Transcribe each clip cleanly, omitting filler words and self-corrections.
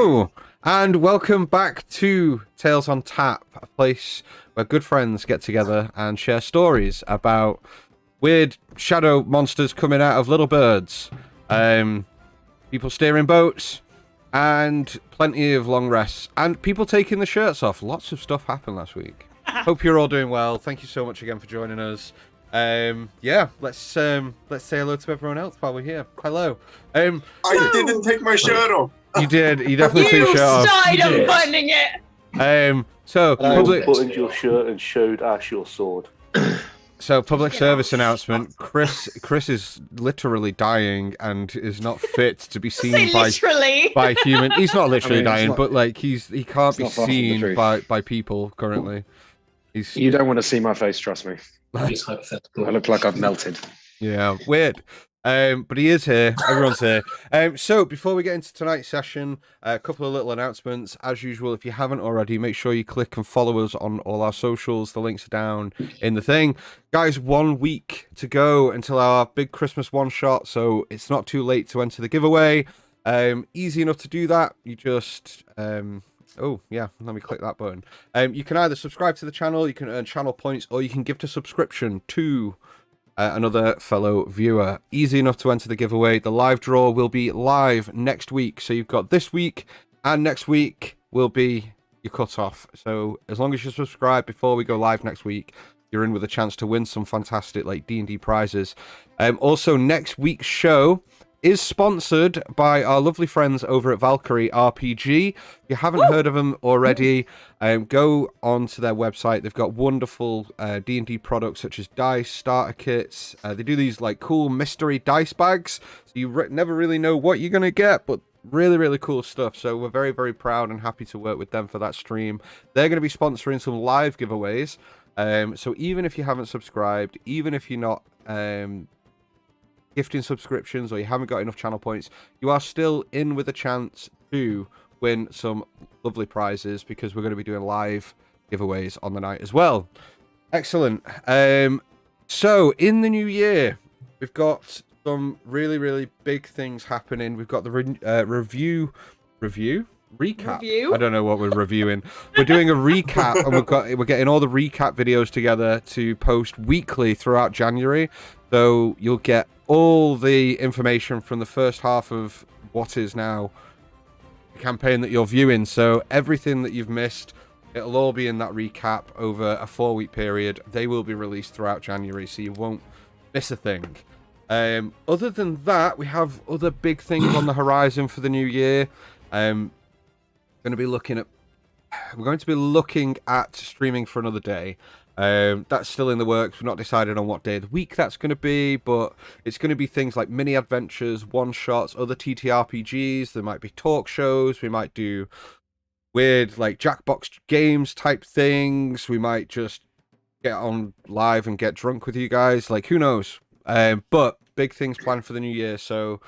Hello, and welcome back to Tales on Tap, a place where good friends get together and share stories about weird shadow monsters coming out of little birds, people steering boats, and plenty of long rests, and people taking the shirts off. Lots of stuff happened last week. Hope you're all doing well. Thank you so much again for joining us. Yeah, let's say hello to everyone else while we're here. Hello. I didn't take my shirt off. You did. You definitely took your shirt off. You started unbuttoning it. So public buttoned your shirt and showed Ash your sword. So public service announcement. Chris is literally dying and is not fit to be seen by human. He's not literally dying, but like he can't be seen by people currently. You don't want to see my face, trust me. It's hypothetical. I look like I've melted. Yeah, weird. But he is here. Everyone's here. So before we get into tonight's session, a couple of little announcements. As usual, if you haven't already, make sure you click and follow us on all our socials. The links are down in the thing. Guys, 1 week to go until our big Christmas one-shot, so it's not too late to enter the giveaway. Easy enough to do that. You just... Oh, yeah, let me click that button. You can either subscribe to the channel, you can earn channel points, or you can gift a subscription to another fellow viewer. Easy enough to enter the giveaway. The live draw will be live next week. So you've got this week, and next week will be your cutoff. So as long as you subscribe before we go live next week, you're in with a chance to win some fantastic like D&D prizes. Also, next week's show is sponsored by our lovely friends over at Valkyrie RPG. If you haven't heard of them already, go on to their website. They've got wonderful D&D products such as dice, starter kits. They do these like cool mystery dice bags, so you never really know what you're going to get, but really, really cool stuff. So we're very, very proud and happy to work with them for that stream. They're going to be sponsoring some live giveaways. So even if you haven't subscribed, even if you're not... gifting subscriptions or you haven't got enough channel points, you are still in with a chance to win some lovely prizes because we're going to be doing live giveaways on the night as well. Excellent. So in the new year, we've got some really, really big things happening. We've got the recap. I don't know what we're reviewing. We're doing a recap, and we're getting all the recap videos together to post weekly throughout January. So you'll get all the information from the first half of what is now the campaign that you're viewing. So everything that you've missed, it'll all be in that recap over a 4-week period. They will be released throughout January, so you won't miss a thing. Other than that, we have other big things on the horizon for the new year. We're going to be looking at streaming for another day. That's still in the works. We've not decided on what day of the week that's going to be, but it's going to be things like mini adventures, one-shots, other TTRPGs. There might be talk shows. We might do weird like Jackbox games type things. We might just get on live and get drunk with you guys. Like, who knows? But big things planned for the new year, so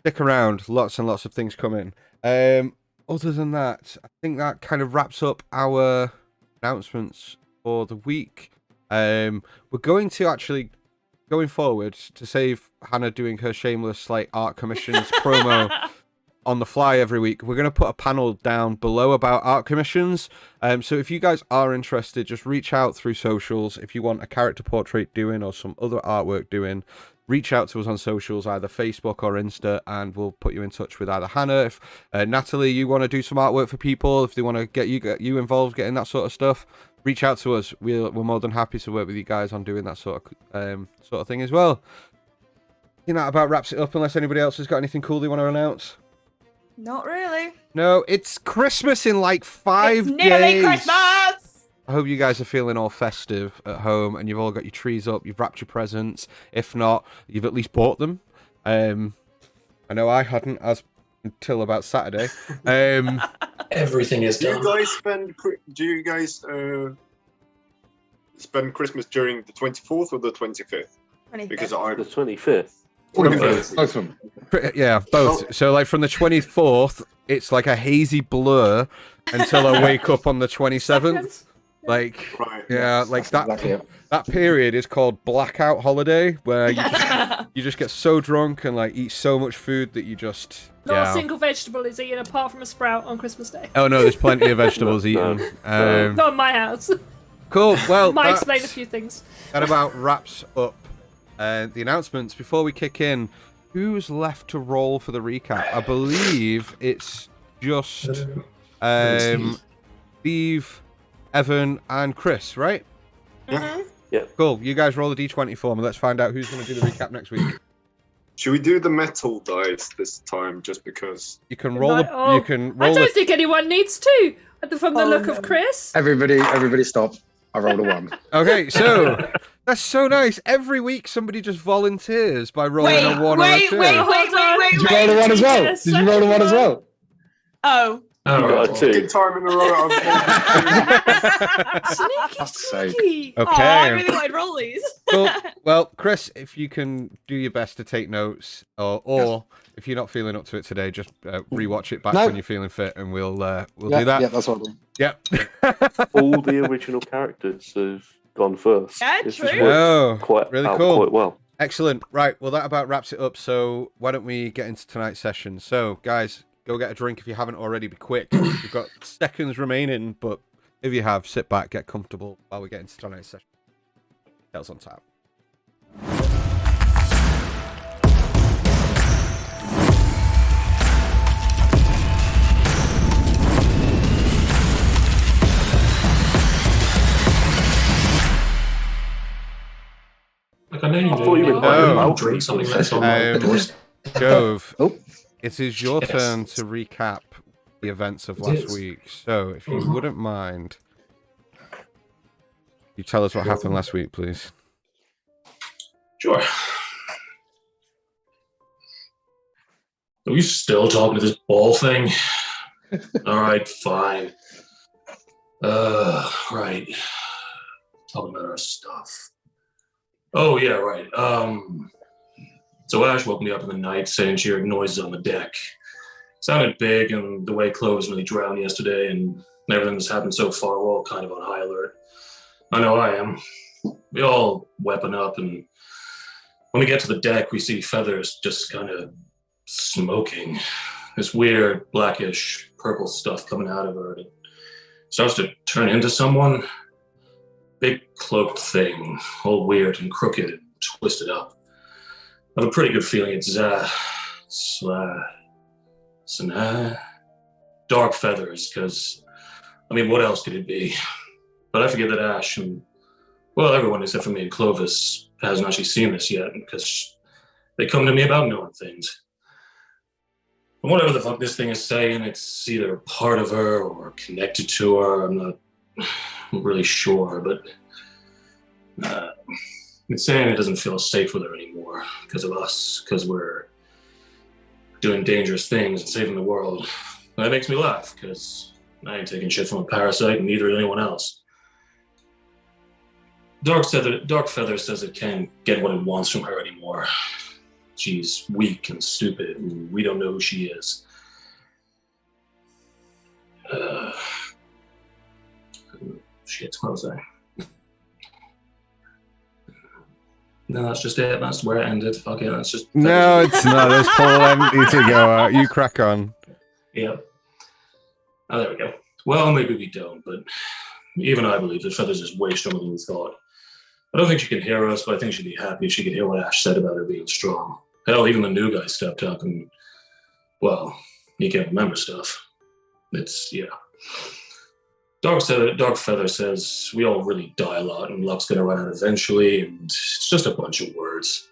stick around. Lots and lots of things coming. Other than that, I think that kind of wraps up our announcements for the week. We're going to actually, going forward, to save Hannah doing her shameless like art commissions promo on the fly every week, we're going to put a panel down below about art commissions. So if you guys are interested, just reach out through socials. If you want a character portrait doing or some other artwork doing, reach out to us on socials, either Facebook or Insta, and we'll put you in touch with either Hannah. If Natalie, you want to do some artwork for people, if they want to get you involved getting that sort of stuff, reach out to us. We're more than happy to work with you guys on doing that sort of thing as well. I think that about wraps it up, unless anybody else has got anything cool they want to announce. Not really. No, it's Christmas in like 5 days. It's nearly Christmas! I hope you guys are feeling all festive at home and you've all got your trees up, you've wrapped your presents. If not, you've at least bought them. I know I hadn't until about Saturday. Everything is done. Do you guys spend Christmas during the 24th or the 25th? 25th. Because The 25th. Both of them. Yeah, both. So like from the 24th, it's like a hazy blur until I wake up on the 27th. Like, Right. yeah, like That's exactly that. it. That period is called blackout holiday, where you just get so drunk and like eat so much food that you just Not a single vegetable is eaten apart from a sprout on Christmas Day. Oh no, there's plenty of vegetables No, eaten. Not in my house. Cool. Well, Might explain a few things. That about wraps up the announcements. Before we kick in, who's left to roll for the recap? I believe it's just Steve, Evan, and Chris, right? Yeah. Yeah. Cool. You guys roll the d20 for me. Let's find out who's going to do the recap next week. Should we do the metal dice this time, just because? You can roll the. Oh, You can roll I don't the. think anyone needs to. From the Oh, look no. of Chris. Everybody stop. I rolled a 1. Okay, so that's so nice. Every week somebody just volunteers by rolling a 1 or a 2. Did you roll a 1 as well? Yes, Did you roll a 1 as well? Oh. You got a two. Second time in a row. Sneaky. Oh, I Okay. really wanted rollies. Cool. Well, Chris, if you can do your best to take notes, or if you're not feeling up to it today, just rewatch it back No. when you're feeling fit, and we'll Yeah, do that. yeah, that's what I do. Yep. All the original characters have gone first. Yeah, This has true. worked Oh, quite really out cool. quite well. Excellent. Right. Well, that about wraps it up. So why don't we get into tonight's session? So, guys, go get a drink if you haven't already. Be quick. We've got seconds remaining, but if you have, sit back, get comfortable while we get into tonight's session. Tales on tap. Like, I know you I thought you do. were talking about drink something that's on the Um, doorstep. Jove, Oh. it is your Yes. turn to recap the events of It last is. week. So, if you Mhm. wouldn't mind, you tell us what happened last week, please. Sure. Are we still talking to this ball thing? All right, fine. Right. Talking about our stuff. Oh yeah, right. So Ash woke me up in the night saying she heard noises on the deck. Sounded big, and the way Clovis nearly drowned yesterday, and everything that's happened so far, we're all kind of on high alert. I know I am. We all weapon up, and when we get to the deck, we see Feathers just kind of smoking. This weird blackish purple stuff coming out of her. And it starts to turn into someone. Big cloaked thing, all weird and crooked and twisted up. I have a pretty good feeling it's Dark Feathers, because, I mean, what else could it be? But I forget that Ash and, well, everyone except for me and Clovis hasn't actually seen this yet, because they come to me about knowing things. And whatever the fuck this thing is saying, it's either part of her or connected to her. I'm not really sure, but it's saying it doesn't feel safe with her anymore because of us, because we're doing dangerous things and saving the world. And that makes me laugh, because I ain't taking shit from a parasite, and neither is anyone else. Dark Feather says it can't get what it wants from her anymore. She's weak and stupid, and we don't know who she is. Shit, what was I? No, that's just it. That's where it ended. Fuck it, that's just... No, it's not. There's Paul empty to go out. You crack on. Yep. Oh, there we go. Well, maybe we don't, but even I believe that Feathers is way stronger than we thought. I don't think she can hear us, but I think she'd be happy if she could hear what Ash said about her being strong. Hell, even the new guy stepped up and, well, he can't remember stuff. It's, yeah. Dark Feather says we all really die a lot and luck's gonna run out eventually, and it's just a bunch of words.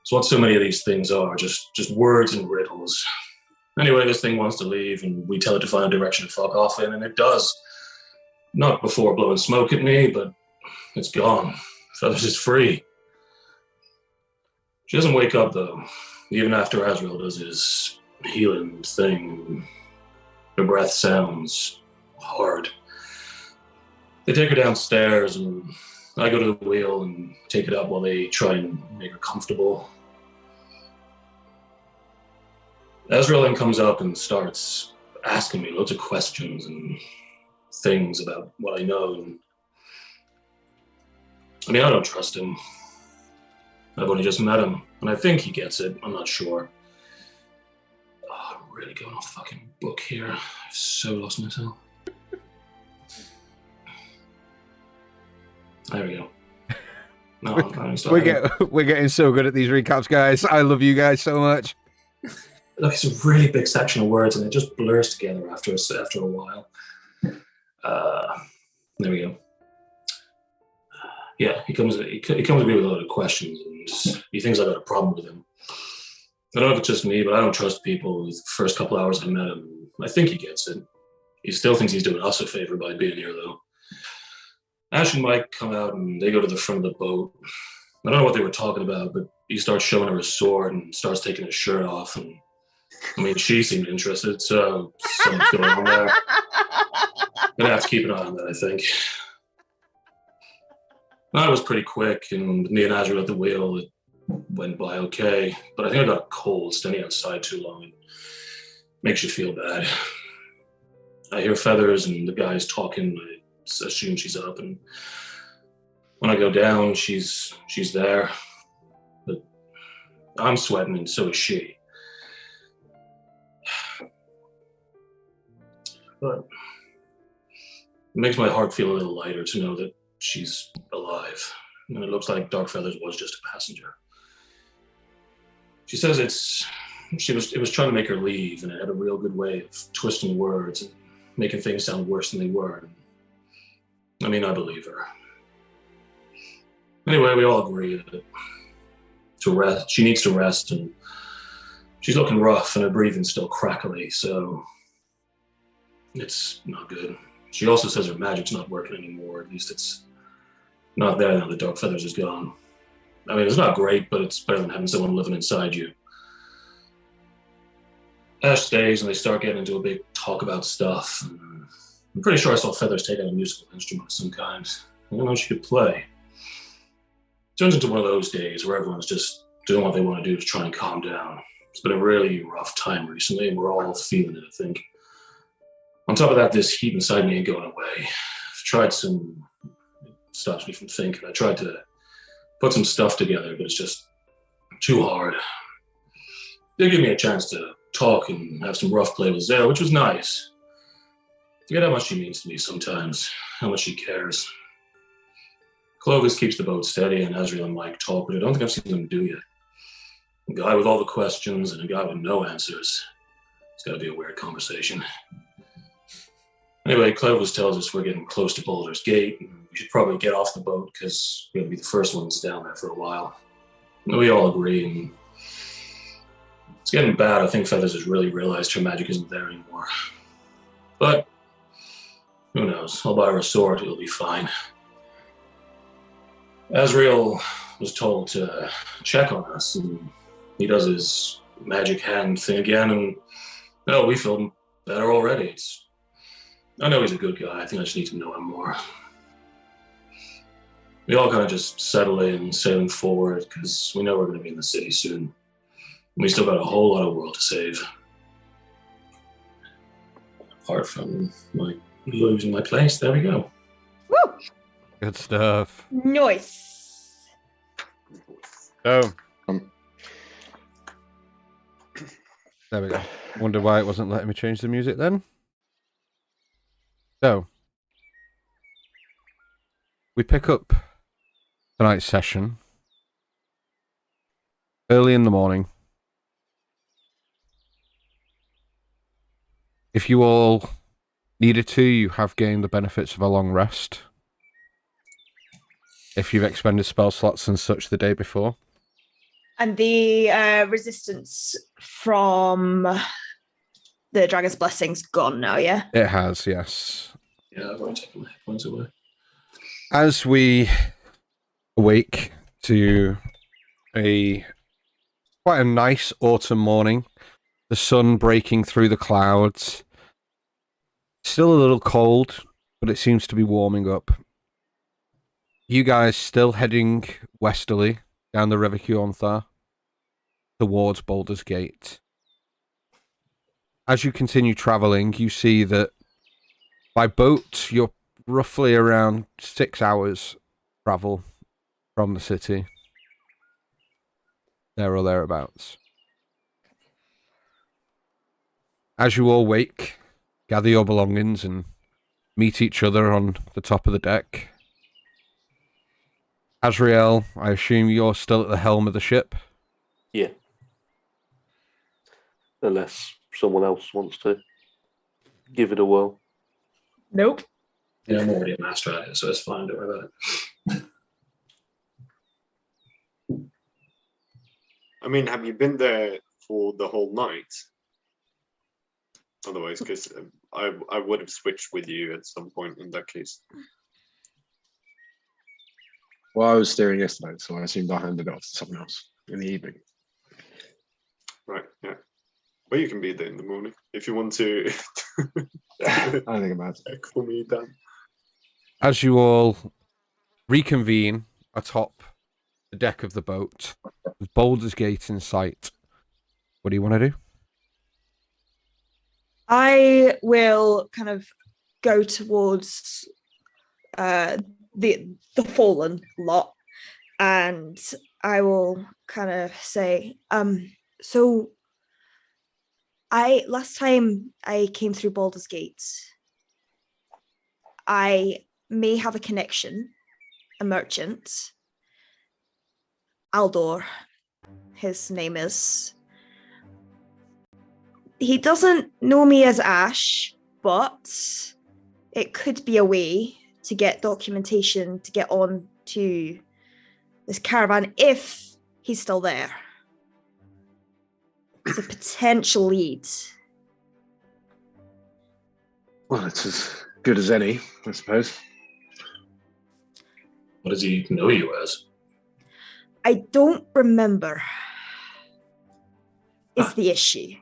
It's what so many of these things are, just words and riddles. Anyway, this thing wants to leave, and we tell it to find a direction to fuck off in, and it does. Not before blowing smoke at me, but it's gone. Feathers is free. She doesn't wake up, though, even after Azrael does his healing thing. Her breath sounds hard. They take her downstairs, and I go to the wheel and take it up while they try and make her comfortable. Azrael then comes up and starts asking me loads of questions and things about what I know. And I mean, I don't trust him. I've only just met him, and I think he gets it. I'm not sure. Oh, I'm really going off fucking book here. I've so lost myself. There we go. No, we're getting so good at these recaps, guys. I love you guys so much. Look, it's a really big section of words, and it just blurs together after a while. There we go. Yeah, he comes to me with a lot of questions, and he thinks I got a problem with him. I don't know if it's just me, but I don't trust people. The first couple hours I met him, I think he gets it. He still thinks he's doing us a favor by being here, though. Ash and Mike come out, and they go to the front of the boat. I don't know what they were talking about, but he starts showing her his sword and starts taking his shirt off. And I mean, she seemed interested, so something's going on there. I'm gonna have to keep an eye on that, I think. That was pretty quick, and with me and Azrael at the wheel, it went by okay. But I think I got a cold standing outside too long. It makes you feel bad. I hear Feathers and the guys talking. I assume she's up, and when I go down, she's there. But I'm sweating, and so is she. But it makes my heart feel a little lighter to know that she's alive. And it looks like Dark Feathers was just a passenger. She says it was trying to make her leave, and it had a real good way of twisting words and making things sound worse than they were. I mean, I believe her. Anyway, we all agree that she needs to rest, and she's looking rough, and her breathing's still crackly, so it's not good. She also says her magic's not working anymore. At least it's not there now that Dark Feathers is gone. I mean, it's not great, but it's better than having someone living inside you. Ash stays, and they start getting into a big talk about stuff. I'm pretty sure I saw Feathers take out a musical instrument of some kind. I don't know if she could play. It turns into one of those days where everyone's just doing what they want to do to try and calm down. It's been a really rough time recently, and we're all feeling it, I think. On top of that, this heat inside me ain't going away. I've tried some... It stops me from thinking. I tried to put some stuff together, but it's just too hard. They give me a chance to talk and have some rough play with Zale, which was nice. Forget how much she means to me sometimes, how much she cares. Clovis keeps the boat steady, and Azrael and Mike talk, but I don't think I've seen them do yet. A guy with all the questions and a guy with no answers. It's got to be a weird conversation. Anyway, Clovis tells us we're getting close to Baldur's Gate, and we should probably get off the boat because we're going to be the first ones down there for a while. And we all agree, and it's getting bad. I think Feathers has really realized her magic isn't there anymore. But who knows? I'll buy her a sword. It'll be fine. Azrael was told to check on us, and he does his magic hand thing again, and we feel better already. I know he's a good guy. I think I just need to know him more. We all kind of just settle in, sailing forward, because we know we're going to be in the city soon. And we still got a whole lot of world to save. Apart from losing my place, there we go. Woo! Good stuff. Nice. So, there we go. Wonder why it wasn't letting me change the music then. So, we pick up tonight's session early in the morning. If you all needed to, you have gained the benefits of a long rest. If you've expended spell slots and such the day before. And the resistance from the Dragon's Blessing's gone now, yeah? It has, yes. Yeah, I've already taken my points away. As we awake to quite a nice autumn morning, the sun breaking through the clouds. Still a little cold, but it seems to be warming up. You guys still heading westerly down the River Huonthar towards Baldur's Gate. As you continue traveling, you see that By boat, you're roughly around 6 hours travel from the city. There or thereabouts. As you all wake, gather your belongings and meet each other on the top of the deck. Azrael, I assume you're still at the helm of the ship? Yeah. Unless someone else wants to give it a whirl. Nope. Yeah, I'm already a master at it, so it's fine. Don't worry about it. I mean, have you been there for the whole night? Otherwise, because I would have switched with you at some point in that case. Well, I was steering yesterday, so I assumed I handed it off to someone else in the evening. Right, yeah. Well, you can be there in the morning if you want to. I don't think about it. Call me down. As you all reconvene atop the deck of the boat, with Baldur's Gate in sight, what do you want to do? I will kind of go towards the fallen lot, and I will kind of say, so last time I came through Baldur's Gate, I may have a connection, a merchant, Aldor, his name is. He doesn't know me as Ash, but it could be a way to get documentation to get on to this caravan if he's still there. It's a potential lead. Well, it's as good as any, I suppose. What does he know you as? I don't remember. Is the issue.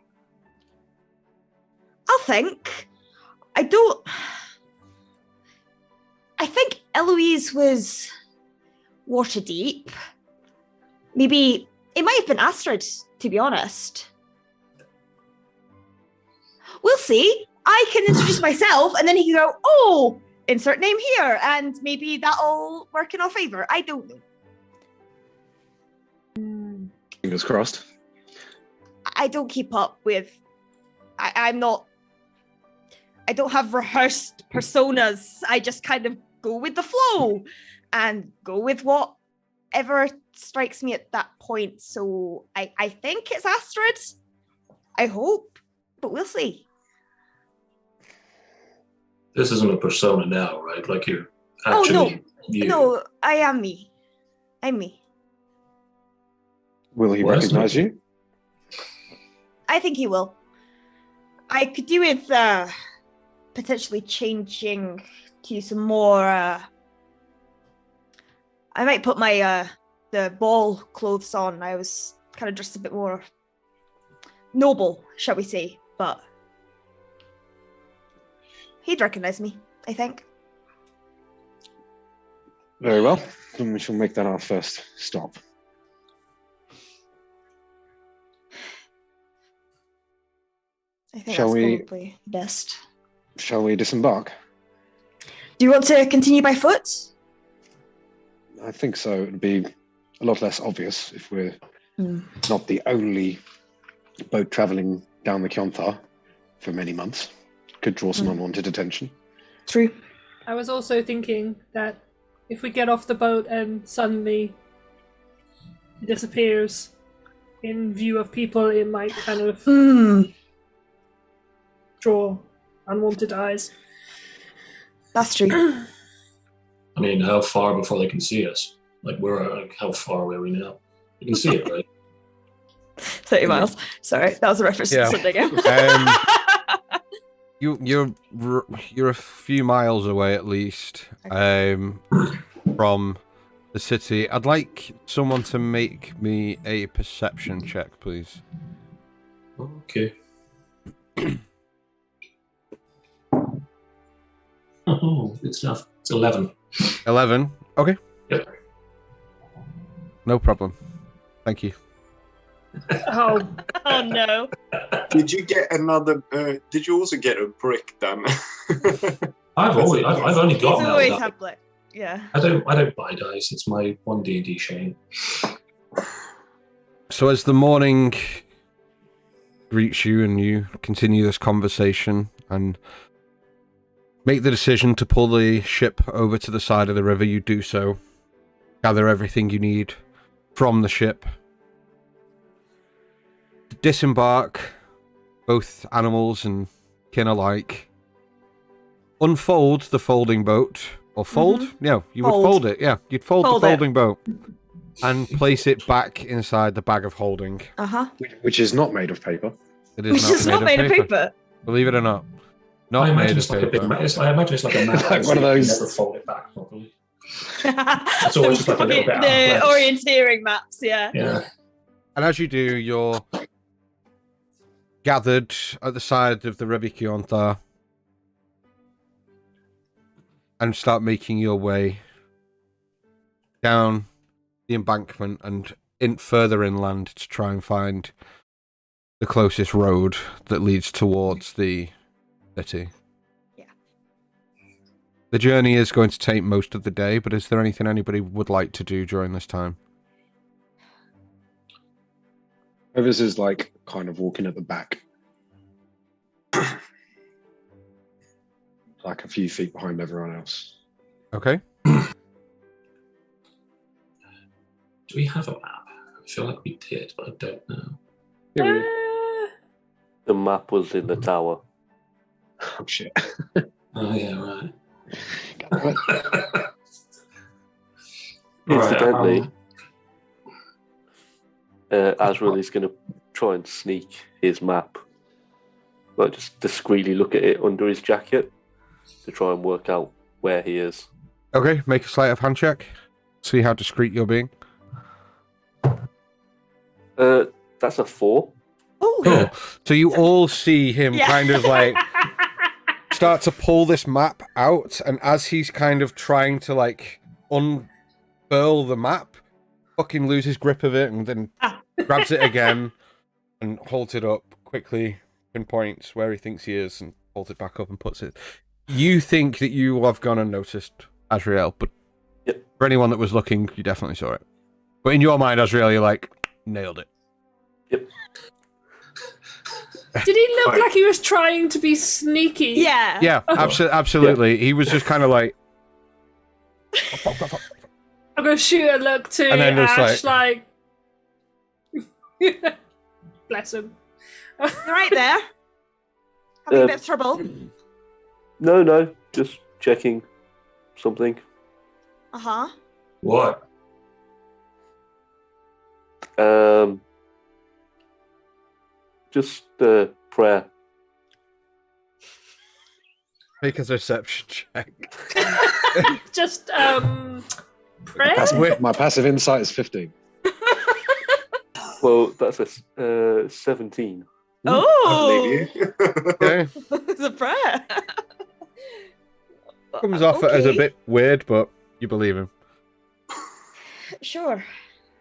I'll think. I think Eloise was Waterdeep. Maybe it might have been Astrid, to be honest. We'll see. I can introduce myself and then he can go, oh, insert name here. And maybe that'll work in our favor. I don't know. Fingers crossed. I don't keep up with... I'm not... I don't have rehearsed personas. I just kind of go with the flow and go with whatever strikes me at that point. So I think it's Astrid. I hope, but we'll see. This isn't a persona now, right? Like you're actually you. No, I am me. I'm me. Will he Well, recognize you? I think he will. I could do with potentially changing to some more. I might put my the ball clothes on. I was kind of dressed a bit more noble, shall we say? But he'd recognize me, I think. Very well. Then we shall make that our first stop. I think Shall that's we- probably best. Shall we disembark? Do you want to continue by foot? I think so. It'd be a lot less obvious if we're not the only boat travelling down the Kionthar for many months. Could draw some unwanted attention. True. I was also thinking that if we get off the boat and suddenly it disappears in view of people, it might kind of draw unwanted eyes. That's true. I mean, how far before they can see us? Like, how far away are we now? You can see it, right? 30 miles. Sorry, that was a reference Yeah. to something else. You're a few miles away at least from the city. I'd like someone to make me a perception check, please. Okay. Oh, it's enough. It's 11. 11. Okay. Yep. No problem. Thank you. Oh, Oh no. Did you get another? Did you also get a brick, Dan? I've only got He's always now. had black. Yeah. I don't buy dice. It's my one D&D shame. So as the morning greets you and you continue this conversation and make the decision to pull the ship over to the side of the river, you do so. Gather everything you need from the ship. Disembark, both animals and kin alike. Unfold the folding boat. Or fold? Yeah, you would fold it. Yeah, you'd fold the folding boat. And place it back inside the bag of holding. Uh-huh. Which is not made of paper. It Which is not made of paper. Believe it or not. Not I made imagine of it's like a big. paper. I imagine it's like a map. Like one of those- You never fold it back properly. It's always just like a little bit out of The place. orienteering maps, yeah. Yeah. And as you do, you're gathered at the side of the River Kionthar and start making your way down the embankment and further inland to try and find the closest road that leads towards the city. Yeah. The journey is going to take most of the day, but is there anything anybody would like to do during this time? Ovis is like kind of walking at the back. Like a few feet behind everyone else. Okay. Do we have a map? I feel like we did, but I don't know. The map was in the tower. Oh shit. Oh yeah, right. Incidentally, Azrael is going to try and sneak his map. Like, just discreetly look at it under his jacket to try and work out where he is. Okay, make a sleight of hand check. See how discreet you're being. That's a 4. Oh, Cool. So you all see him Yeah. kind of like start to pull this map out, and as he's kind of trying to like unfurl the map, fucking loses grip of it and then grabs it again and holds it up quickly, pinpoints where he thinks he is and holds it back up and puts it. You think that you have gone unnoticed, Azrael, but Yep. for anyone that was looking, you definitely saw it. But in your mind, Azrael, you're like, nailed it. Yep. Did he look like he was trying to be sneaky? yeah. Yeah, absolutely. He was just kind of like, I'm gonna shoot a look to And then it's Ash, like... Bless him. You're right there. Having a bit of trouble. No, just checking something. Uh-huh. What? Just prayer. make a deception check. Just, prayer? My passive insight is 15. Well, that's a 17. Oh, Maybe. Okay. it's a prayer. Comes off as a Okay. bit weird, but you believe him. Sure.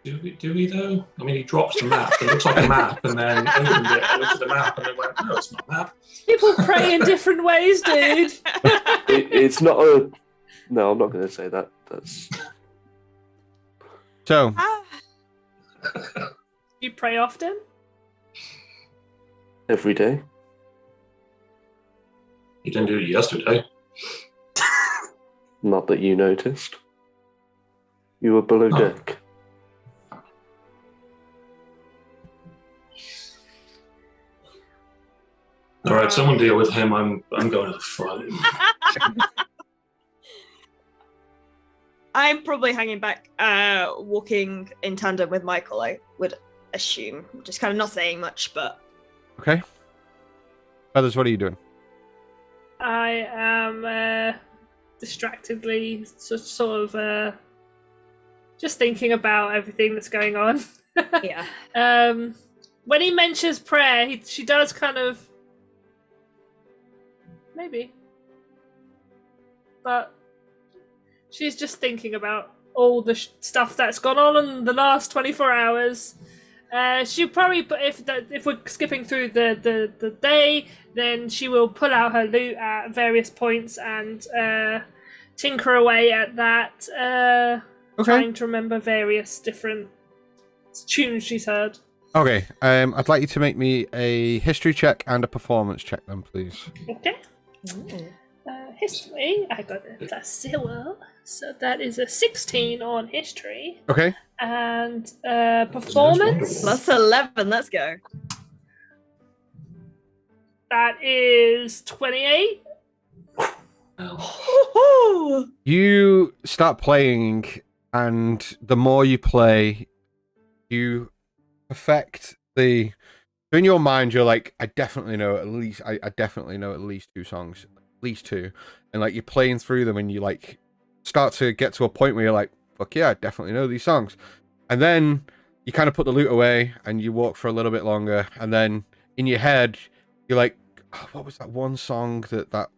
Do we though? I mean, he drops the map. It looks like a map, and then opened it, and looked at the map, and then went, "No, it's not a map." People pray in different ways, dude. It's not a... No, I'm not going to say that. That's... So, Ah, You pray often? Every day. He didn't do it yesterday. Not that you noticed. You were below Oh. deck. All right, someone deal with him. I'm going to the front. I'm probably hanging back, walking in tandem with Michael, I would assume. Just kind of not saying much, but... okay. Feathers, what are you doing? I am distractedly sort of just thinking about everything that's going on. Yeah. When he mentions prayer, she does kind of... Maybe. But she's just thinking about all the stuff that's gone on in the last 24 hours. She'll probably, if we're skipping through the day, then she will pull out her lute at various points and tinker away at that, trying to remember various different tunes she's heard. Okay, I'd like you to make me a history check and a performance check then, please. Okay. History, I got a +0, so that is a 16 on history. Okay. And performance, +11, let's go. that is 28. You start playing, and the more you play, you perfect the. So in your mind, you're like, I definitely know at least. I definitely know at least 2 songs, at least 2, and like you're playing through them, and you like start to get to a point where you're like, fuck yeah, I definitely know these songs, and then you kind of put the lute away, and you walk for a little bit longer, and then in your head, you're like, oh, what was that one song that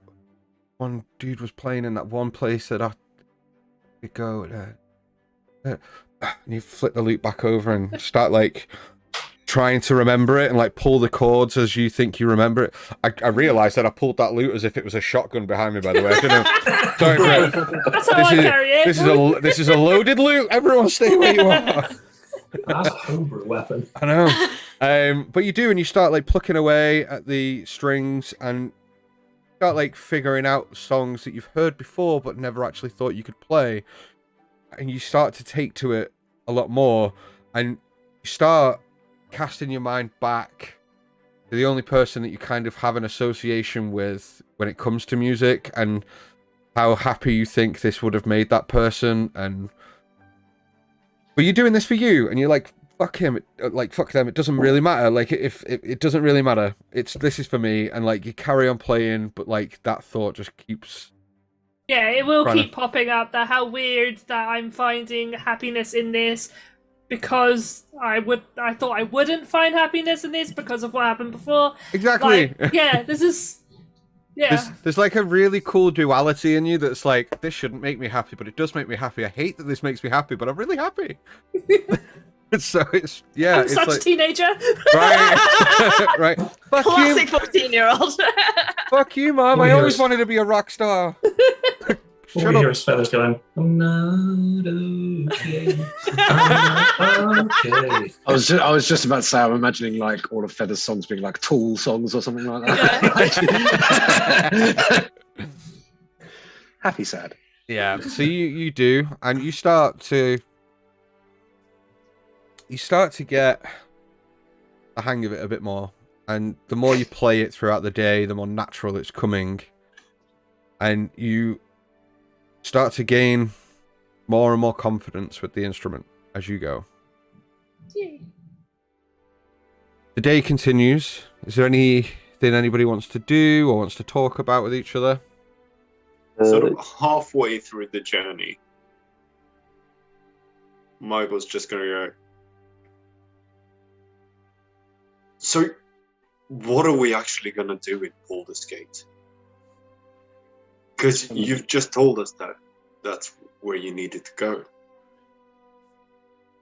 one dude was playing in that one place that I could go, and you flip the lute back over and start like trying to remember it and like pull the chords as you think you remember it. I realized that I pulled that lute as if it was a shotgun behind me, by the way. I don't know. Sorry, Brett. That's how I carry it. This is a loaded lute. Everyone stay where you are. That's a homebrew weapon. I know. But you do, and you start like plucking away at the strings and start like figuring out songs that you've heard before but never actually thought you could play. And you start to take to it a lot more, and you start casting your mind back to the only person that you kind of have an association with when it comes to music, and how happy you think this would have made that person. And but you're doing this for you, and you're like, fuck him, like fuck them, it doesn't really matter. Like if it doesn't really matter, this is for me. And like you carry on playing, but like that thought just keeps. Yeah, it will keep popping up that how weird that I'm finding happiness in this, because I thought I wouldn't find happiness in this because of what happened before. Exactly. Like, yeah, this is. Yeah. There's like a really cool duality in you that's like, this shouldn't make me happy, but it does make me happy. I hate that this makes me happy, but I'm really happy. So it's yeah. I'm such a teenager. Right. Right. Fuck Classic you. 14-year-old. Fuck you, Mom. I always wanted to be a rock star. All we hear is Feathers going, I'm not okay. I'm not okay. I was just about to say, I'm imagining like all of Feather's songs being like Tool songs or something like that. Happy, sad. Yeah. So you do, and you start to get the hang of it a bit more, and the more you play it throughout the day, the more natural it's coming, and you start to gain more and more confidence with the instrument as you go. Yeah. The day continues. Is there anything anybody wants to do or wants to talk about with each other? Sort of halfway through the journey, Michael's just going to go, so what are we actually going to do in Baldur's Gate? Because you've just told us that that's where you needed to go.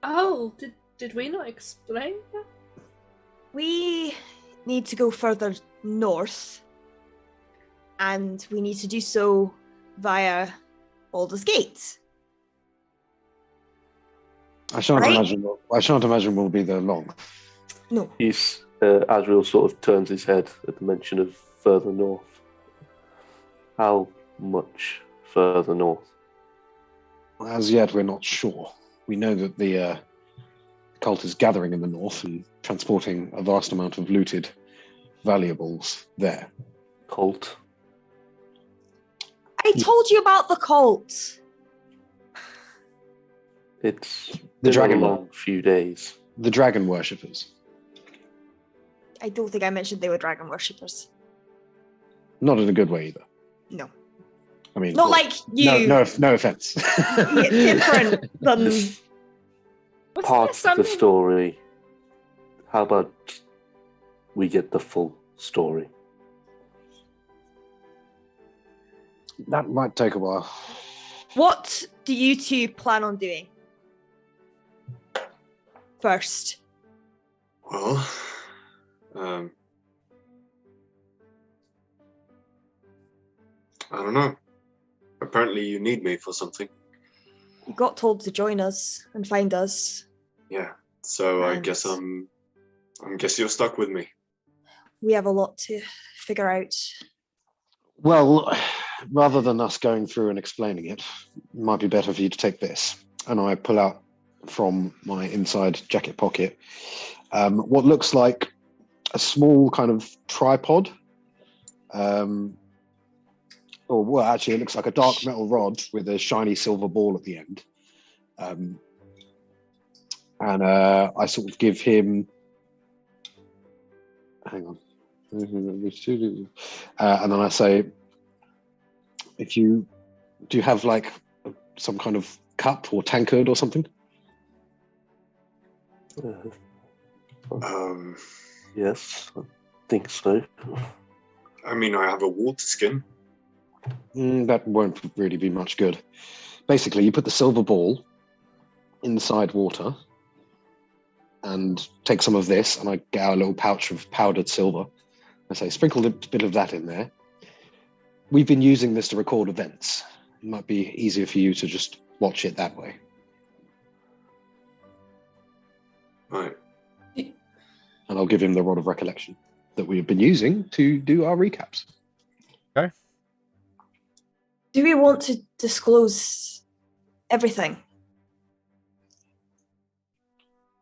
Oh, did we not explain that? We need to go further north, and we need to do so via Baldur's Gate. I shan't imagine we'll be there long. No. He's Azrael sort of turns his head at the mention of further north. How much further north? As yet, we're not sure. We know that the cult is gathering in the north and transporting a vast amount of looted valuables there. Cult? I told you about the cult. It's The been dragon a long few days. The dragon worshippers. I don't think I mentioned they were dragon worshippers. Not in a good way either. No. I mean, Not like you. No offense. Different than. Wasn't Part there of the something- story. How about we get the full story? That might take a while. What do you two plan on doing first? Well, um, I don't know. Apparently, you need me for something. You got told to join us and find us. Yeah. So I And- guess guess you're stuck with me. We have a lot to figure out. Well, rather than us going through and explaining it, it might be better for you to take this. And I pull out from my inside jacket pocket what looks like a small kind of tripod. Actually, it looks like a dark metal rod with a shiny silver ball at the end. I sort of give him. Hang on. And then I say, do you have like some kind of cup or tankard or something? Yes, I think so. I mean, I have a water skin. That won't really be much good. Basically, you put the silver ball inside water and take some of this, and I get out a little pouch of powdered silver. I say, sprinkle a bit of that in there. We've been using this to record events. It might be easier for you to just watch it that way. Right. And I'll give him the rod of recollection that we've been using to do our recaps. Okay. Do we want to disclose everything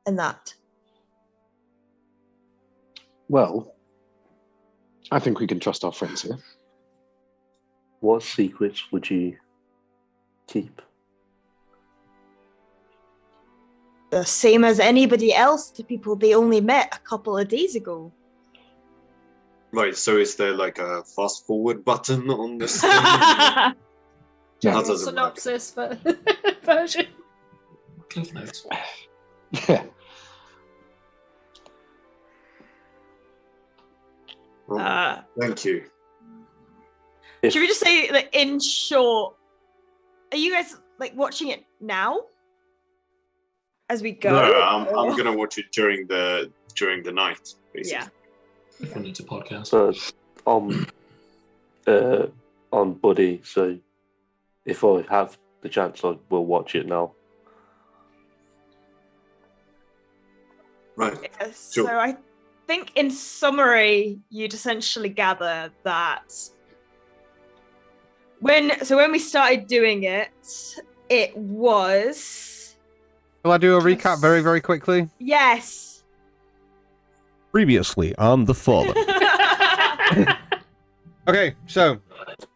in that? Well, I think we can trust our friends here. What secrets would you keep? The same as anybody else to people they only met a couple of days ago. Right. So is there like a fast forward button on this thing? Yeah. That doesn't work. synopsis version. Cliff notes. Yeah. Well, thank you. Should we just say, like, in short, are you guys like watching it now as we go? No, I'm Or- gonna watch it during the night, basically. Yeah. If we need to podcast. So on Buddy, so if I have the chance, I will watch it now. Right. Yes, Sure. So I think in summary, you'd essentially gather that when we started doing it, it was Will I do a recap very, very quickly? yes. Previously on the Fallen. Okay, so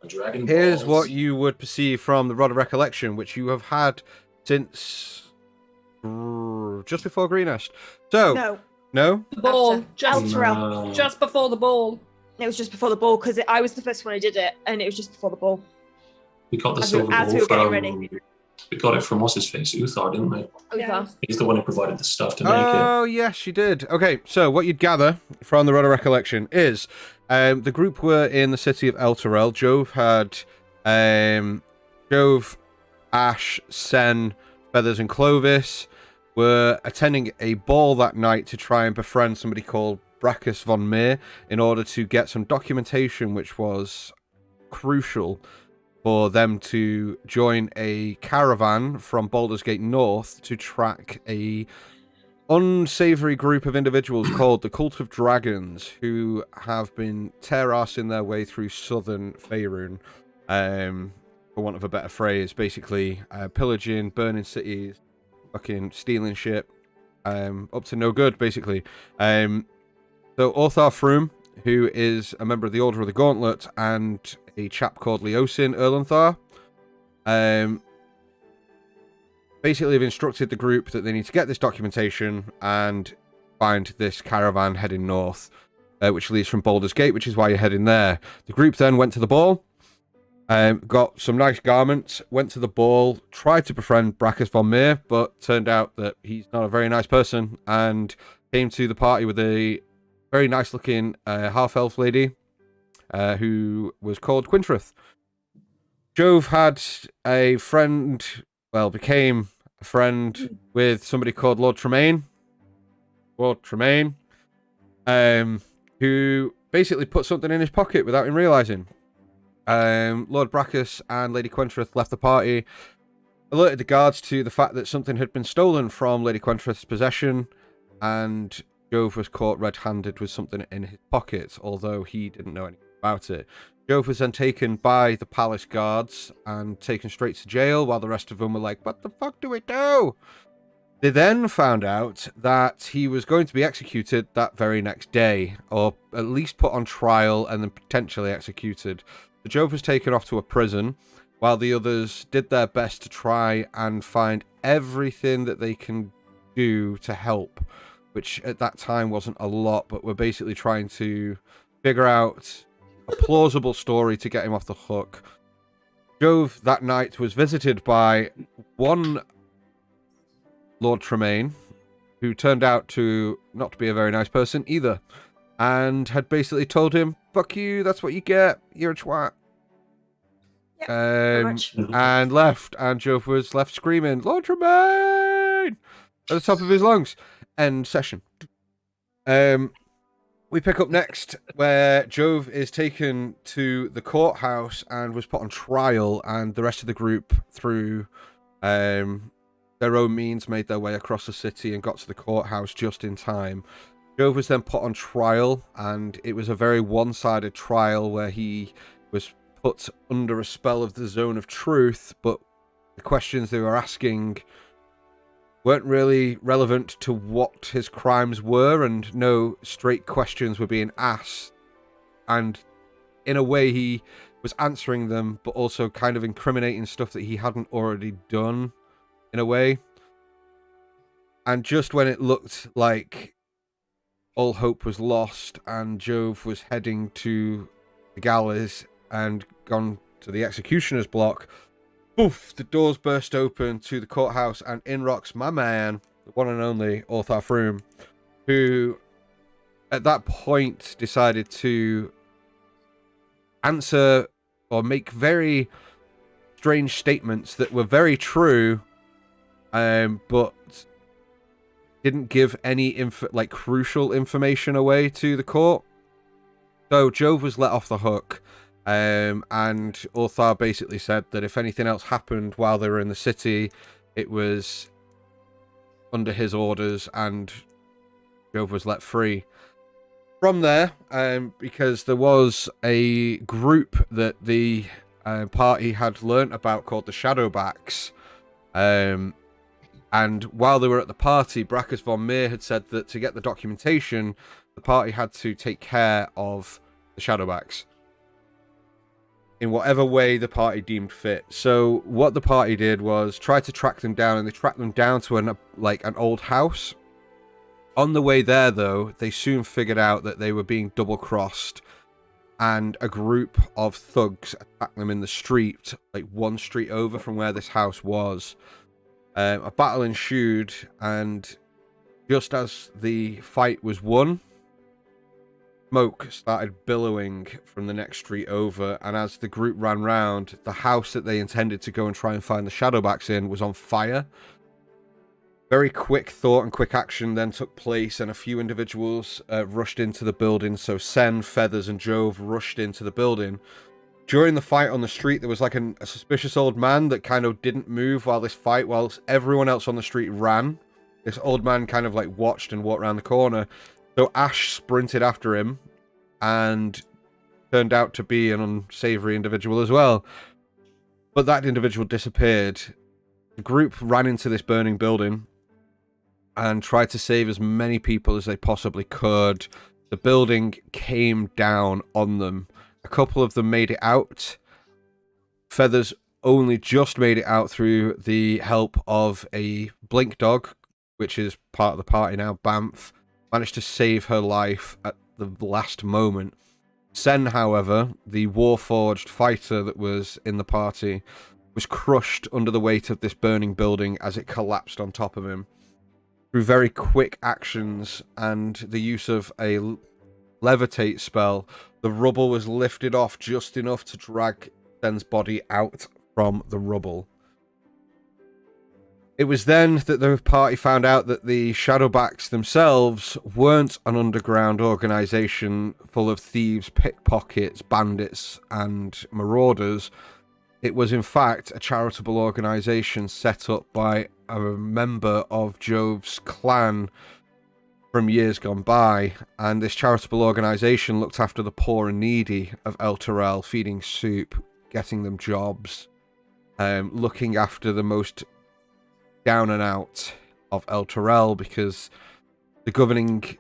Dragon here's balls. what you would perceive from the Rod of Recollection, which you have had since just before Greenest. So, No, no? The ball, After. just Outer. just before the ball. it was just before the ball because I was the first one who did it, and it was just before the ball. We got the As we- silver as ball we were getting from. ready. We got it from what's his face, Uthar, didn't we? Yeah. He's the one who provided the stuff to make Oh, yes, you did. Okay, so what you'd gather from the Rod of Recollection is the group were in the city of Elturel. Jove had Jove, Ash, Sen, Feathers, and Clovis were attending a ball that night to try and befriend somebody called Brachus von Meer in order to get some documentation which was crucial for them to join a caravan from Baldur's Gate North to track a unsavory group of individuals called the Cult of Dragons, who have been tear-assing their way through southern Faerun, for want of a better phrase, basically pillaging, burning cities, fucking stealing shit, up to no good, basically. So Orthar Froome, who is a member of the Order of the Gauntlet, and a chap called Leosin Erlenthar, basically have instructed the group that they need to get this documentation and find this caravan heading north, which leads from Baldur's Gate, which is why you're heading there. The group then went to the ball, got some nice garments, went to the ball, tried to befriend Brachus von Meer, but turned out that he's not a very nice person, and came to the party with a very nice-looking half-elf lady who was called Quintrith. Jove had a friend, well, became a friend with somebody called Lord Tremaine. Lord Tremaine who basically put something in his pocket without him realizing. Lord Brachus and Lady Quentrith left the party, alerted the guards to the fact that something had been stolen from Lady Quentrith's possession, and Jove was caught red-handed with something in his pocket, although he didn't know anything about it. Jove was then taken by the palace guards and taken straight to jail, while the rest of them were like, what the fuck do we do? They then found out that he was going to be executed that very next day, or at least put on trial and then potentially executed. So Jove was taken off to a prison, while the others did their best to try and find everything that they can do to help, which at that time wasn't a lot, but we're basically trying to figure out a plausible story to get him off the hook. Jove that night was visited by one Lord Tremaine, who turned out to not be a very nice person either, and had basically told him, fuck you, that's what you get, you're a twat. And left, and Jove was left screaming, Lord Tremaine, at the top of his lungs. End session. We pick up next where Jove is taken to the courthouse and was put on trial, and the rest of the group, through their own means, made their way across the city and got to the courthouse just in time. Jove was then put on trial, and it was a very one-sided trial where he was put under a spell of the zone of truth, but the questions they were asking weren't really relevant to what his crimes were, and no straight questions were being asked. And in a way, he was answering them, but also kind of incriminating stuff that he hadn't already done, in a way. And just when it looked like all hope was lost and Jove was heading to the gallows and gone to the executioner's block, poof, the doors burst open to the courthouse, and in rocks my man, the one and only Orthar Froome, who at that point decided to answer or make very strange statements that were very true, but didn't give any crucial information away to the court. So Jove was let off the hook. And Orthar basically said that if anything else happened while they were in the city, it was under his orders, and Jove was let free. From there, because there was a group that the party had learnt about called the Shadowbacks, and while they were at the party, Brachus von Meer had said that to get the documentation, the party had to take care of the Shadowbacks in whatever way the party deemed fit. So what the party did was try to track them down, and they tracked them down to an old house. On the way there, though, they soon figured out that they were being double-crossed, and a group of thugs attacked them in the street, like one street over from where this house was. A battle ensued, and just as the fight was won, smoke started billowing from the next street over, and as the group ran round, the house that they intended to go and try and find the Shadowbacks in was on fire. Very quick thought and quick action then took place, and a few individuals rushed into the building. So Sen, Feathers, and Jove rushed into the building. During the fight on the street, there was like a suspicious old man that kind of didn't move whilst everyone else on the street ran. This old man kind of like watched and walked around the corner. So Ash sprinted after him and turned out to be an unsavory individual as well. But that individual disappeared. The group ran into this burning building and tried to save as many people as they possibly could. The building came down on them. A couple of them made it out. Feathers only just made it out through the help of a blink dog, which is part of the party now, Bamf. Managed to save her life at the last moment. Sen, however, the warforged fighter that was in the party, was crushed under the weight of this burning building as it collapsed on top of him. Through very quick actions and the use of a levitate spell, the rubble was lifted off just enough to drag Sen's body out from the rubble. It was then that the party found out that the Shadowbacks themselves weren't an underground organization full of thieves, pickpockets, bandits, and marauders. It was, in fact, a charitable organization set up by a member of Jove's clan from years gone by. And this charitable organization looked after the poor and needy of El Terrell, feeding soup, getting them jobs, looking after the most down and out of El Terrell, because the governing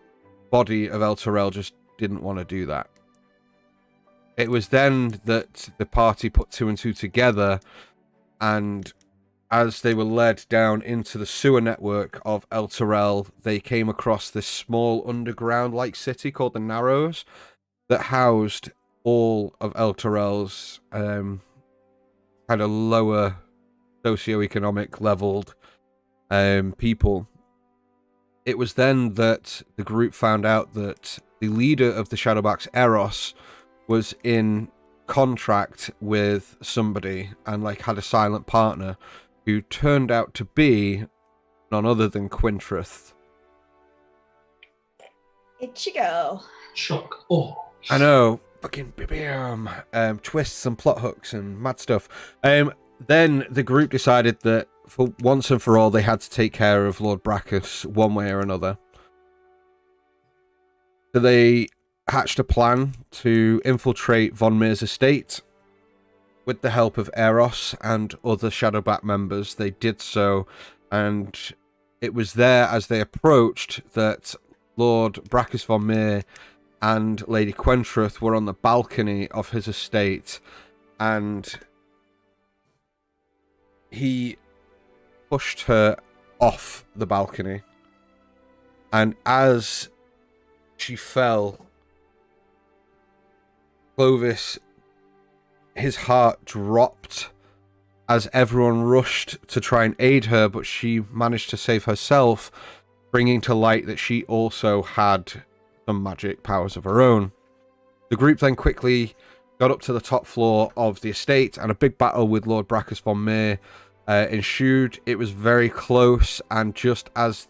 body of El Terrell just didn't want to do that. It was then that the party put two and two together, and as they were led down into the sewer network of El Terrell, they came across this small underground-like city called the Narrows that housed all of El Terrell's kind of lower socioeconomic leveled people. It was then that the group found out that the leader of the Shadowbacks, Eros, was in contract with somebody and like had a silent partner who turned out to be none other than Quintrith. Ichigo. Shock. Oh. I know, fucking twists and plot hooks and mad stuff. Then the group decided that for once and for all they had to take care of Lord Brachus one way or another. So they hatched a plan to infiltrate Von Meer's estate. With the help of Eros and other Shadowback members, they did so, and it was there as they approached that Lord Brachus Von Meer and Lady Quentrith were on the balcony of his estate, and he pushed her off the balcony, and as she fell, Clovis, his heart dropped as everyone rushed to try and aid her, but she managed to save herself, bringing to light that she also had some magic powers of her own. The group then quickly got up to the top floor of the estate, and a big battle with Lord Brachus Von Meer ensued. It was very close, and just as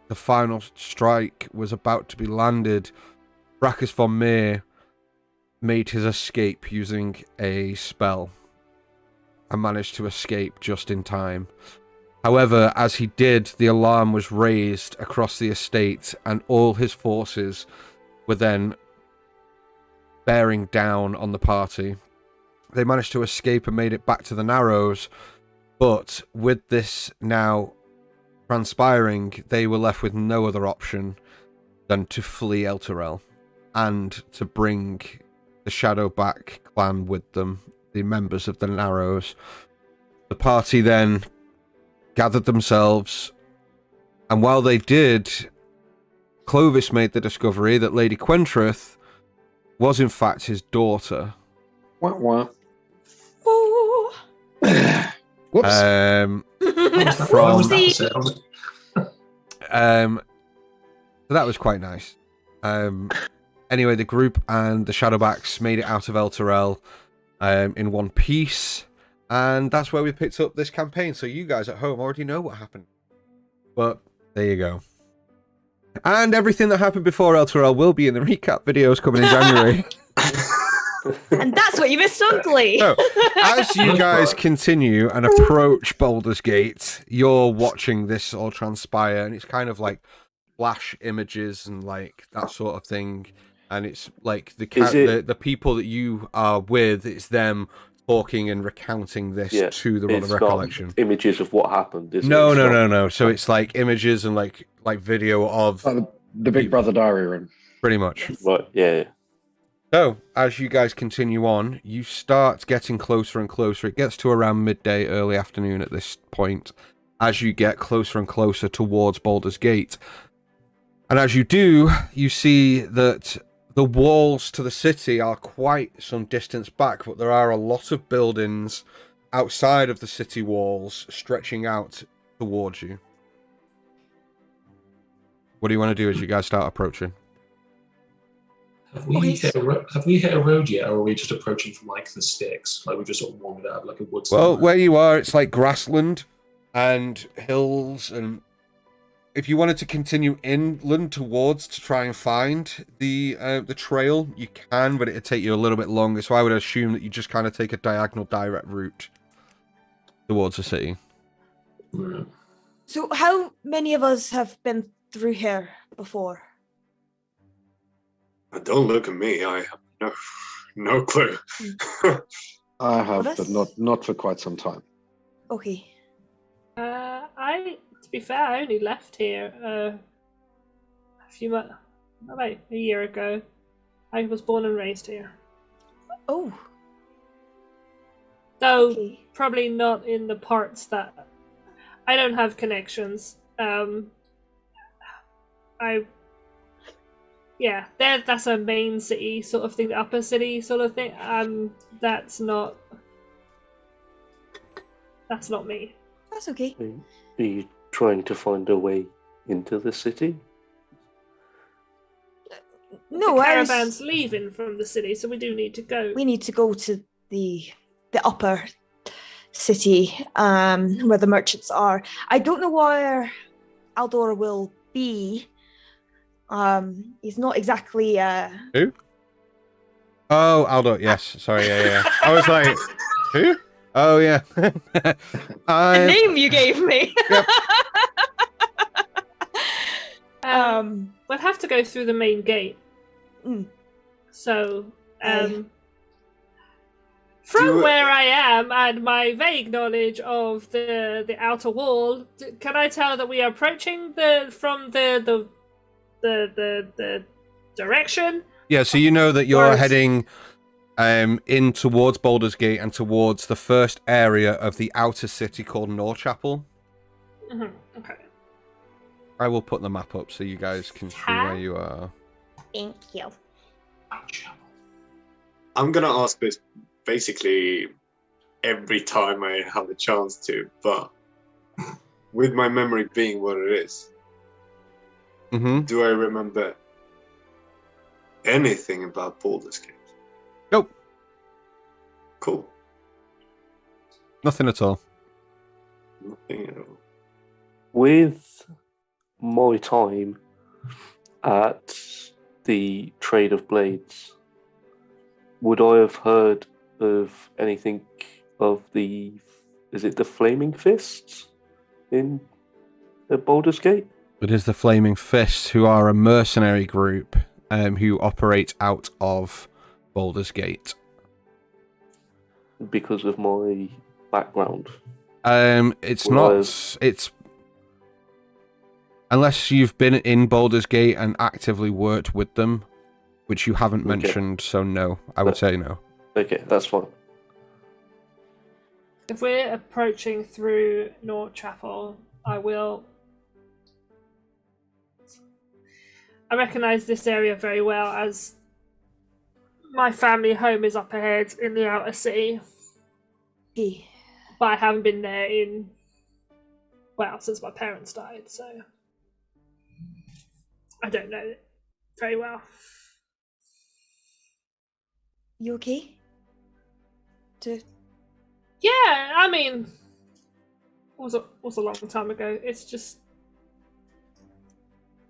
the final strike was about to be landed, Brachus Von Meer made his escape using a spell and managed to escape just in time. However, as he did, the alarm was raised across the estate, and all his forces were then bearing down on the party. They managed to escape and made it back to the Narrows, but with this now transpiring, they were left with no other option than to flee El Terrell and to bring the Shadowback clan with them, the members of the Narrows. The party then gathered themselves, and while they did, Clovis made the discovery that Lady Quentrith was in fact his daughter. Wah, wah. Ooh. Whoops. So that was quite nice. Anyway, the group and the Shadowbacks made it out of El Terrell in one piece, and that's where we picked up this campaign. So you guys at home already know what happened, but there you go. And everything that happened before El Terrell will be in the recap videos coming in January. And that's what you missed on Glee. So, as you guys continue and approach Baldur's Gate, you're watching this all transpire, and it's kind of like flash images and like that sort of thing. And it's like the people that you are with, it's them talking and recounting this to the Rod of Recollection. Not images of what happened, is it? No. So it's like images and like video of the Big Brother diary room. Pretty much. Right, yeah. So, as you guys continue on, you start getting closer and closer. It gets to around midday, early afternoon at this point, as you get closer and closer towards Baldur's Gate. And as you do, you see that the walls to the city are quite some distance back, but there are a lot of buildings outside of the city walls stretching out towards you. What do you want to do as you guys start approaching? Have we hit a road yet, or are we just approaching from like the sticks? Like we just sort of wandered out of like a woods. Well, where you are, it's like grassland, and hills, and if you wanted to continue inland towards to try and find the trail, you can, but it'd take you a little bit longer. So I would assume that you just kind of take a diagonal direct route towards the city. Right. So how many of us have been through here before? Don't look at me. I have no clue. I have, Well, but not for quite some time. Okay. To be fair, I only left here a few months, about a year ago. I was born and raised here. Oh, Though okay. probably not in the parts that I don't have connections. That's a main city sort of thing, the upper city sort of thing. That's not me. That's okay. Are you trying to find a way into the city? No, The I caravan's was... leaving from the city, so we do need to go. We need to go to the upper city, where the merchants are. I don't know where Aldor will be. He's not exactly Who? Oh, Aldo. Yes. Sorry. Yeah. I was like, who? Oh, yeah. the name you gave me. Yep. We'll have to go through the main gate. Mm. So, Do from it. where I am and my vague knowledge of the outer wall, can I tell that we are approaching from the direction? Yeah, so you know that you're Whereas- heading in towards Baldur's Gate and towards the first area of the outer city called Norchapel. Mm-hmm. Okay. I will put the map up so you guys can see where you are. Thank you. I'm gonna ask this basically every time I have a chance to, but with my memory being what it is, Mm-hmm. do I remember anything about Baldur's Gate? Nope. Cool. Nothing at all. Nothing at all. With my time at the Trade of Blades, would I have heard of anything of is it the Flaming Fists in the Baldur's Gate? It is the Flaming Fists, who are a mercenary group who operate out of Baldur's Gate. Because of my background. It's Would not. I have- It's unless you've been in Baldur's Gate and actively worked with them, which you haven't Okay. mentioned. So no, I would say no. Okay, that's fine. If we're approaching through Norchapel, I recognise this area very well, as my family home is up ahead in the outer city, Okay. but I haven't been there since my parents died, so I don't know it very well. You okay? Yeah, I mean, it was a long time ago. It's just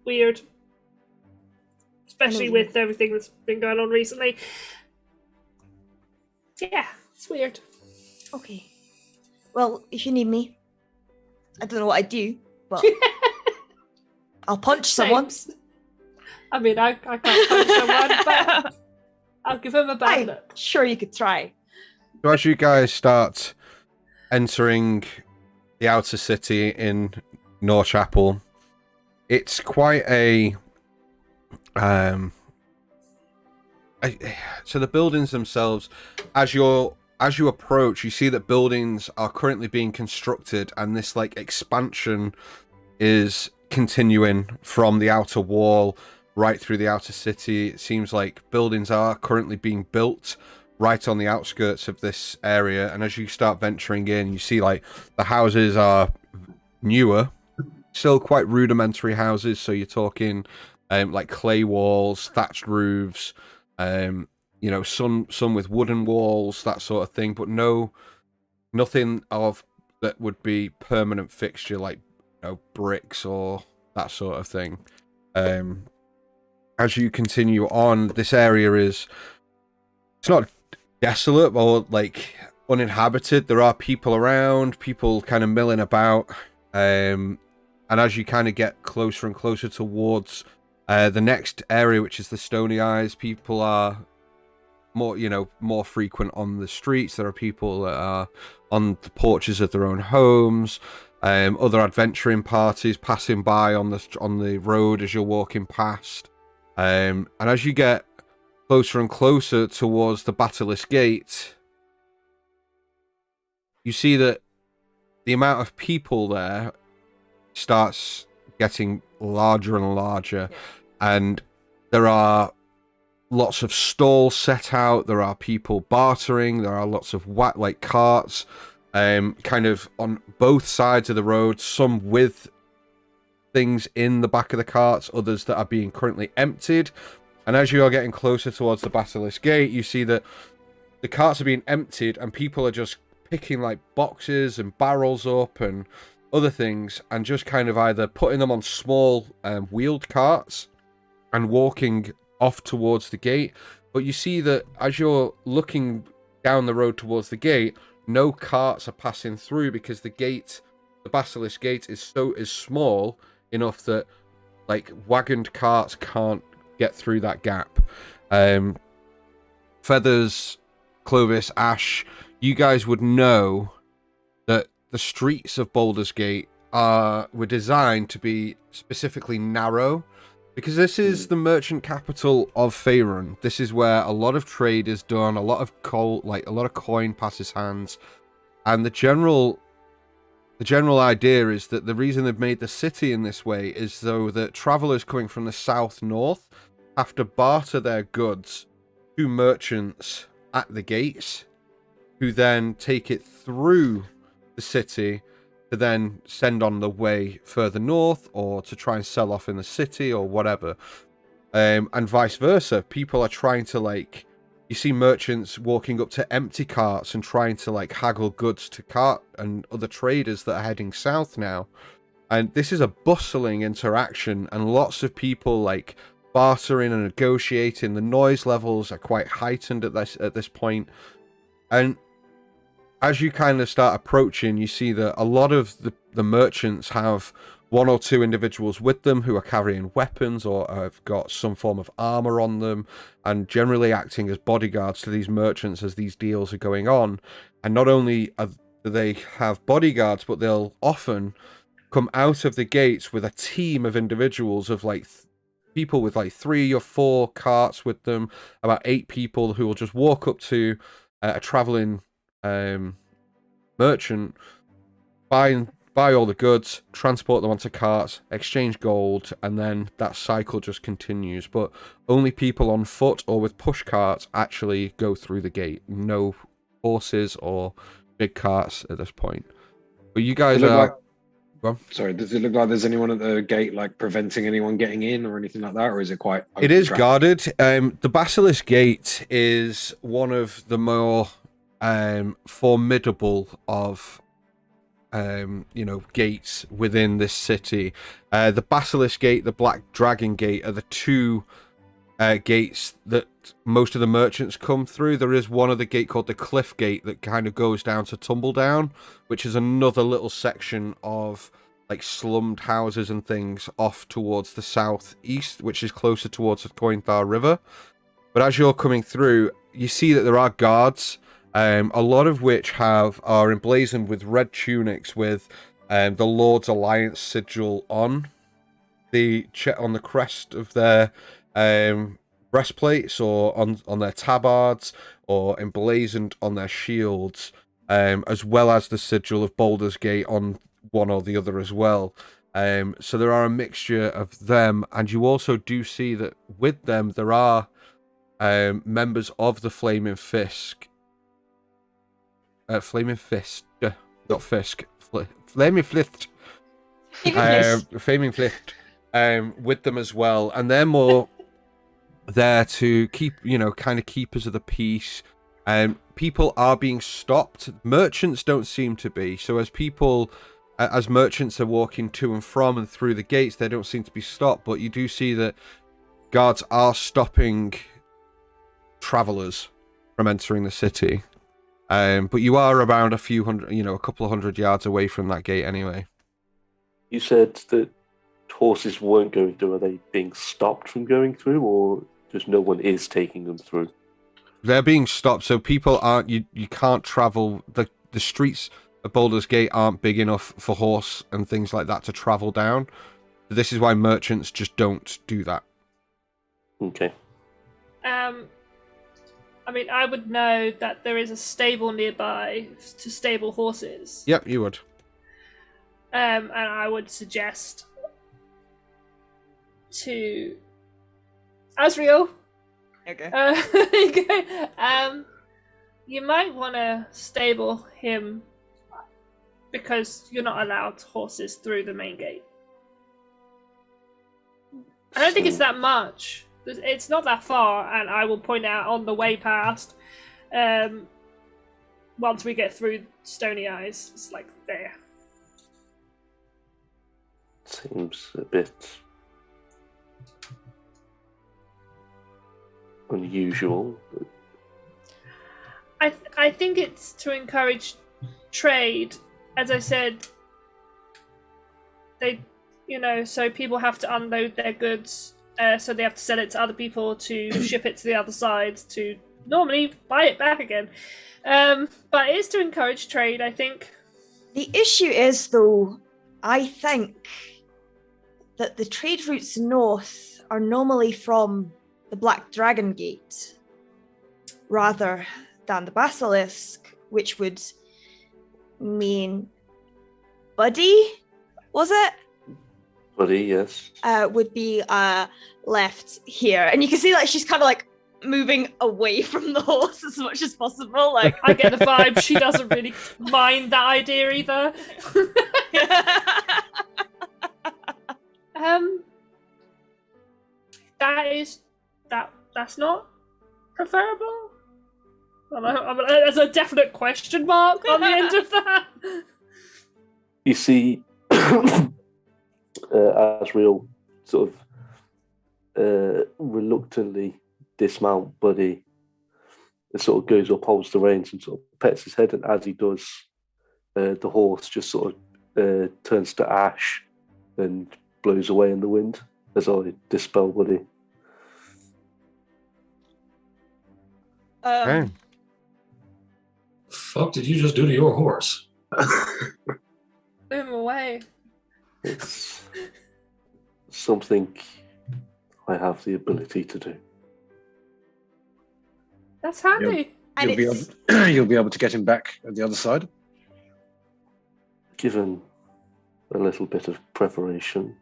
weird. Especially with everything that's been going on recently. Yeah, it's weird. Okay. Well, if you need me, I don't know what I do, but I'll punch someone. Thanks. I mean, I can't punch someone, but I'll give him a bad I'm look. sure you could try. So as you guys start entering the outer city in Norchapel, it's quite a so the buildings themselves, as you approach, you see that buildings are currently being constructed, and this like expansion is continuing from the outer wall right through the outer city. It seems like buildings are currently being built right on the outskirts of this area, and as you start venturing in, you see like the houses are newer, still quite rudimentary houses, so you're talking like clay walls, thatched roofs, some with wooden walls, that sort of thing, but nothing of that would be permanent fixture, like bricks or that sort of thing. As you continue on, this area it's not desolate or like uninhabited. There are people around, people kind of milling about, and as you kind of get closer and closer towards the next area, which is the Stony Eyes, people are more frequent on the streets. There are people that are on the porches of their own homes, other adventuring parties passing by on the road as you're walking past, and as you get closer and closer towards the Basilisk Gate, you see that the amount of people there starts getting larger and larger, and there are lots of stalls set out. There are people bartering. There are lots of carts, kind of on both sides of the road. Some with things in the back of the carts, others that are being currently emptied. And as you are getting closer towards the Basilisk Gate, you see that the carts are being emptied, and people are just picking like boxes and barrels up and other things, and just kind of either putting them on small wheeled carts and walking off towards the gate. But you see that as you're looking down the road towards the gate, no carts are passing through, because the Basilisk Gate is small enough that like wagoned carts can't get through that gap. Feathers, Clovis, Ash, you guys would know that the streets of Baldur's Gate were designed to be specifically narrow, because this is the merchant capital of Faerun. This is where a lot of trade is done, a lot of coin passes hands, and the general idea is that the reason they've made the city in this way is so that travelers coming from the south-north have to barter their goods to merchants at the gates, who then take it through the city to then send on the way further north, or to try and sell off in the city or whatever, and vice versa. People are trying to you see merchants walking up to empty carts and trying to haggle goods to cart and other traders that are heading south now. And this is a bustling interaction, and lots of people bartering and negotiating. The noise levels are quite heightened at this point, and as you kind of start approaching, you see that a lot of the merchants have one or two individuals with them who are carrying weapons or have got some form of armor on them, and generally acting as bodyguards to these merchants as these deals are going on. And not only do they have bodyguards, but they'll often come out of the gates with a team of individuals of people with 3 or 4 carts with them, about 8 people who will just walk up to a traveling merchant, buy all the goods, transport them onto carts, exchange gold, and then that cycle just continues. But only people on foot or with push carts actually go through the gate. No horses or big carts at this point. But you guys are... Sorry, does it look like there's anyone at the gate preventing anyone getting in or anything like that, or is it quite open? It is traffic? guarded. The Basilisk Gate is one of the more formidable of gates within this city. The Basilisk Gate, the Black Dragon Gate are the two gates that most of the merchants come through. There is one other gate called the Cliff Gate that kind of goes down to Tumbledown, which is another little section of slummed houses and things off towards the southeast, which is closer towards the Cointhar River. But as you're coming through, you see that there are guards, a lot of which are emblazoned with red tunics with the Lord's Alliance sigil on the crest of their breastplates, or on their tabards, or emblazoned on their shields, as well as the sigil of Baldur's Gate on one or the other as well. So there are a mixture of them, and you also do see that with them there are members of the Flaming Fist, not Fisk, Flaming Fist, Flaming Fist, with them as well, and they're more there to keep, kind of keepers of the peace, People are being stopped. Merchants don't seem to be. So as merchants are walking to and from and through the gates, they don't seem to be stopped. But you do see that guards are stopping travelers from entering the city. But you are around a couple of hundred yards away from that gate anyway. You said that horses weren't going through. Are they being stopped from going through, or just no one is taking them through? They're being stopped, so people aren't. You can't travel. The streets of Baldur's Gate aren't big enough for horse and things like that to travel down. This is why merchants just don't do that. Okay. I mean, I would know that there is a stable nearby to stable horses. Yep, you would. And I would suggest to Asriel. Okay. You might want to stable him because you're not allowed horses through the main gate. I don't think it's that much. It's not that far, and I will point out on the way past, once we get through Stony Eyes, it's like there. Seems a bit unusual. I think it's to encourage trade. As I said, so people have to unload their goods. So they have to sell it to other people to ship it to the other side to normally buy it back again. But it is to encourage trade, I think. The issue is, though, I think that the trade routes north are normally from the Black Dragon Gate rather than the Basilisk, which would mean Buddy, was it? Buddy, yes. Would be left here. And you can see like she's kind of like moving away from the horse as much as possible. Like I get the vibe she doesn't really mind that idea either. That's not preferable. There's a definite question mark on the end of that. You see, Asriel sort of reluctantly dismount Buddy. It sort of goes up, holds the reins, and sort of pets his head. And as he does, the horse just sort of turns to ash and blows away in the wind as I dispel Buddy. Okay. Fuck did you just do to your horse? Blew him away. It's something I have the ability to do. That's handy. And You'll be able to get him back at the other side. Given a little bit of preparation,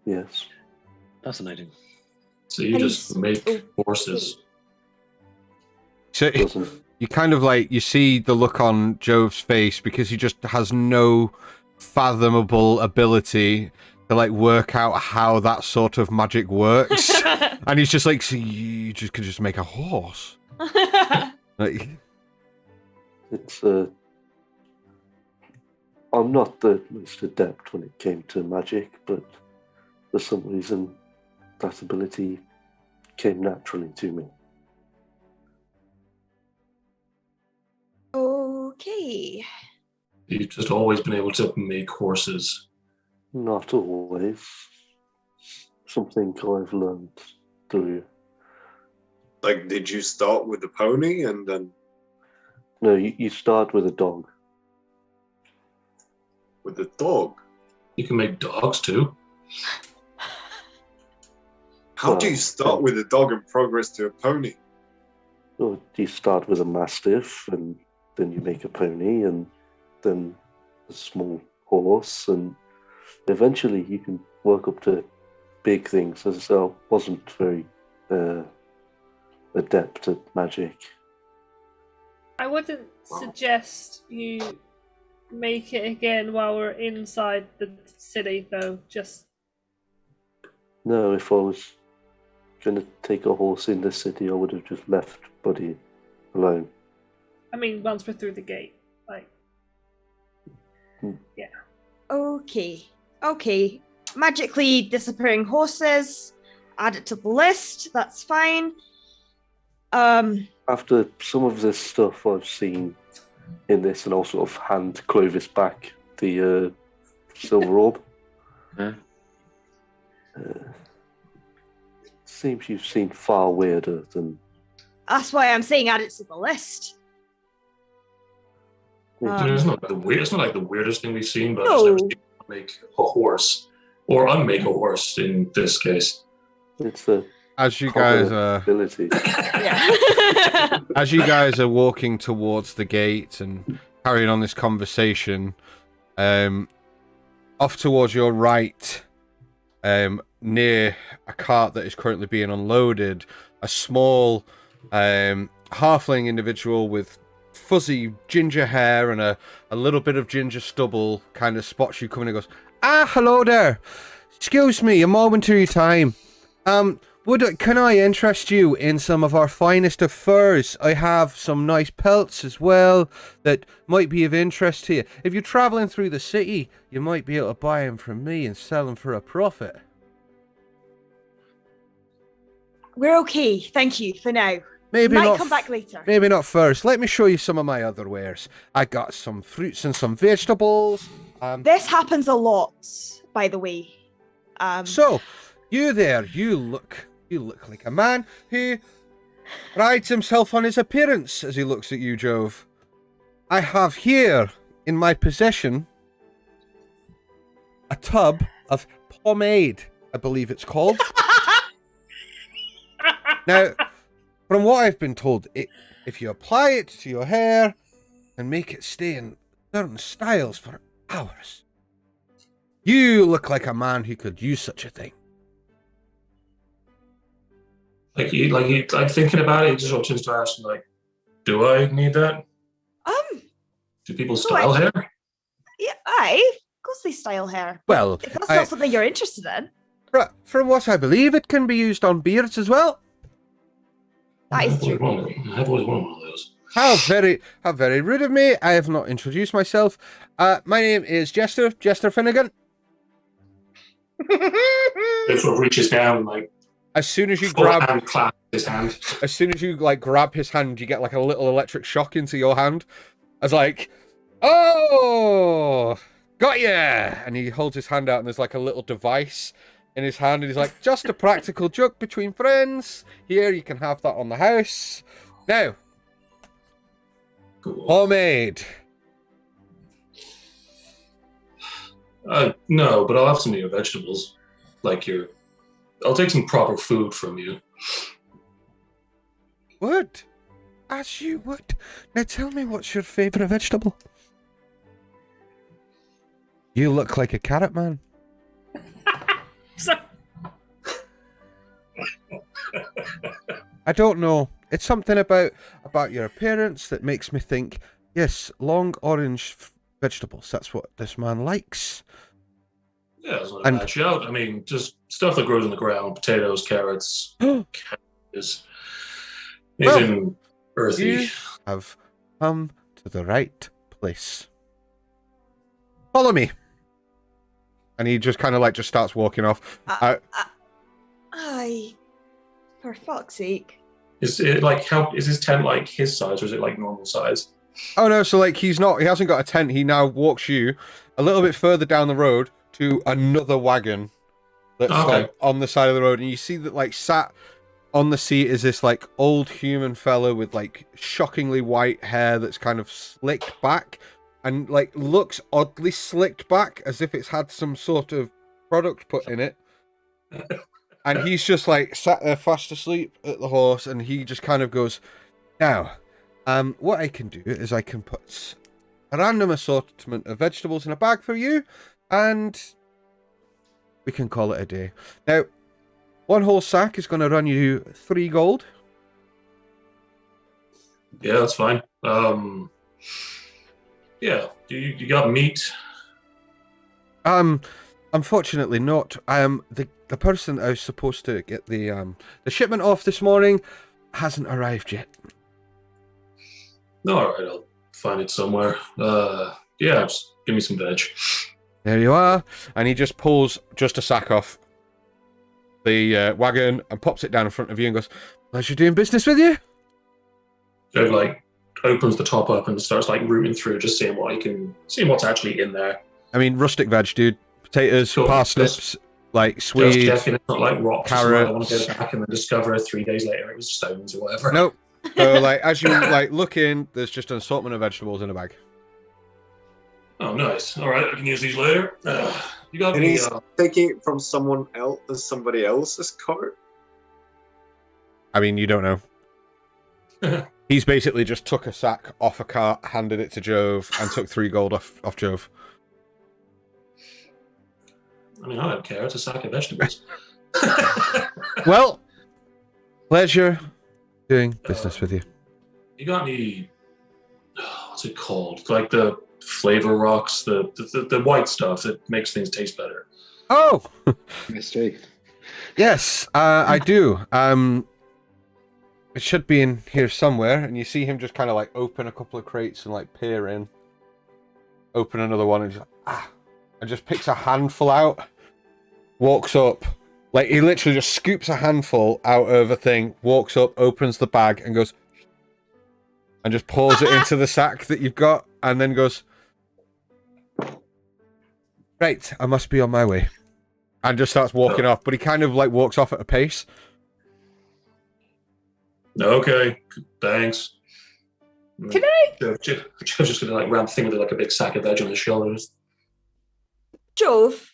yes. Fascinating. So you just make horses. So you kind of like, you see the look on Jove's face because he just has no fathomable ability to like work out how that sort of magic works. And he's just like, so you just could just make a horse. Like, It's I'm not the most adept when it came to magic, but for some reason that ability came naturally to me. Okay. You've just always been able to make horses. Not always. Something I've learned through. Like, did you start with the pony and then No, you start with a dog. with the dog? You can make dogs too. How do you start with a dog and progress to a pony? Or you start with a mastiff, and then you make a pony, and then a small horse, and eventually you can work up to big things. As I said, I wasn't very adept at magic. I wouldn't suggest you make it again while we're inside the city, though. Just No, if I was going to take a horse in the city, I would have just left Buddy alone. I mean, once we're through the gate, like. Yeah. Okay. Magically disappearing horses. Add it to the list. That's fine. After some of the stuff I've seen in this, and I'll sort of hand Clovis back the silver orb. Yeah. Seems you've seen far weirder than. That's why I'm saying add it to the list. I mean, it's not like the weirdest thing we've seen, but No. I've just never seen someone make a horse or unmake a horse in this case. It's a As you guys ability. Yeah. as you guys are walking towards the gate and carrying on this conversation, off towards your right, near a cart that is currently being unloaded, a small halfling individual with fuzzy ginger hair and a little bit of ginger stubble kind of spots you coming and goes, hello there. Excuse me, a momentary time. Can I interest you in some of our finest of furs? I have some nice pelts as well that might be of interest to you. If you're traveling through the city, you might be able to buy them from me and sell them for a profit. We're okay, thank you for now. Maybe Might not. come back later. Maybe not first. Let me show you some of my other wares. I got some fruits and some vegetables. This happens a lot, by the way. So, you there, you look like a man who prides himself on his appearance, as he looks at you, Jove. I have here in my possession a tub of pomade, I believe it's called. Now, from what I've been told, if you apply it to your hair and make it stay in certain styles for hours, you look like a man who could use such a thing. Like thinking about it, he just opens to ask, like, do I need that? Do people style hair? Yeah, of course they style hair. Well, If that's not something you're interested in, from what I believe, it can be used on beards as well. that is true. I have always wanted one of those. How very rude of me. I have not introduced myself. My name is Jester Finnegan. It sort of reaches down and like As soon as you clasp his hand. As soon as you like grab his hand, you get like a little electric shock into your hand. As like, oh, got ya! And he holds his hand out, and there's like a little device in his hand, and he's like, just a practical joke between friends. Here, you can have that on the house. Now, Cool. homemade. No, but I'll have some of your vegetables. I'll take some proper food from you. Would. As you would. Now tell me, what's your favourite vegetable? You look like a carrot man. So, I don't know. It's something about your appearance that makes me think, yes, long orange vegetables. That's what this man likes. Yeah, it's not a bad shout. I mean, just stuff that grows in the ground: potatoes, carrots, cabbages, anything earthy. You have come to the right place. Follow me. And he just kind of just starts walking off. For fuck's sake. Is it is his tent like his size, or is it like normal size? Oh no, so he hasn't got a tent. He now walks you a little bit further down the road to another wagon that's on the side of the road, and you see that sat on the seat is this old human fella with shockingly white hair that's kind of slicked back and looks oddly slicked back as if it's had some sort of product put in it. And he's just sat there fast asleep at the horse, and he just kind of goes, now, what I can do is I can put a random assortment of vegetables in a bag for you, and we can call it a day. Now, one whole sack is going to run you 3 gold. Yeah, that's fine. Yeah, you got meat? Unfortunately not. The person I was supposed to get the shipment off this morning hasn't arrived yet. All right, I'll find it somewhere. Yeah, just give me some veg. There you are. And he just pulls just a sack off the wagon and pops it down in front of you and goes, "Pleasure doing business with you." So like opens the top up and starts like rooting through, just seeing what's actually in there. I mean, rustic veg, dude. Potatoes, Cool. parsnips, like Just swedes, checking it's not like rocks. Or something. I want to carrots. go back and then discover 3 days later it was stones or whatever. Nope. So, like, as you like look in, there's just an assortment of vegetables in a bag. Oh, nice. All right, I can use these later. You got And me. he's taking it from somebody else's cart. I mean, you don't know. He's basically just took a sack off a cart, handed it to Jove, and took 3 gold off Jove. I mean, I don't care. It's a sack of vegetables. Well, pleasure doing business with you. You got any? What's it called? Like the flavor rocks, the white stuff that makes things taste better. Oh, Mystery. yes, I do. It should be in here somewhere, and you see him just kind of like open a couple of crates and like peer in, open another one, and just picks a handful out, walks up, like he literally just scoops a handful out of a thing, walks up, opens the bag, and goes, and just pours it into the sack that you've got, and then goes, "Right, I must be on my way," and just starts walking off. But he kind of like walks off at a pace. Okay, thanks. Can I? Joe's just gonna like ram thing with like a big sack of veg on his shoulders. Jove,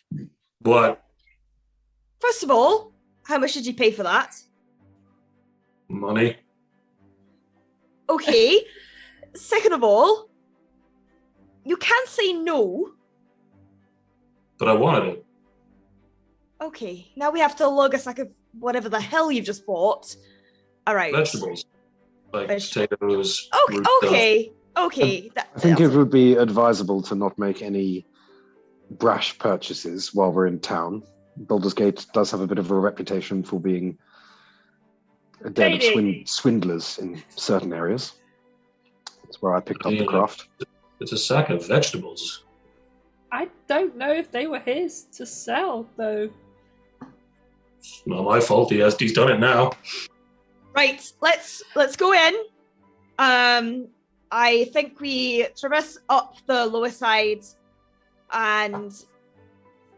What? first of all, how much did you pay for that? Money? Okay. Second of all, you can say no. But I wanted it. Okay, now we have to lug a sack of whatever the hell you've just bought. All right. Vegetables. Like potatoes. Okay, root stuff. okay. I think it would be advisable to not make any brash purchases while we're in town. Baldur's Gate does have a bit of a reputation for being a den of Shady. swindlers in certain areas. That's where I picked up the Yeah. craft. It's a sack of vegetables. I don't know if they were his to sell, though. It's not my fault. He's done it now. Right, let's go in. I think we traverse up the lower side, and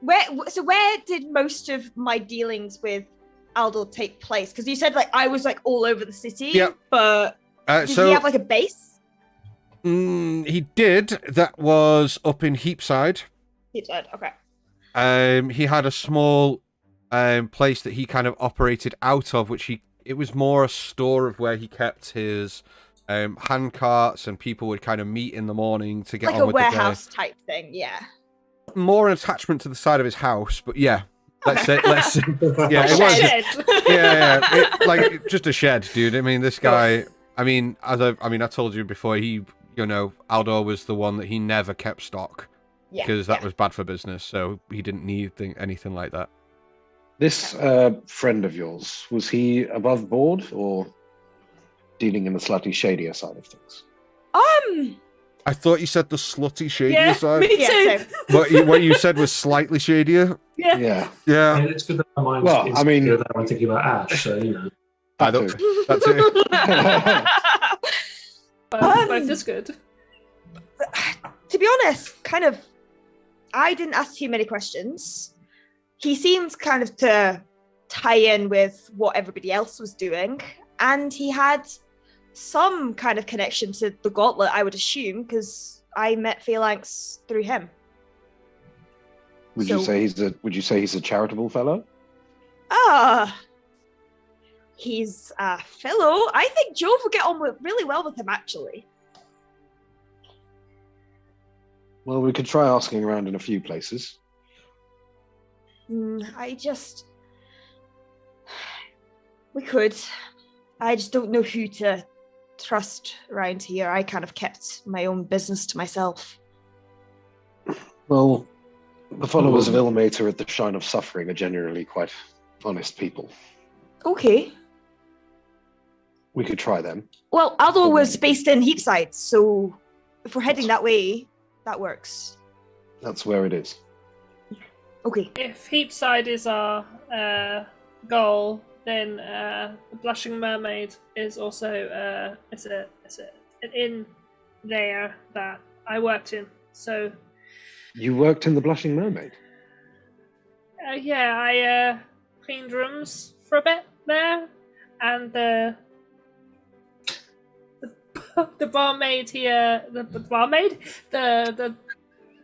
where did most of my dealings with Aldo take place? Because you said like I was like all over the city. Yep. But did he have like a base? He did. That was up in Heapside. Heapside, okay. He had a small place that he kind of operated out of, it was more a store of where he kept his hand carts, and people would kind of meet in the morning to get Like on a with warehouse type thing, yeah. More an attachment to the side of his house, but yeah. Let's say, yeah, A it was. shed. Yeah. Like just a shed, dude. I mean, this guy. I mean, I told you before. Aldor was the one that he never kept stock because that was bad for business. So he didn't need anything like that. This friend of yours, was he above board or dealing in the slightly shadier side of things? I thought you said the slutty shadier Yeah, side. me too. Yeah, What you said was slightly shadier. Yeah. Yeah. Yeah, I mean, it's good that my mind's Well, I mean- insecure that I'm thinking about Ash, so you know. I don't. That's it. Both is good. To be honest, kind of, I didn't ask too many questions. He seemed kind of to tie in with what everybody else was doing, and he had some kind of connection to the Gauntlet, I would assume, because I met Phalanx through him. Would you say he's a charitable fellow? He's a fellow. I think Jove would get on really well with him, actually. Well, we could try asking around in a few places. We could. I just don't know who to trust around here. I kind of kept my own business to myself. Well, the followers of Ilmater at the Shrine of Suffering are generally quite honest people. Okay. We could try them. Well, Aldo was based in Heapside, so if we're heading that way, that works. That's where it is. Okay. If Heapside is our goal, then the Blushing Mermaid is also it's an inn there that I worked in. So You worked in the Blushing Mermaid? yeah, I cleaned rooms for a bit there, and the barmaid here, the barmaid, the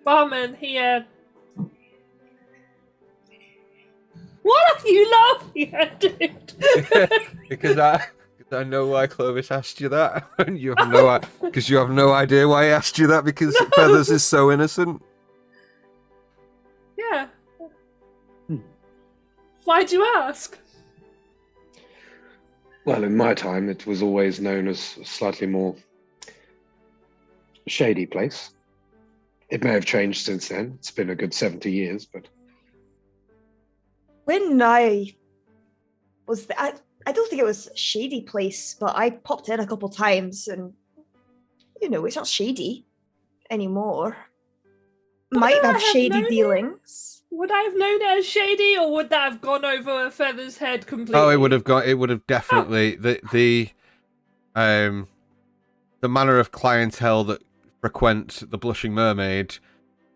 barman here. What are you laughing at, dude? Because I know why Clovis asked you that, and you have no because you have no idea why he asked you that, because Feathers is so innocent. Yeah. Why'd you ask? Well, in my time, it was always known as a slightly more shady place. It may have changed since then. It's been a good 70 years, but... When I was I don't think it was a shady place, but I popped in a couple times, and it's not shady anymore. Might have shady dealings. Would I have known it as shady, or would that have gone over Feather's head completely? Oh, it would have definitely the manner of clientele that frequent the Blushing Mermaid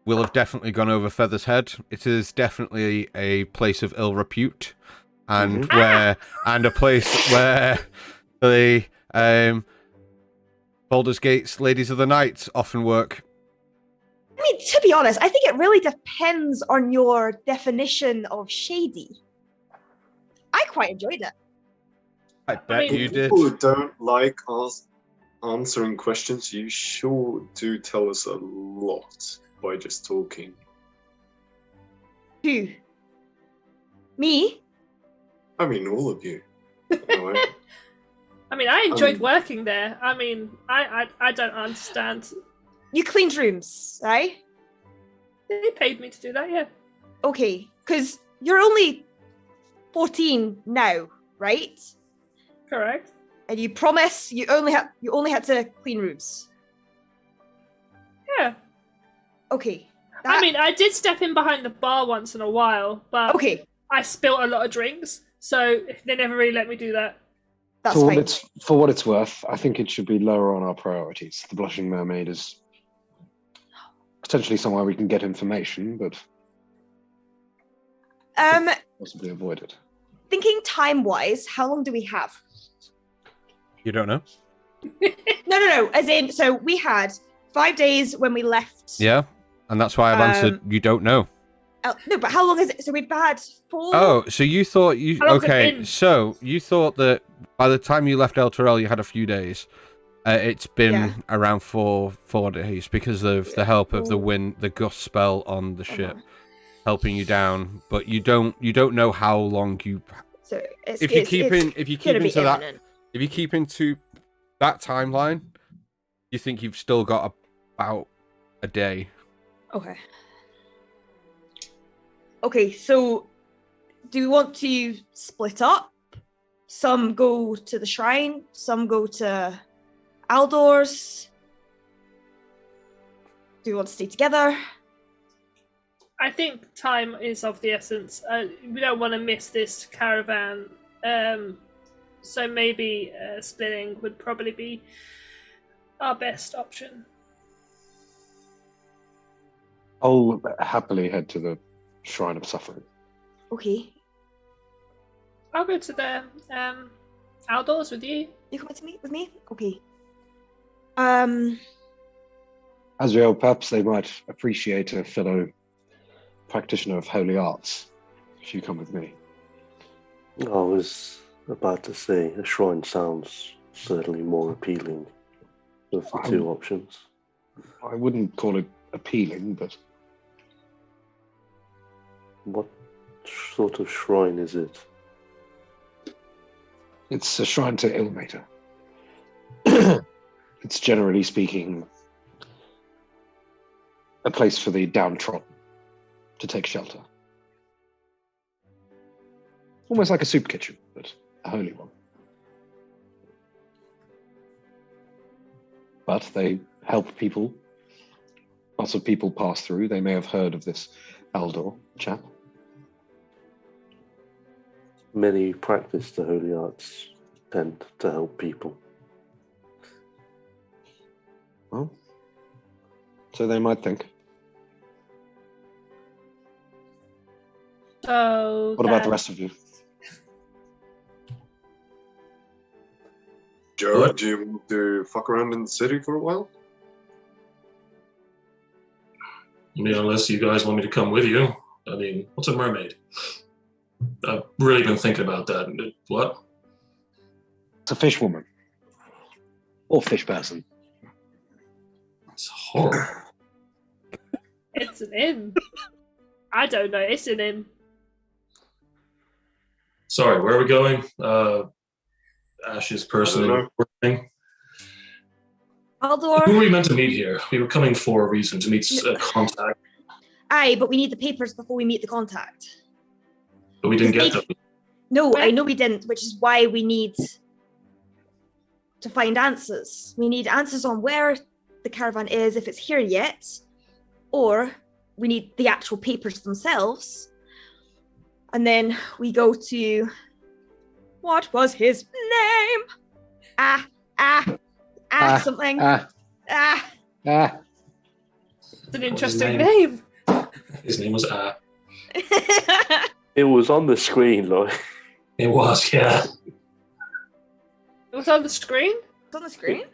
will have definitely gone over Feather's head. It is definitely a place of ill repute, and a place where the Baldur's Gate's Ladies of the Night often work. I mean, to be honest, I think it really depends on your definition of shady. I quite enjoyed it. I bet you did. People who don't like us answering questions, you sure do tell us a lot by just talking. Who? Me? I mean, all of you. I mean, I enjoyed working there. I mean, I don't understand. You cleaned rooms, right? They paid me to do that, yeah. Okay, because you're only 14 now, right? Correct. And you promise you only had to clean rooms. Yeah. Okay. I mean, I did step in behind the bar once in a while, but okay. I spilt a lot of drinks, so they never really let me do that. That's fine. For what it's worth, I think it should be lower on our priorities. The Blushing Mermaid is potentially somewhere we can get information, but possibly avoid it. Thinking time-wise, how long do we have? You don't know? No. As in, so we had 5 days when we left. Yeah, and that's why I've answered. You don't know. No, but how long is it? So we've had 4. Oh, so you thought you okay? So you thought that by the time you left El Terrell, you had a few days. It's been around 4 days because of the help of the wind, the gust spell on the ship, helping you down. But you don't know how long you. So if you keep into that timeline, you think you've still got about a day. Okay. Okay, so do we want to split up? Some go to the shrine, some go to Baldurs. Do we want to stay together? I think time is of the essence. We don't want to miss this caravan. So maybe splitting would probably be our best option. I'll happily head to the Shrine of Suffering. Okay. I'll go to the outdoors with you. You coming to meet with me? Okay. Azrael, perhaps they might appreciate a fellow practitioner of holy arts if you come with me. I was about to say, a shrine sounds certainly more appealing of the two options. I wouldn't call it appealing, but... What sort of shrine is it? It's a shrine to Ilmater. It's generally speaking a place for the downtrodden to take shelter. Almost like a soup kitchen, but a holy one. but they help people. Lots of people pass through. They may have heard of this Baldor chap. Many who practice the holy arts tend to help people. Well, so they might think. So What about the rest of you? Joe, What? do you want to fuck around in the city for a while? I mean, unless you guys want me to come with you. I mean, what's a mermaid? I've really been thinking about that. What? It's a fish woman. Or fish person. It's horrible. It's an inn. I don't know. It's an inn. Sorry, where are we going? Ash's I person don't working. Who were Baldor. we meant to meet here? We were coming for a reason, to meet a contact, Aye, but we need the papers before we meet the contact. but we didn't get They- them. No, I know we didn't, which is why we need to find answers. We need answers on where the caravan is, if it's here yet, or we need the actual papers themselves. And then we go to what was his name? Something. Ah. It's an interesting name? name. His name was It was on the screen, Lloyd. It was, yeah. It was on the screen. It's on the screen.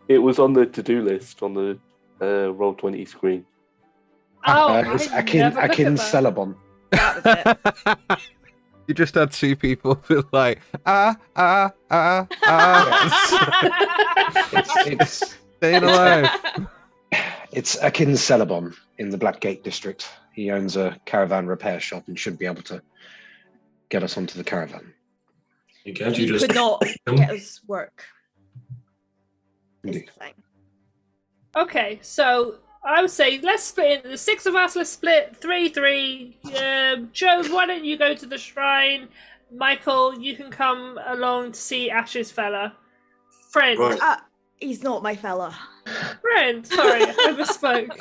It was on the to-do list on the Roll20 screen. Oh, It's I Akin never look at that. Celebon. That was it. You just had two people who like It's staying alive. it's Akin Celebon in the Blackgate district. He owns a caravan repair shop and should be able to get us onto the caravan. Can't He you just could not get us work. Is Indeed. the thing. Okay, so I would say let's split in the six of us. Let's split 3-3. Joe, why don't you go to the shrine? Michael, you can come along to see Ash's fella. Friend, Right. He's not my fella. friend. Sorry, I misspoke.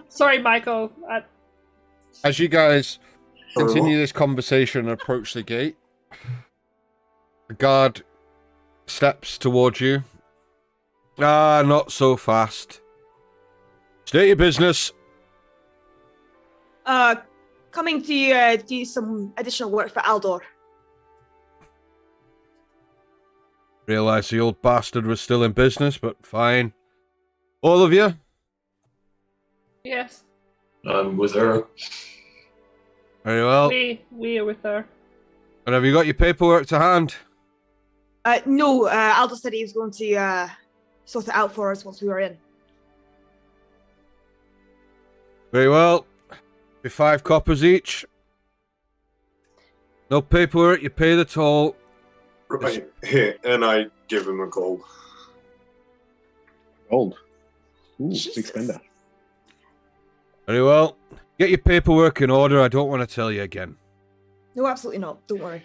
Sorry, Michael. As you guys Sorry, continue what? this conversation and approach the gate, the guard steps towards you. Not so fast. State your business. Coming to do some additional work for Aldor. Realised the old bastard was still in business, but fine. All of you? Yes, I'm with her. Very well. we are with her. And have you got your paperwork to hand? No, Aldor said he was going to sort it out for us once we were in. Very well. Be 5 coppers each. No paperwork, you pay the toll. Right here, and I give him a gold. Gold. Ooh, Jesus. big spender. Very well. Get your paperwork in order, I don't want to tell you again. No, absolutely not. Don't worry.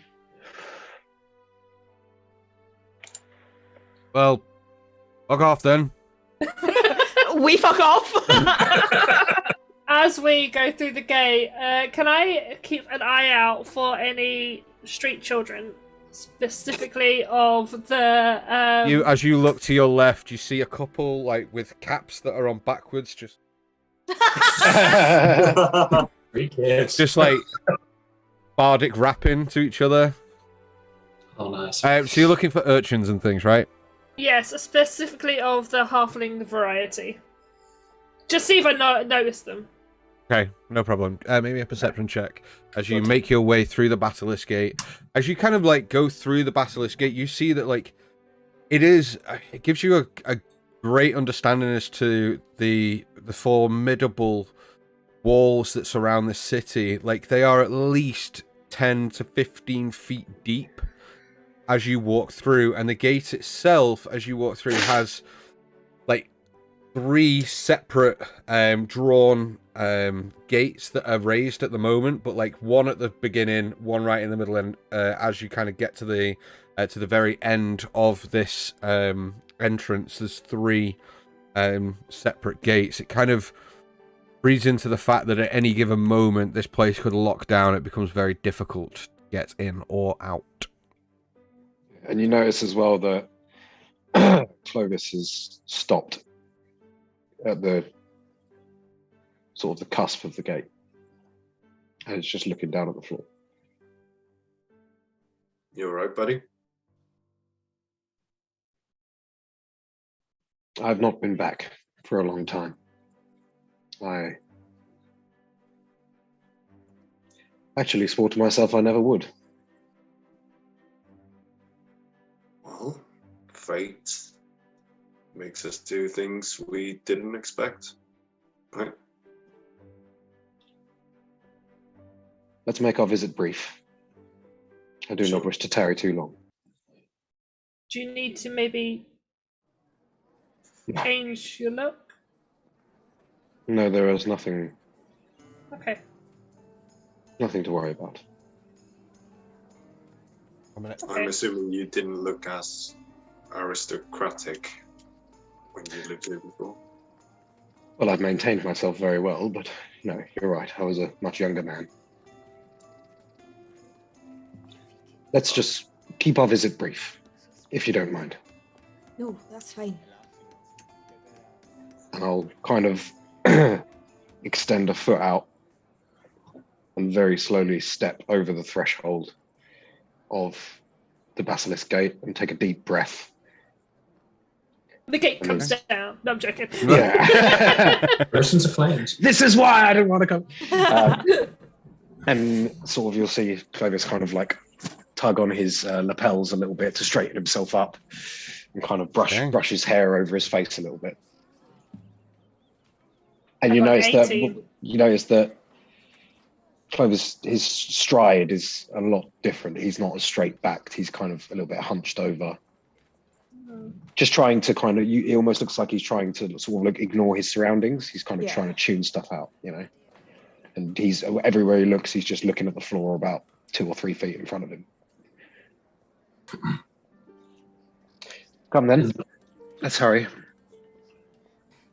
Well, fuck off then. We fuck off. As we go through the gate, can I keep an eye out for any street children, specifically of the? As you look to your left, you see a couple like with caps that are on backwards, just Three kids. just like bardic rapping to each other. Oh, nice. So you're looking for urchins and things, right? Yes, specifically of the halfling variety. Just see if I notice them. Okay, no problem. Maybe a perception check as you make your way through the Basilisk Gate. As you kind of like go through the Basilisk Gate, you see that like it gives you a great understanding as to the formidable walls that surround this city. Like they are at least 10 to 15 feet deep as you walk through, and the gate itself, as you walk through, has like 3 separate drawn gates that are raised at the moment, but like one at the beginning, one right in the middle, and as you kind of get to the very end of this entrance, there's 3 separate gates. It kind of reads into the fact that at any given moment this place could lock down. It becomes very difficult to get in or out. And you notice as well that Clovis has stopped at the sort of the cusp of the gate, and it's just looking down at the floor. You all right, buddy? I've not been back for a long time. I actually swore to myself I never would. Well, fate makes us do things we didn't expect, right? Let's make our visit brief. I do not wish to tarry too long. Do you need to maybe change your look? No, there is nothing Okay. to worry about. I'm assuming you didn't look as aristocratic when you lived here before. Well, I've maintained myself very well, but no, you're right. I was a much younger man. Let's just keep our visit brief, if you don't mind. No, that's fine. And I'll kind of extend a foot out and very slowly step over the threshold of the basilisk gate and take a deep breath. The gate comes down. No, I'm joking. Yeah. Bursts into flames. This is why I didn't want to come. And sort of you'll see Clovis kind of like tug on his lapels a little bit to straighten himself up and kind of brush his hair over his face a little bit. And you notice that Clovis, his stride is a lot different. He's not as straight backed. He's kind of a little bit hunched over. Just trying to kind of, it almost looks like he's trying to sort of like ignore his surroundings. He's kind of trying to tune stuff out, you know. And he's everywhere he looks, he's just looking at the floor about 2 or 3 feet in front of him. Come then, let's hurry.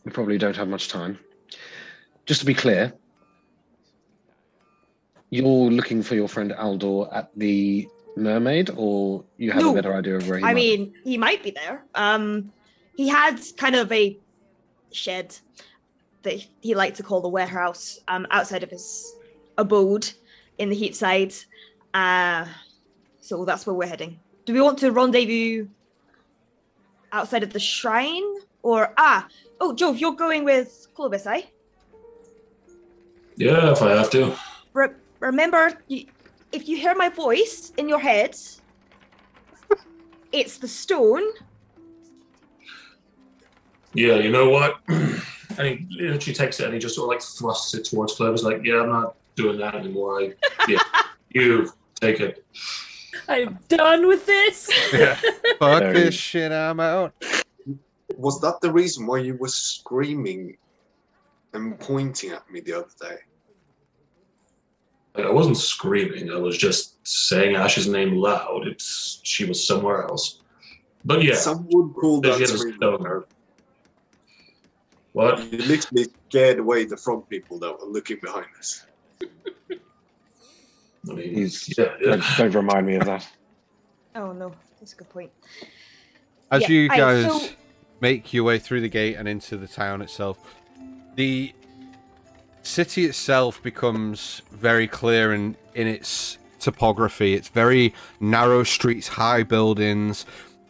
We probably don't have much time. Just to be clear, you're looking for your friend Aldor at the Mermaid, or you have a better idea of where he might be? He might be there. He had kind of a shed that he liked to call the warehouse outside of his abode in the heat side. So that's where we're heading. Do we want to rendezvous outside of the shrine? Or, Jove, you're going with Clovis, eh? Yeah, if I have to. Remember, if you hear my voice in your head, it's the stone. Yeah, you know what? And he literally takes it and he just sort of like thrusts it towards Clovis, like, yeah, I'm not doing that anymore. You take it. I'm done with this. Yeah. Fuck this shit, I'm out. Was that the reason why you were screaming and pointing at me the other day? Like, I wasn't screaming. I was just saying Ash's name loud. She was somewhere else. But yeah. Some would call that screaming. What? You literally scared away the front people that were looking behind us. I mean, don't remind me of that. Oh no, that's a good point. As you guys make your way through the gate and into the town itself, the city itself becomes very clear in its topography. It's very narrow streets, high buildings.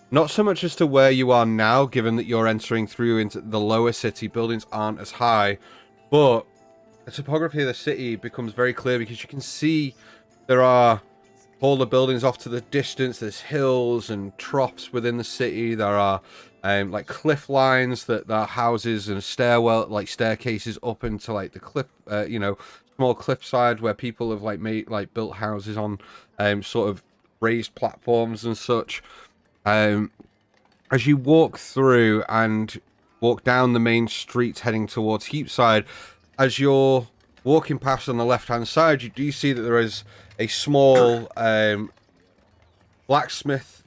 Not so much as to where you are now, given that you're entering through into the lower city. Buildings aren't as high, but the topography of the city becomes very clear because you can see there are taller buildings off to the distance. There's hills and troughs within the city. There are like cliff lines that are houses and staircases up into like the cliff, small cliffside where people have built houses on sort of raised platforms and such. As you walk through and walk down the main streets heading towards Heapside, as you're walking past on the left-hand side, you do see that there is a small blacksmith,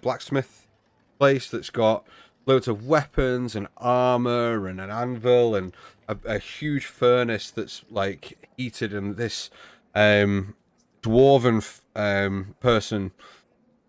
blacksmith place that's got loads of weapons and armor and an anvil and a huge furnace that's like heated, and this dwarven person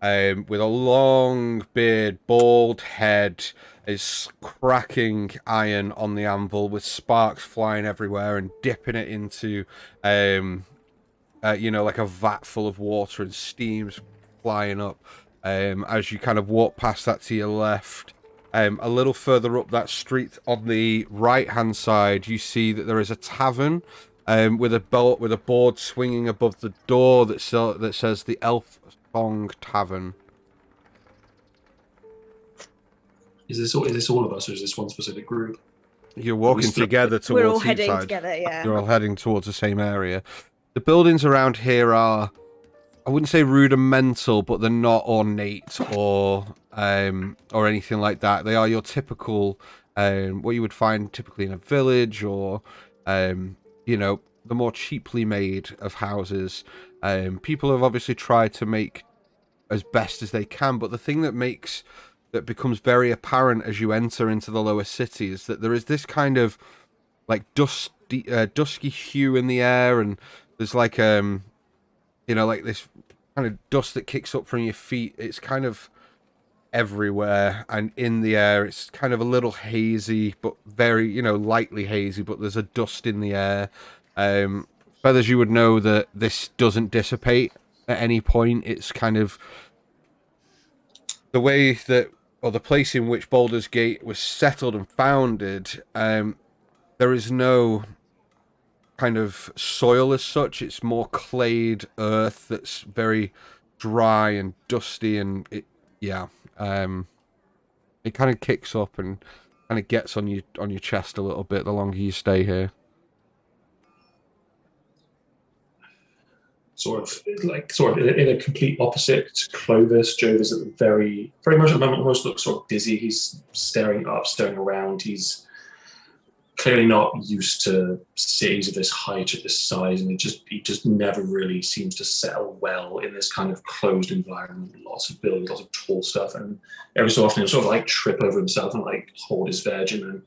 with a long beard, bald head, is cracking iron on the anvil with sparks flying everywhere and dipping it into like a vat full of water, and steam's flying up as you kind of walk past that to your left. A little further up that street on the right-hand side, you see that there is a tavern with a board swinging above the door that says the Elf Song Tavern. Is this all of us, or is this one specific group? You're walking together towards We're all Seaside. heading together, yeah. You're all heading towards the same area. The buildings around here are, I wouldn't say rudimental, but they're not ornate or anything like that. They are your typical, what you would find typically in a village, or the more cheaply made of houses. People have obviously tried to make as best as they can, but the thing that becomes very apparent as you enter into the lower city is that there is this kind of like dusky hue in the air, and there's like like this kind of dust that kicks up from your feet. It's kind of everywhere, and in the air it's kind of a little hazy, but very lightly hazy, but there's a dust in the air. Feathers, you would know that this doesn't dissipate at any point. It's kind of the way that, or the place in which Baldur's Gate was settled and founded. There is no kind of soil as such. It's more clayed earth that's very dry and dusty, and it kind of kicks up and kind of gets on your chest a little bit the longer you stay here. Sort of in a complete opposite to Clovis. Jovis at the very much at the moment almost looks sort of dizzy. He's staring up, staring around. He's clearly not used to cities of this height, at this size, and he just never really seems to settle well in this kind of closed environment. Lots of buildings, lots of tall stuff, and every so often he'll sort of like trip over himself and like hold his veg, and then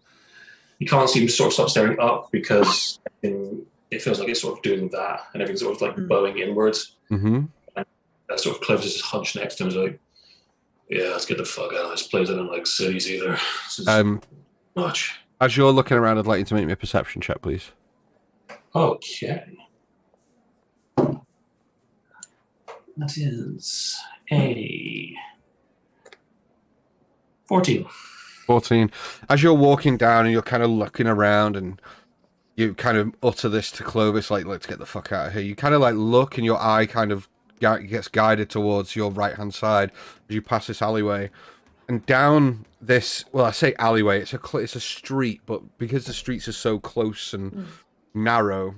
he can't seem to sort of stop staring up because it feels like it's sort of doing that, and everything's sort of like bowing inwards. Mm-hmm. And that sort of Clovis is hunched next to him. He's like, "Yeah, let's get the fuck out of this place. I don't like cities either. This is much." As you're looking around, I'd like you to make me a perception check, please. Okay. That is a 14. 14. As you're walking down and you're kind of looking around, and you kind of utter this to Clovis, like, let's get the fuck out of here. You kind of like look, and your eye kind of gets guided towards your right-hand side as you pass this alleyway. And down this, well, I say alleyway, it's a street, but because the streets are so close and narrow,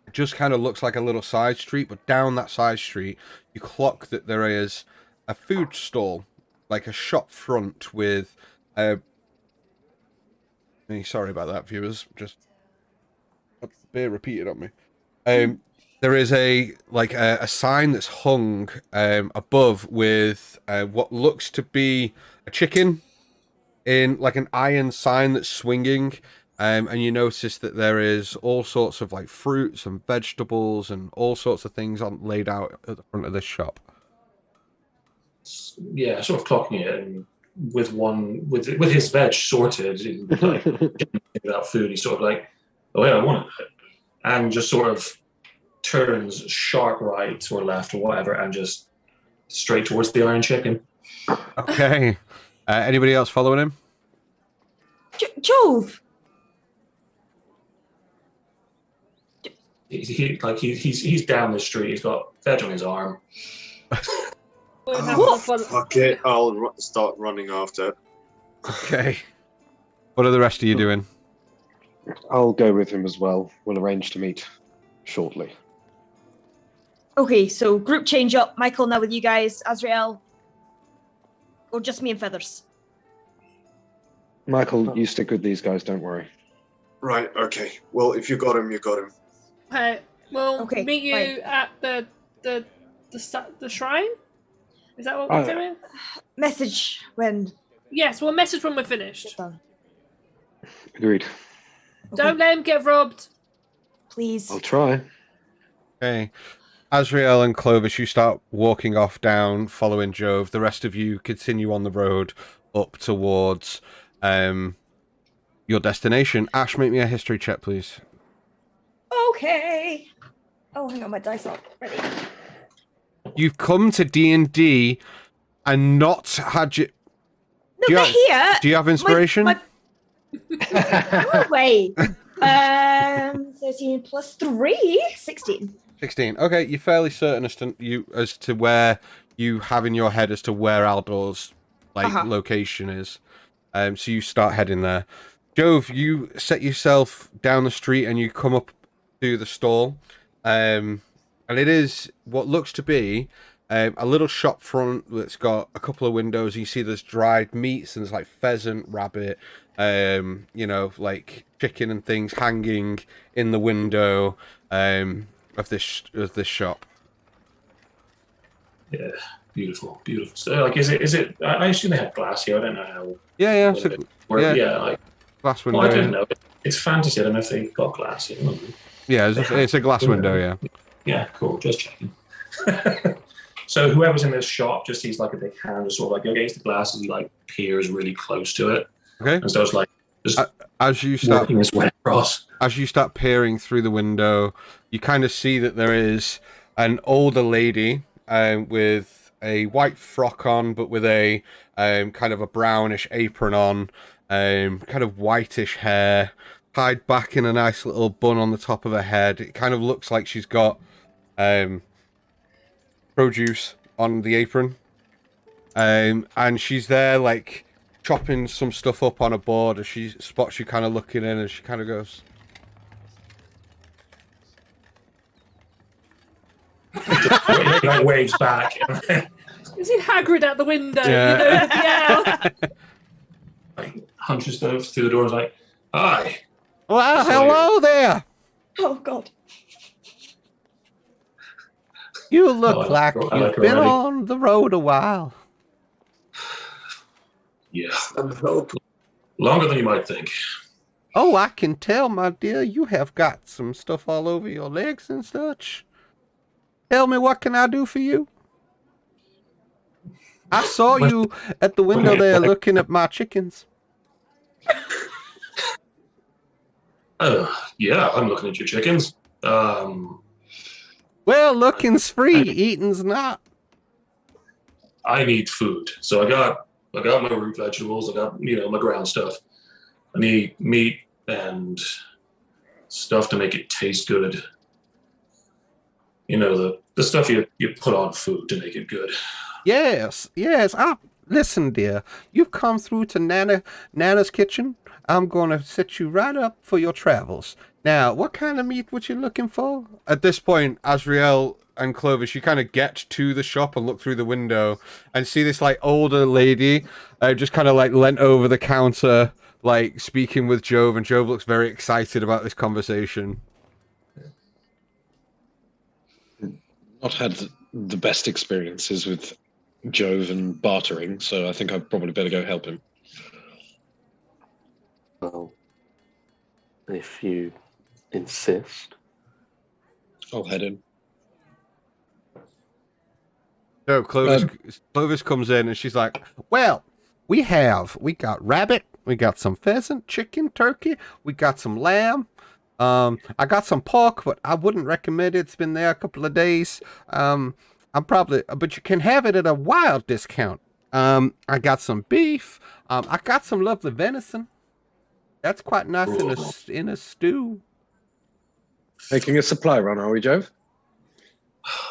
it just kind of looks like a little side street. But down that side street, you clock that there is a food stall, like a shop front with sorry about that, viewers, just beer repeated on me. There is a sign that's hung above with what looks to be a chicken in like an iron sign that's swinging, and you notice that there is all sorts of like fruits and vegetables and all sorts of things laid out at the front of this shop. Yeah, sort of clocking it, and with his veg sorted, like without food, he's sort of like, "Oh yeah, I want it," and just sort of turns sharp right or left or whatever, and just straight towards the iron chicken. Okay. Anybody else following him? Jove! He's down the street. He's got veg on his arm. Fuck it, I'll start running after. Okay. What are the rest of you doing? I'll go with him as well. We'll arrange to meet shortly. Okay, so group change up. Michael now with you guys. Azrael. Or just me and Feathers? Michael, you stick with these guys, don't worry. Right, okay. Well, if you got him, you got him. We'll Okay, meet you fine. at the shrine. Is that what we're doing? Message when Yes, we'll message when we're finished. done. Agreed. Don't let him get robbed. Please. I'll try. Okay. Azrael and Clovis, you start walking off down, following Jove. The rest of you continue on the road up towards your destination. Ash, make me a history check, please. Okay. Oh, hang on, my dice aren't ready. You've come to D&D and not had you... No, they're here. Do you have inspiration? No way. 13 plus 3, 16. 16. Okay, you're fairly certain as to where you have in your head as to where Aldor's location is. So you start heading there. Jove, you set yourself down the street and you come up to the stall. And it is what looks to be a little shop front that's got a couple of windows. You see there's dried meats and there's like pheasant, rabbit, like chicken and things hanging in the window of this shop. Yeah, beautiful. So, like, is it? I assume they have glass here. I don't know how. Yeah. Like Glass window. Well, I don't know. It's fantasy. I don't know if they've got glass here. Yeah, it's a glass window. Yeah. Yeah, cool. Just checking. So whoever's in this shop just sees like a big hand just sort of like against the glass and he like peers really close to it. Okay. And so it's like just as you start working his way across. As you start peering through the window, you kind of see that there is an older lady with a white frock on, but with a kind of a brownish apron on, kind of whitish hair, tied back in a nice little bun on the top of her head. It kind of looks like she's got produce on the apron, and she's there like chopping some stuff up on a board as she spots you kind of looking in, and she kind of goes, like waves back. You see Hagrid out the window, Yeah. Like hunches through the door and is like, hi. well, hello there. Oh, God. You look I like like you've her been already. on the road a while. Yeah. And help. Longer than you might think. Oh, I can tell, my dear, you have got some stuff all over your legs and such. Tell me, what can I do for you? I saw you at the window there looking at my chickens. Yeah, I'm looking at your chickens. Well, looking's free, eating's not. I need food, so I got my root vegetables. I got my ground stuff. I need meat and stuff to make it taste good. The stuff you put on food to make it good. Yes. Listen, dear, you've come through to Nana's kitchen. I'm going to set you right up for your travels. Now, what kind of meat was you looking for? At this point, Azrael and Clovis, you kind of get to the shop and look through the window and see this like older lady just kind of like leant over the counter, like speaking with Jove, and Jove looks very excited about this conversation. Not had the best experiences with Jove and bartering, so I think I'd probably better go help him. Well, if you insist. I'll head in. So Clovis comes in and she's like, well, we got rabbit, we got some pheasant, chicken, turkey, we got some lamb. I got some pork, but I wouldn't recommend it. It's been there a couple of days. But you can have it at a wild discount. I got some beef. I got some lovely venison. That's quite nice in a stew. Making a supply run, are we, Jove?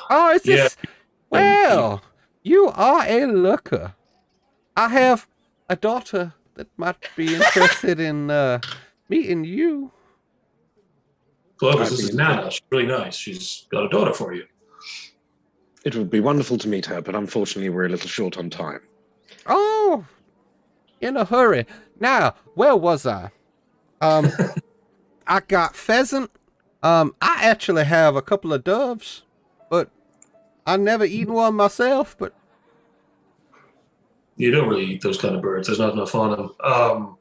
Oh, is this? Yeah. Well, you are a looker. I have a daughter that might be interested in meeting you. Clovis, this is Nana. She's really nice. She's got a daughter for you. It would be wonderful to meet her, but unfortunately we're a little short on time. Oh, in a hurry. Now, where was I? I got pheasant. I actually have a couple of doves, but I've never eaten one myself, but You don't really eat those kind of birds. There's not enough on them.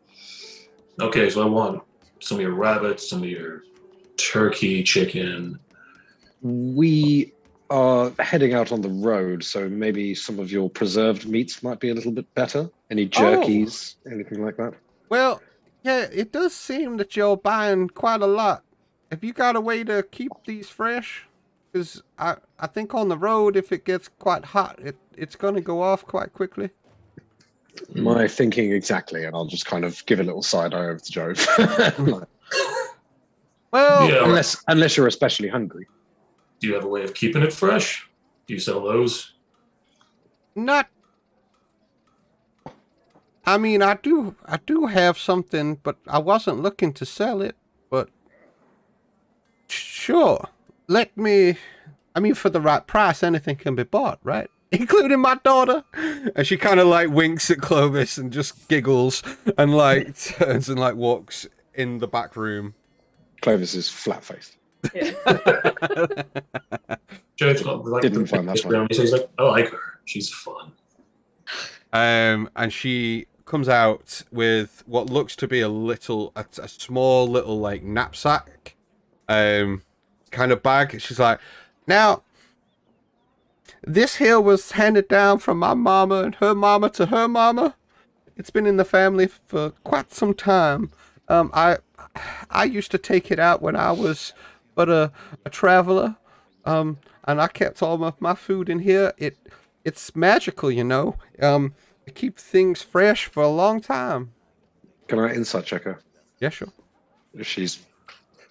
Okay, so I want some of your rabbits, some of your turkey, chicken. We are heading out on the road, so maybe some of your preserved meats might be a little bit better. Any jerkies, anything like that? Well, yeah, it does seem that you're buying quite a lot. Have you got a way to keep these fresh? Because I think on the road, if it gets quite hot, it's going to go off quite quickly. My thinking exactly, and I'll just kind of give a little side eye over to Jove. Well, Yeah. unless you're especially hungry. Do you have a way of keeping it fresh? Do you sell those? not. I mean, I do have something, but I wasn't looking to sell it. But sure, let me. I mean, for the right price, anything can be bought, right? Including my daughter. And she kind of like winks at Clovis and just giggles and like turns and like walks in the back room. Clovis is flat-faced. Joe's got like Didn't find that funny. So he's like, I like her. She's fun. And she comes out with what looks to be a small little like knapsack, kind of bag. She's like, now, this here was handed down from my mama and her mama to her mama. It's been in the family for quite some time. I used to take it out when I was but a traveler, and I kept all of my food in here. It's magical, you know. It keeps things fresh for a long time. Can I insight check her? Yeah, sure. If she's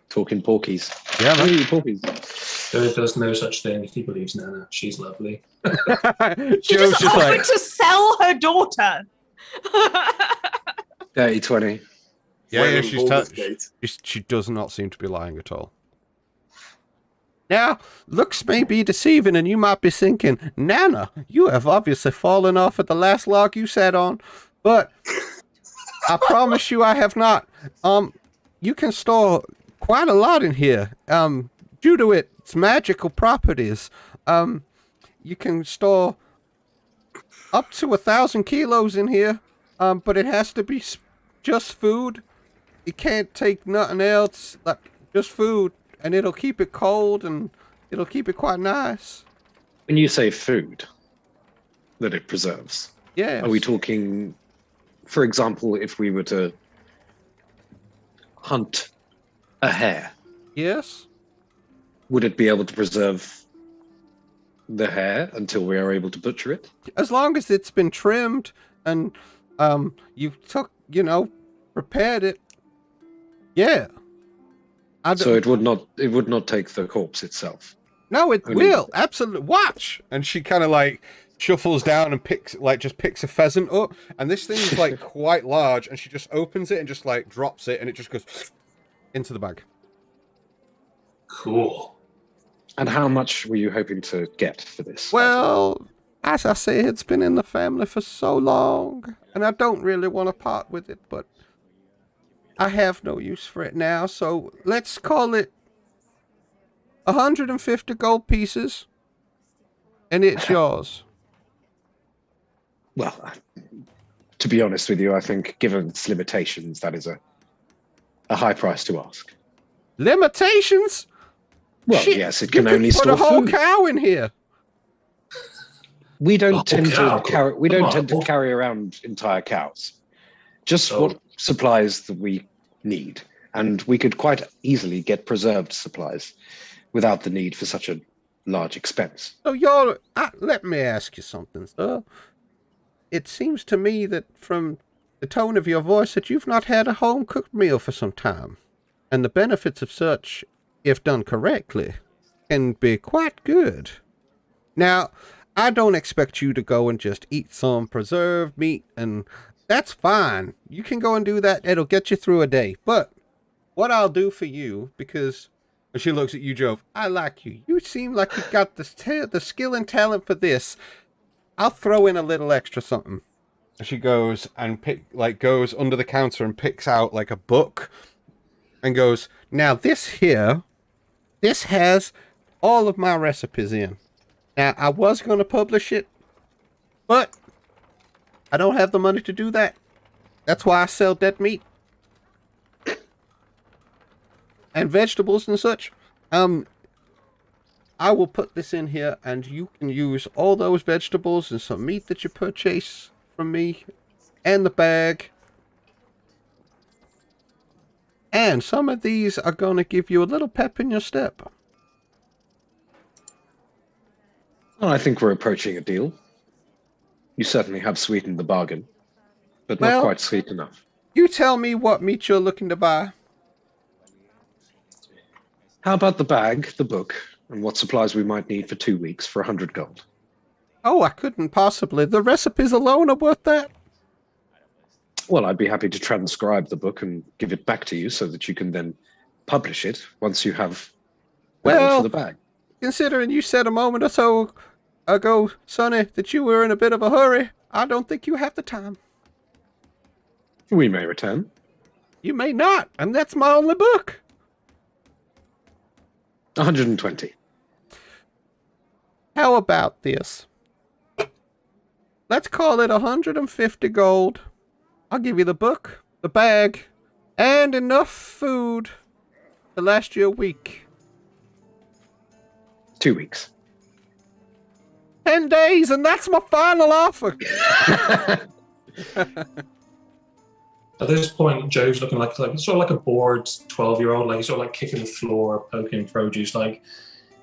talking porkies. Yeah, man. Hey, porkies. Joe does no such thing. He believes Nana. She's lovely. She Joe's just just offered like, to sell her daughter. 30-20. yeah, When in she's Baldur's Gate. she does not seem to be lying at all. Now, looks may be deceiving, and you might be thinking, Nana, you have obviously fallen off at the last log you sat on, but I promise you I have not. You can store quite a lot in here, due to its magical properties. You can store up to 1,000 kilos in here, but it has to be just food. You can't take nothing else, like just food. And it'll keep it cold, and it'll keep it quite nice. When you say food that it preserves, Yeah. are we talking, for example, if we were to hunt a hare, Yes. would it be able to preserve the hare until we are able to butcher it? As long as it's been trimmed and you prepared it. Yeah. So it would not take the corpse itself. No, it Only- will. Absolutely. Watch. And she kind of like shuffles down and picks a pheasant up, and this thing is like quite large, and she just opens it and just like drops it, and it just goes into the bag. Cool. And how much were you hoping to get for this? Well, as I say, it's been in the family for so long, and I don't really want to part with it, but I have no use for it now, so let's call it 150 gold pieces, and it's yours. Well, to be honest with you, I think given its limitations, that is a high price to ask. Limitations? Well, Shit, yes, it you can could only put store a whole food. cow in here. We don't Oh, tend cow. to carry. We Come don't on. tend to carry around entire cows. Just Oh. what supplies that we need, and we could quite easily get preserved supplies without the need for such a large expense. So let me ask you something, sir. It seems to me that from the tone of your voice that you've not had a home-cooked meal for some time, and the benefits of such, if done correctly, can be quite good. Now, I don't expect you to go and just eat some preserved meat, and that's fine. You can go and do that. It'll get you through a day. But what I'll do for you, because and she looks at you, Jove, I like you. You seem like you've got the skill and talent for this. I'll throw in a little extra something. And she goes and goes under the counter and picks out like a book and goes, now this has all of my recipes in. Now, I was going to publish it, but I don't have the money to do that. That's why I sell dead meat. And vegetables and such. I will put this in here, and you can use all those vegetables and some meat that you purchase from me, and the bag. And some of these are going to give you a little pep in your step. Well, I think we're approaching a deal. You certainly have sweetened the bargain, but not Well, quite sweet enough. You tell me what meat you're looking to buy. How about the bag, the book, and what supplies we might need for 2 weeks for 100 gold? Oh, I couldn't possibly. The recipes alone are worth that. Well, I'd be happy to transcribe the book and give it back to you so that you can then publish it once you have the gold for the bag. Considering you said a moment or so ago, Sonny, that you were in a bit of a hurry, I don't think you have the time. We may return. You may not, and that's my only book. 120. How about this? Let's call it 150 gold. I'll give you the book, the bag, and enough food to last you a week. 2 weeks. 10 days, and that's my final offer. At this point, Joe's looking like sort of like a bored 12-year-old, like he's sort of like kicking the floor, poking produce, like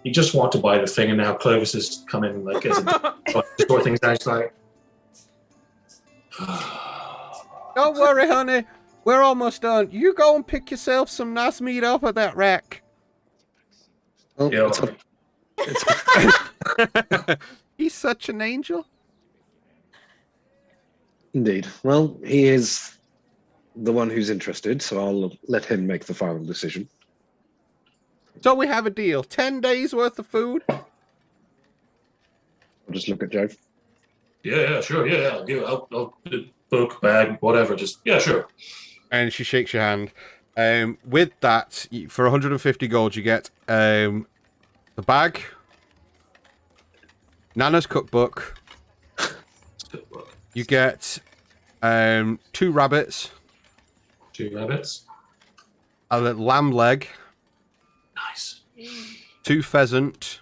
he just wanted to buy the thing, and now Clovis has come in like as a sort things out. He's like, Don't worry, honey. We're almost done. You go and pick yourself some nice meat off of that rack. Well, Yeah. He's such an angel. Indeed. Well, he is the one who's interested, so I'll let him make the final decision. So we have a deal. 10 days worth of food. I'll just look at Joe. yeah, sure, yeah, I'll book, bag, whatever, just, yeah, sure. And she shakes your hand. With that, for 150 gold, you get the bag, Nana's cookbook. You get 2 rabbits, 2 rabbits. a little lamb leg, Nice. 2 pheasant,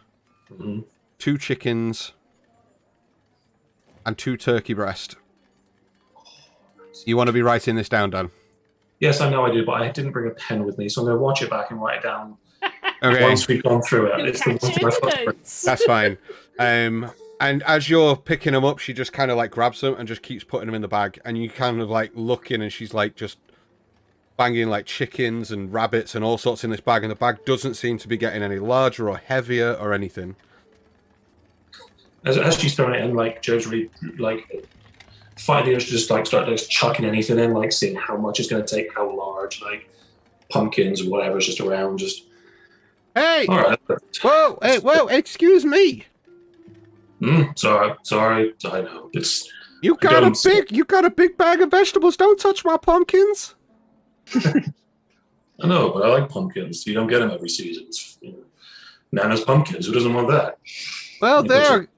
Mm-hmm. 2 chickens, and 2 turkey breast. You want to be writing this down, Dan? Yes, I know I did, but I didn't bring a pen with me, so I'm going to watch it back and write it down Okay, once we've gone through it. You'll It's the catch one it for my in the first notes. that's fine. And as you're picking them up, she just kind of like grabs them and just keeps putting them in the bag. And you kind of like looking, and she's like just banging like chickens and rabbits and all sorts in this bag. And the bag doesn't seem to be getting any larger or heavier or anything. As she's throwing it in, like Joe's really like fighting the urge to just like start just chucking anything in, like seeing how much it's going to take, how large, like pumpkins or whatever's just around. Just Hey! all right. Whoa! Hey! Whoa! Excuse me! Sorry. I know it's. You got a big bag of vegetables. Don't touch my pumpkins. I know, but I like pumpkins. You don't get them every season. It's, Nana's pumpkins. Who doesn't want that? Well, there.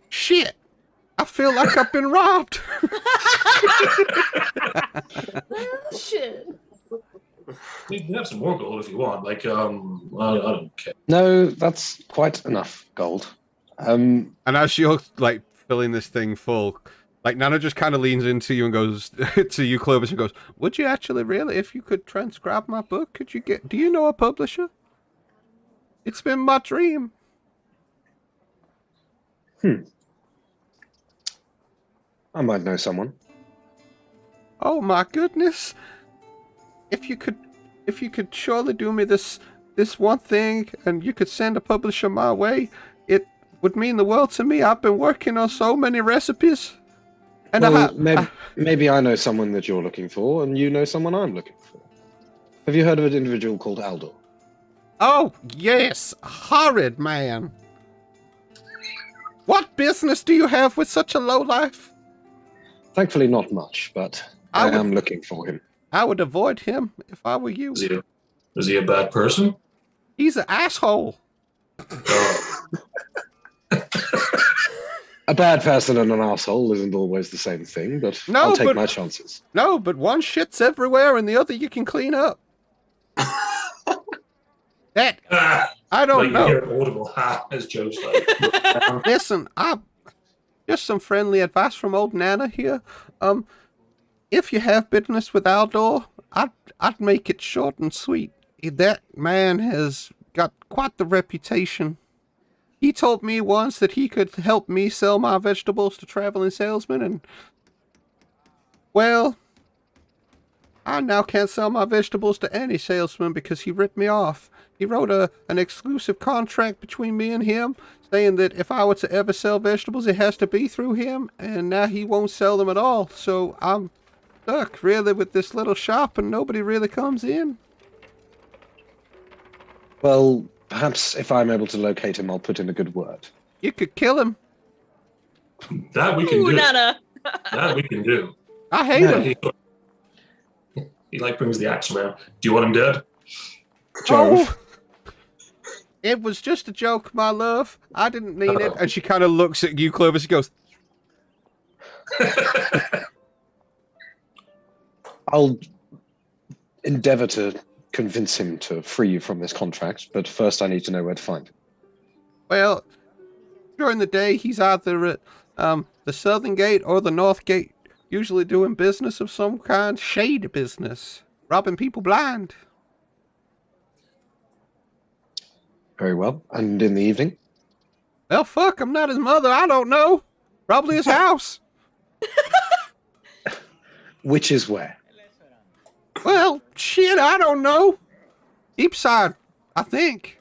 Shit! I feel like I've been robbed. Well, shit. We can have some more gold if you want. Like, I don't care. No, that's quite enough gold. And as you're like filling this thing full, like Nana just kind of leans into you and goes to you, Clovis, and goes, "Would you actually really, if you could transcribe my book, could you get? Do you know a publisher? It's been my dream." I might know someone. Oh my goodness! If you could surely do me this one thing, and you could send a publisher my way, it would mean the world to me. I've been working on so many recipes, and maybe I know someone that you're looking for, and you know someone I'm looking for. Have you heard of an individual called Aldor? Oh yes, horrid man! What business do you have with such a lowlife? Thankfully, not much, but I am looking for him. I would avoid him if I were you. Is he a bad person? He's an asshole. A bad person and an asshole isn't always the same thing, but No, I'll take but- my chances. No, but one shits everywhere and the other you can clean up. That I don't Like know. you hear an audible ha as Joe's like, Listen, just some friendly advice from old Nana here. If you have business with Aldor, I'd make it short and sweet. That man has got quite the reputation. He told me once that he could help me sell my vegetables to traveling salesmen, and well, I now can't sell my vegetables to any salesman because he ripped me off. He wrote an exclusive contract between me and him, saying that if I were to ever sell vegetables, it has to be through him, and now he won't sell them at all. So I'm stuck, really, with this little shop, and nobody really comes in. Well, perhaps if I'm able to locate him, I'll put in a good word. You could kill him. that we can Ooh, do. Nana. That we can do. I hate No. him. He like brings the axe around. Do you want him dead? Jove. Oh, it was just a joke, my love. I didn't mean it. And she kind of looks at you, Clovis. She goes, I'll endeavour to convince him to free you from this contract, but first I need to know where to find him. well, during the day, he's either at the southern gate or the north gate, usually doing business of some kind, shady business, robbing people blind. Very well. And in the evening? Well, fuck, I'm not his mother. I don't know. Probably his house. Which is where? Well, shit, I don't know. Deep side, I think.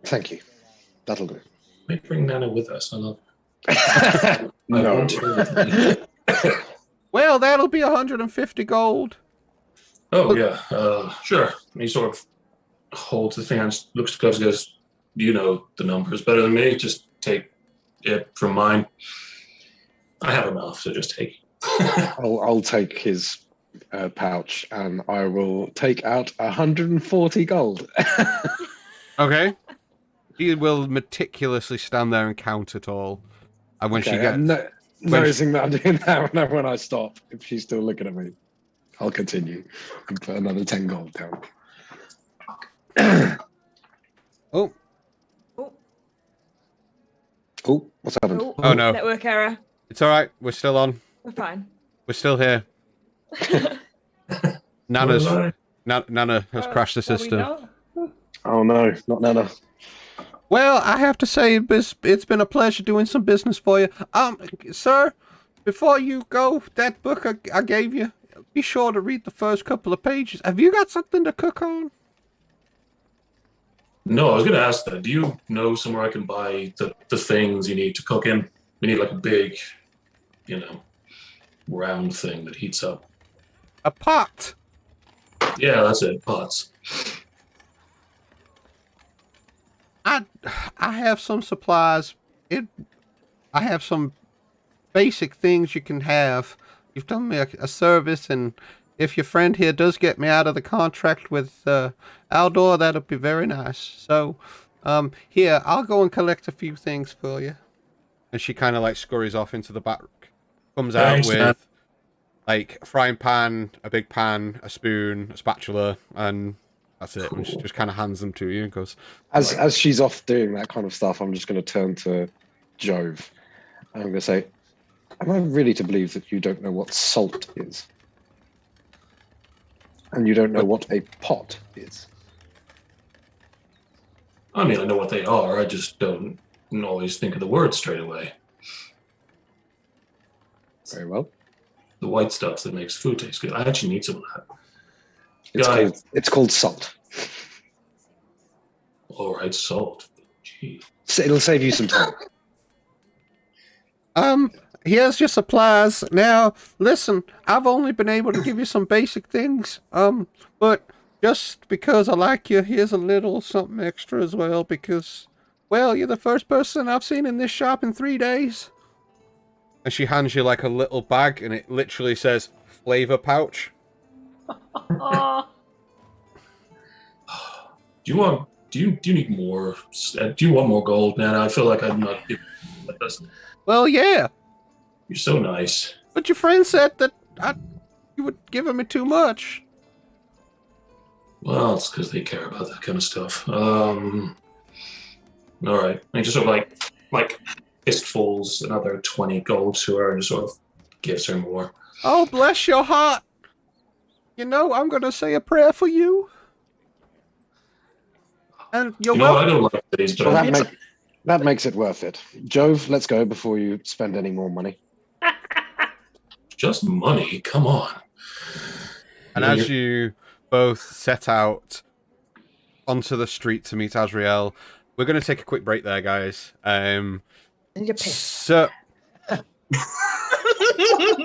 Thank you. That'll do. May bring Nana with us. I love No. want her with me. Well, that'll be 150 gold. Oh yeah, sure. He sort of holds the thing and looks to Clovis and goes, "You know the numbers better than me. Just take it from mine. I have enough, so just take." I'll take his pouch and I will take out 140 gold. Okay. He will meticulously stand there and count it all. And when she Okay, gets... noticing that I'm doing that when I stop, if she's still looking at me, I'll continue and put another 10 gold down. Oh, Oh, what's happened? Oh, no. Network error. it's all right. We're still on. We're fine. We're still here. Nana's... Well, Nana has crashed the Are we system. not? Oh no, not Nana. Well, I have to say, it's been a pleasure doing some business for you. Sir, before you go, that book I gave you, be sure to read the first couple of pages. Have you got something to cook on? No, I was going to ask that. Do you know somewhere I can buy the things you need to cook in? We need like a big, round thing that heats up. A pot. Yeah, that's it. Pots. I have some supplies. I have some basic things you can have. You've done me a service, and if your friend here does get me out of the contract with Aldor, that'll be very nice. So, here, I'll go and collect a few things for you. And she kind of like scurries off into the back. Comes out Thanks, with man. like a frying pan, a big pan, a spoon, a spatula, and that's it. And she Cool. just kind of hands them to you and goes, As she's off doing that kind of stuff, I'm just going to turn to Jove. I'm going to say, am I really to believe that you don't know what salt is? And you don't know what a pot is? I mean, I know what they are. I just don't always think of the word straight away. Very well. The white stuff that makes food taste good. I actually need some of that. It's called salt. All right, salt. Gee. So it'll save you some time. Here's your supplies. Now, listen, I've only been able to give you some basic things. But just because I like you, here's a little something extra as well, because, well, you're the first person I've seen in this shop in 3 days. And she hands you like a little bag, and it literally says flavor pouch. Oh, Do you need more? Do you want more gold, man? I feel like I'm not giving with us. Well, yeah, You're so nice. but your friend said that you would give me too much. Well, it's because they care about that kind of stuff. All right. And he just sort of like fistfuls another 20 gold to her and just sort of gives her more. Oh, bless your heart. You know, I'm going to say a prayer for you. And you're You know what? I welcome. don't like these, but Well, that makes it worth it. Jove, let's go before you spend any more money. just money. Come on. And as you both set out onto the street to meet Azrael, we're going to take a quick break there, guys. And you're pissed. So...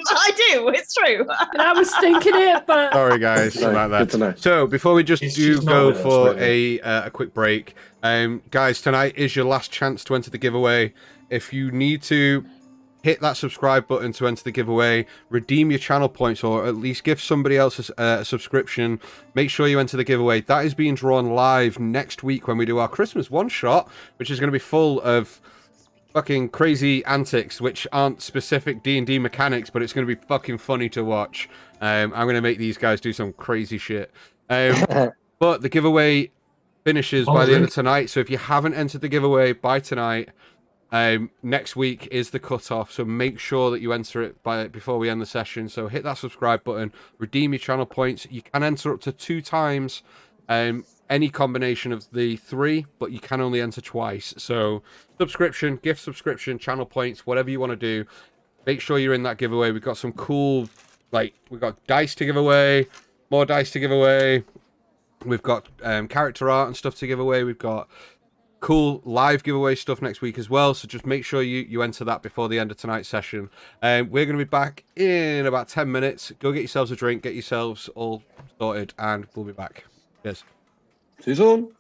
I do. It's true. And I was thinking it, but Sorry, guys, about that. Good to know. So, before we just She's not go with us, for really. a quick break, guys, tonight is your last chance to enter the giveaway. If you need to hit that subscribe button to enter the giveaway, redeem your channel points, or at least give somebody else a subscription, make sure you enter the giveaway. That is being drawn live next week when we do our Christmas one-shot, which is going to be full of fucking crazy antics, which aren't specific D&D mechanics, but it's going to be fucking funny to watch. I'm going to make these guys do some crazy shit. But the giveaway finishes by the end of tonight, so if you haven't entered the giveaway by tonight, next week is the cutoff, so make sure that you enter it before we end the session. So hit that subscribe button, redeem your channel points. You can enter up to 2 times any combination of the 3, but you can only enter twice. So subscription, gift subscription, channel points, whatever you want to do, make sure you're in that giveaway. We've got some cool, we've got dice to give away, more dice to give away. We've got character art and stuff to give away. We've got cool live giveaway stuff next week as well, so just make sure you enter that before the end of tonight's session. We're going to be back in about 10 minutes. Go get yourselves a drink, get yourselves all sorted, and we'll be back. Cheers. See you soon.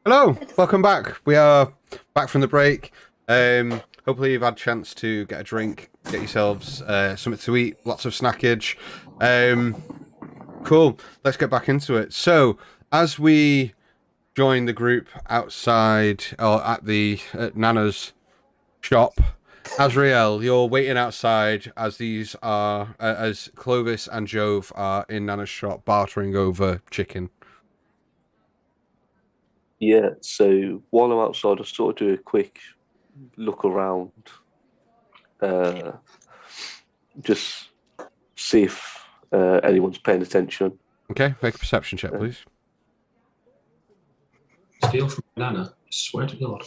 Hello, welcome back. We are back from the break. Hopefully you've had a chance to get a drink, get yourselves something to eat, lots of snackage. Cool, let's get back into it. So, as we join the group outside, or at the Nana's shop, Azrael, you're waiting outside as as Clovis and Jove are in Nana's shop bartering over chicken. Yeah, so while I'm outside, I sort of do a quick look around, just see if anyone's paying attention. Okay, make a perception check, please. Steal from Nana. I swear to God.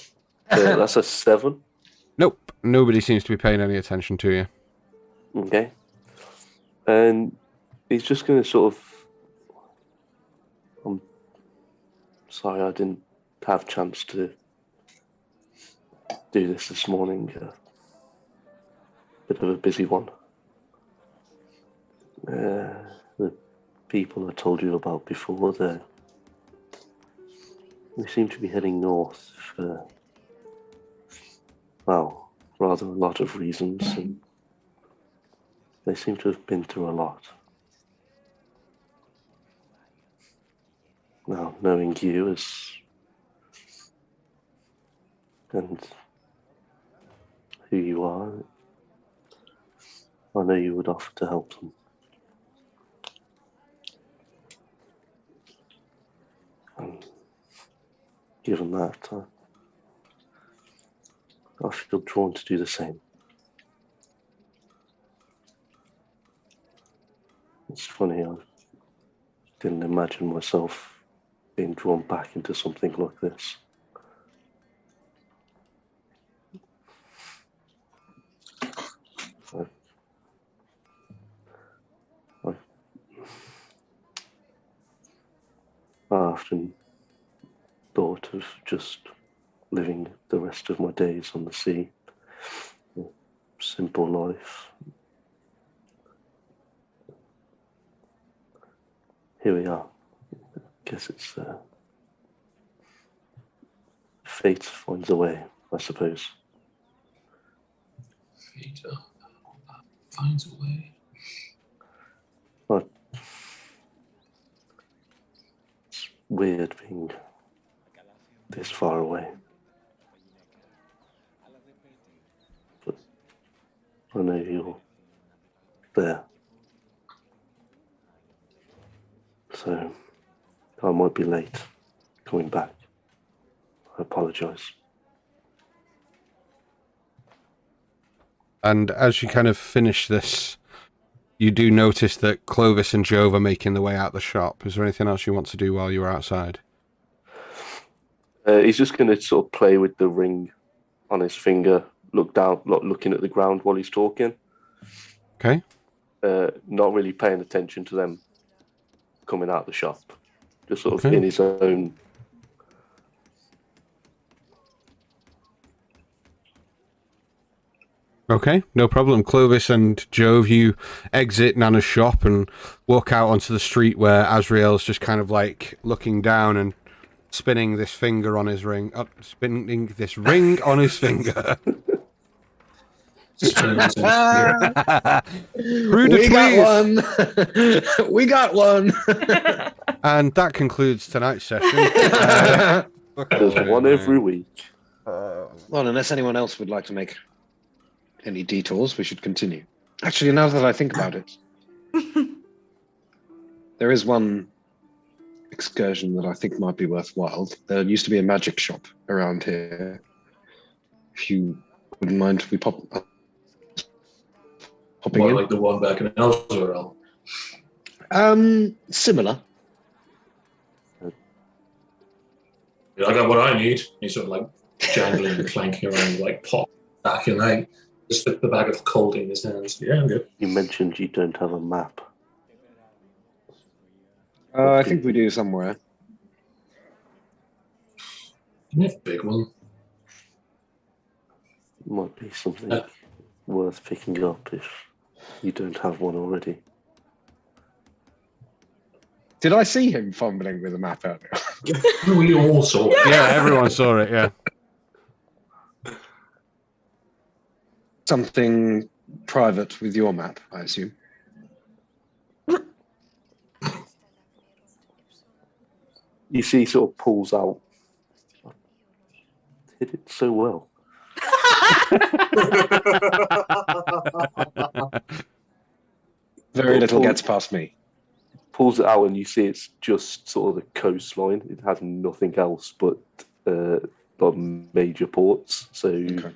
That's a 7. Nope, nobody seems to be paying any attention to you. Okay. And he's just going to sort of... I'm sorry, I didn't have a chance to do this morning. Bit of a busy one. The people I told you about before, they seem to be heading north for, well, rather a lot of reasons, and they seem to have been through a lot. Now, knowing you and who you are, I know you would offer to help them. And given that, I feel drawn to do the same. It's funny, I didn't imagine myself being drawn back into something like this. I often thought of just living the rest of my days on the sea. A simple life. Here we are. I guess it's fate finds a way, I suppose. Fate finds a way. It's weird being this far away. But I know you're there. So I might be late coming back. I apologise. And as you kind of finish this, you do notice that Clovis and Jove are making their way out the shop. Is there anything else you want to do while you're outside? He's just going to sort of play with the ring on his finger, look down, looking at the ground while he's talking. Okay. Not really paying attention to them coming out of the shop. Just sort of Okay. in his own... Okay, no problem. Clovis and Jove, you exit Nana's shop and walk out onto the street where Azrael's just kind of like looking down and spinning this finger on his ring. Spinning this ring on his finger. We Rude, got one. We got one. And that concludes tonight's session. There's one every week. Well, unless anyone else would like to make any detours, we should continue. Actually, now that I think about it, there is one excursion that I think might be worthwhile. There used to be a magic shop around here. If you wouldn't mind, we popping More in. like the one back in Elzerel. Similar. I got what I need. He's sort of like jangling and clanking around, like pop back and like just with the bag of colding in his hands. Yeah, I'm good. You mentioned you don't have a map. I think we do somewhere. You have a big one. Might be something worth picking up if you don't have one already. Did I see him fumbling with a map earlier? We all saw it. Yeah, everyone saw it. Yeah. Something private with your map, I assume. You see, he sort of pulls out. Did it so well. Very little gets past me. Pulls it out, and you see it's just sort of the coastline. It has nothing else but major ports. So,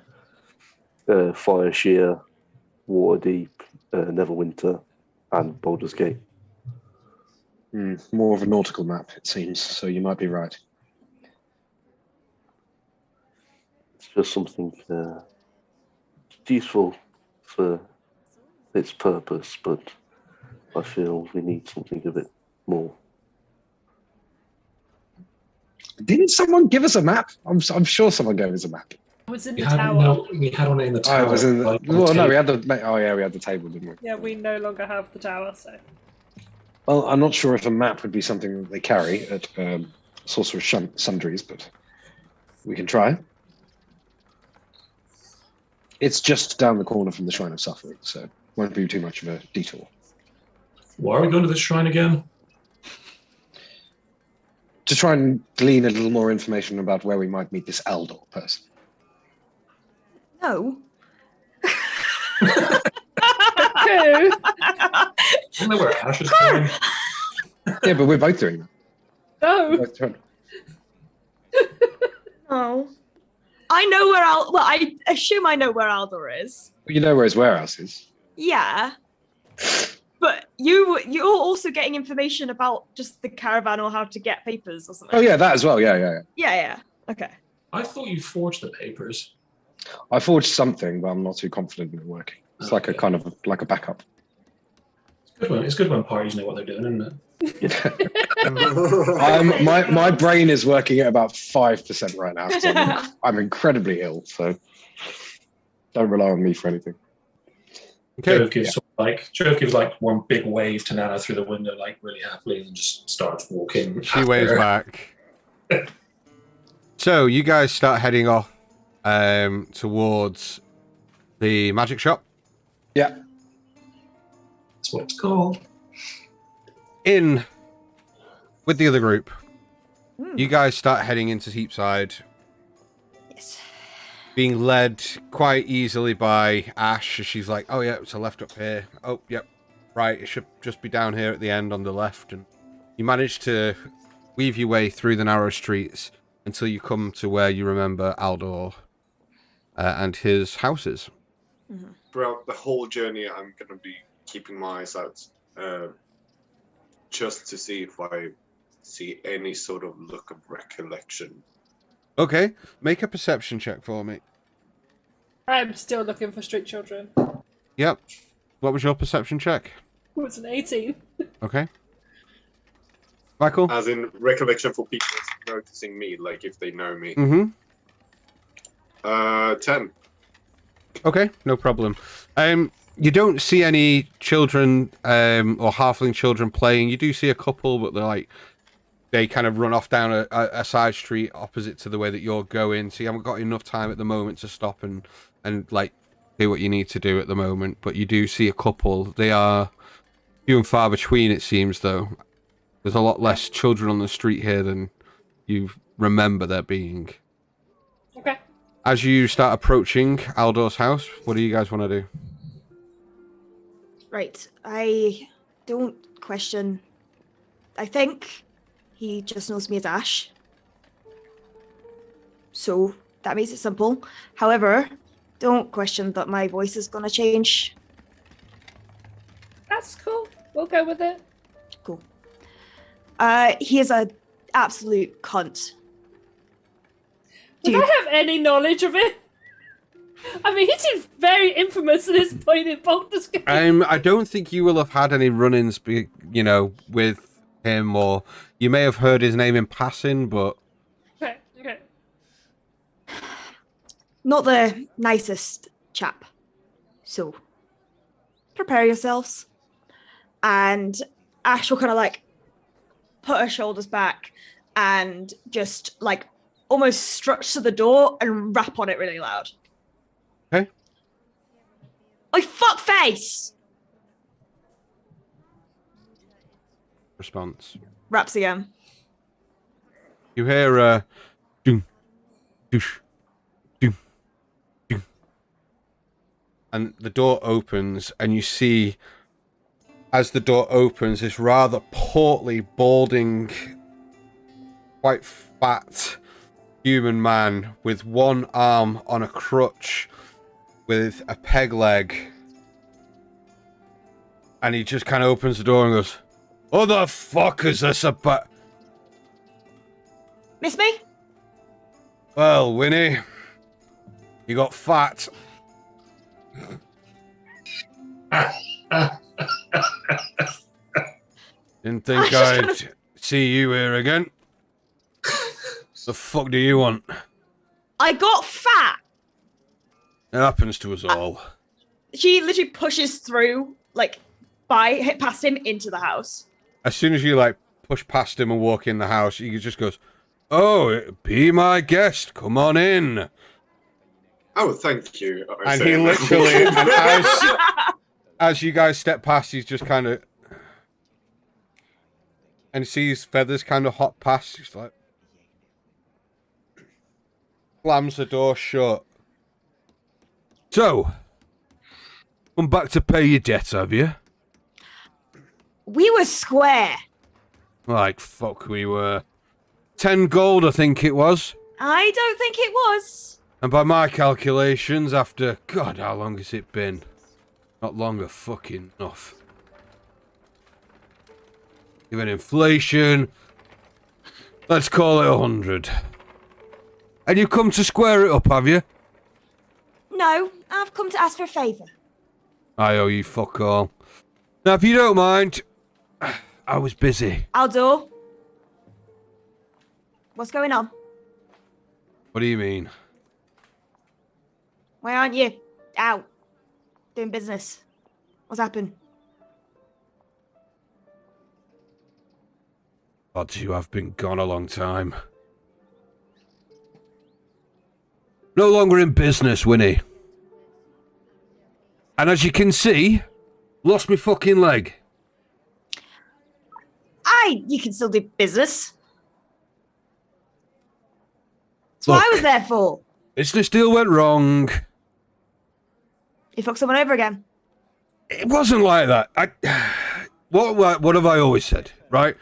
Fire Sheer, Waterdeep, Neverwinter, and Baldur's Gate. More of a nautical map, it seems. So you might be right. It's just something useful for its purpose, but I feel we need something a bit more. Didn't someone give us a map? I'm sure someone gave us a map. It was in We the had, tower. no, we had one in the tower. Oh, it was in the. like, on the Well, no, we table. had the. Oh, yeah, we had the table, didn't we? Yeah, we no longer have the tower, so. Well, I'm not sure if a map would be something that they carry at Sorcerer's Sundries, but we can try. It's just down the corner from the Shrine of Suffering, so it won't be too much of a detour. Why are we going to this shrine again? To try and glean a little more information about where we might meet this Aldor person. No. Who? Isn't that where Ash is going? Yeah, but we're both doing that. No. Both doing- Oh. I know where well, I assume I know where Aldor is. You know where his warehouse is. Yeah. But you're also getting information about just the caravan or how to get papers or something. Oh, yeah, that as well. Yeah. Yeah. Okay. I thought you forged the papers. I forged something, but I'm not too confident in it working. It's like a kind of like a backup. It's good when parties know what they're doing, isn't it? My brain is working at about 5% right now. So I'm incredibly ill, so don't rely on me for anything. Okay. Joe gives like one big wave to Nana through the window, like really happily, and just starts walking. She waves back. So you guys start heading off towards the magic shop. Yeah. That's what it's called. In with the other group, you guys start heading into Heapside, Yes. being led quite easily by Ash. She's like, "Oh yeah, it's a left up here. Oh yep, right. It should just be down here at the end on the left." And you manage to weave your way through the narrow streets until you come to where you remember Aldor and his houses. Throughout the whole journey, I'm going to be keeping my eyes out just to see if I see any sort of look of recollection. Okay, make a perception check for me. I'm still looking for street children. Yep. What was your perception check? It was an 18. Okay. Michael? As in recollection for people noticing me, like if they know me. 10. Okay, no problem. You don't see any children or halfling children playing. You do see a couple, but they kind of run off down a side street opposite to the way that you're going. So you haven't got enough time at the moment to stop and like do what you need to do at the moment. But you do see a couple. They are few and far between, it seems, though. There's a lot less children on the street here than you remember there being. Okay. As you start approaching Aldor's house, what do you guys want to do? Right. I don't question. I think he just knows me as Ash. So that makes it simple. However, don't question that my voice is going to change. That's cool. We'll go with it. Cool. He is an absolute cunt. Would I have any knowledge of it? I mean, he seems very infamous at this point in Baldur's Gate. I don't think you will have had any run-ins, with him, or you may have heard his name in passing, but... Okay. Not the nicest chap. So, prepare yourselves. And Ash will kind of put her shoulders back and just like almost strut to the door and rap on it really loud. Okay. Oi, fuck face! Response. Raps again. You hear doom, doosh, doom, doom. And the door opens, and you see, as the door opens, this rather portly, balding, quite fat human man with one arm on a crutch with a peg leg. And he just kind of opens the door and goes, "What the fuck is this about?" Miss me? Well, Winnie, you got fat. Didn't think I'd see you here again. The fuck do you want? I got fat. It happens to us all. She literally pushes through, like, past him into the house. As soon as you, like, push past him and walk in the house, he just goes, "Oh, be my guest. Come on in." Oh, thank you. I And say. he literally, and as you guys step past, he's just kind of, and sees Feathers kind of hop past. He's like, slams the door shut. "So, come back to pay your debt, have you?" We were square. Like, fuck, we were. 10 gold, I think it was. I don't think it was. And by my calculations, after, God, how long has it been? Not longer fucking enough. Even inflation, let's call it 100. And you've come to square it up, have you? No, I've come to ask for a favour. I owe you fuck all. Now, if you don't mind, I was busy. Aldor. What's going on? What do you mean? Why aren't you out doing business? What's happened? Odds you have been gone a long time. No longer in business, Winnie. And as you can see, lost my fucking leg. You can still do business. That's what I was there for. Business deal went wrong. You fucked someone over again. It wasn't like that. What have I always said, right?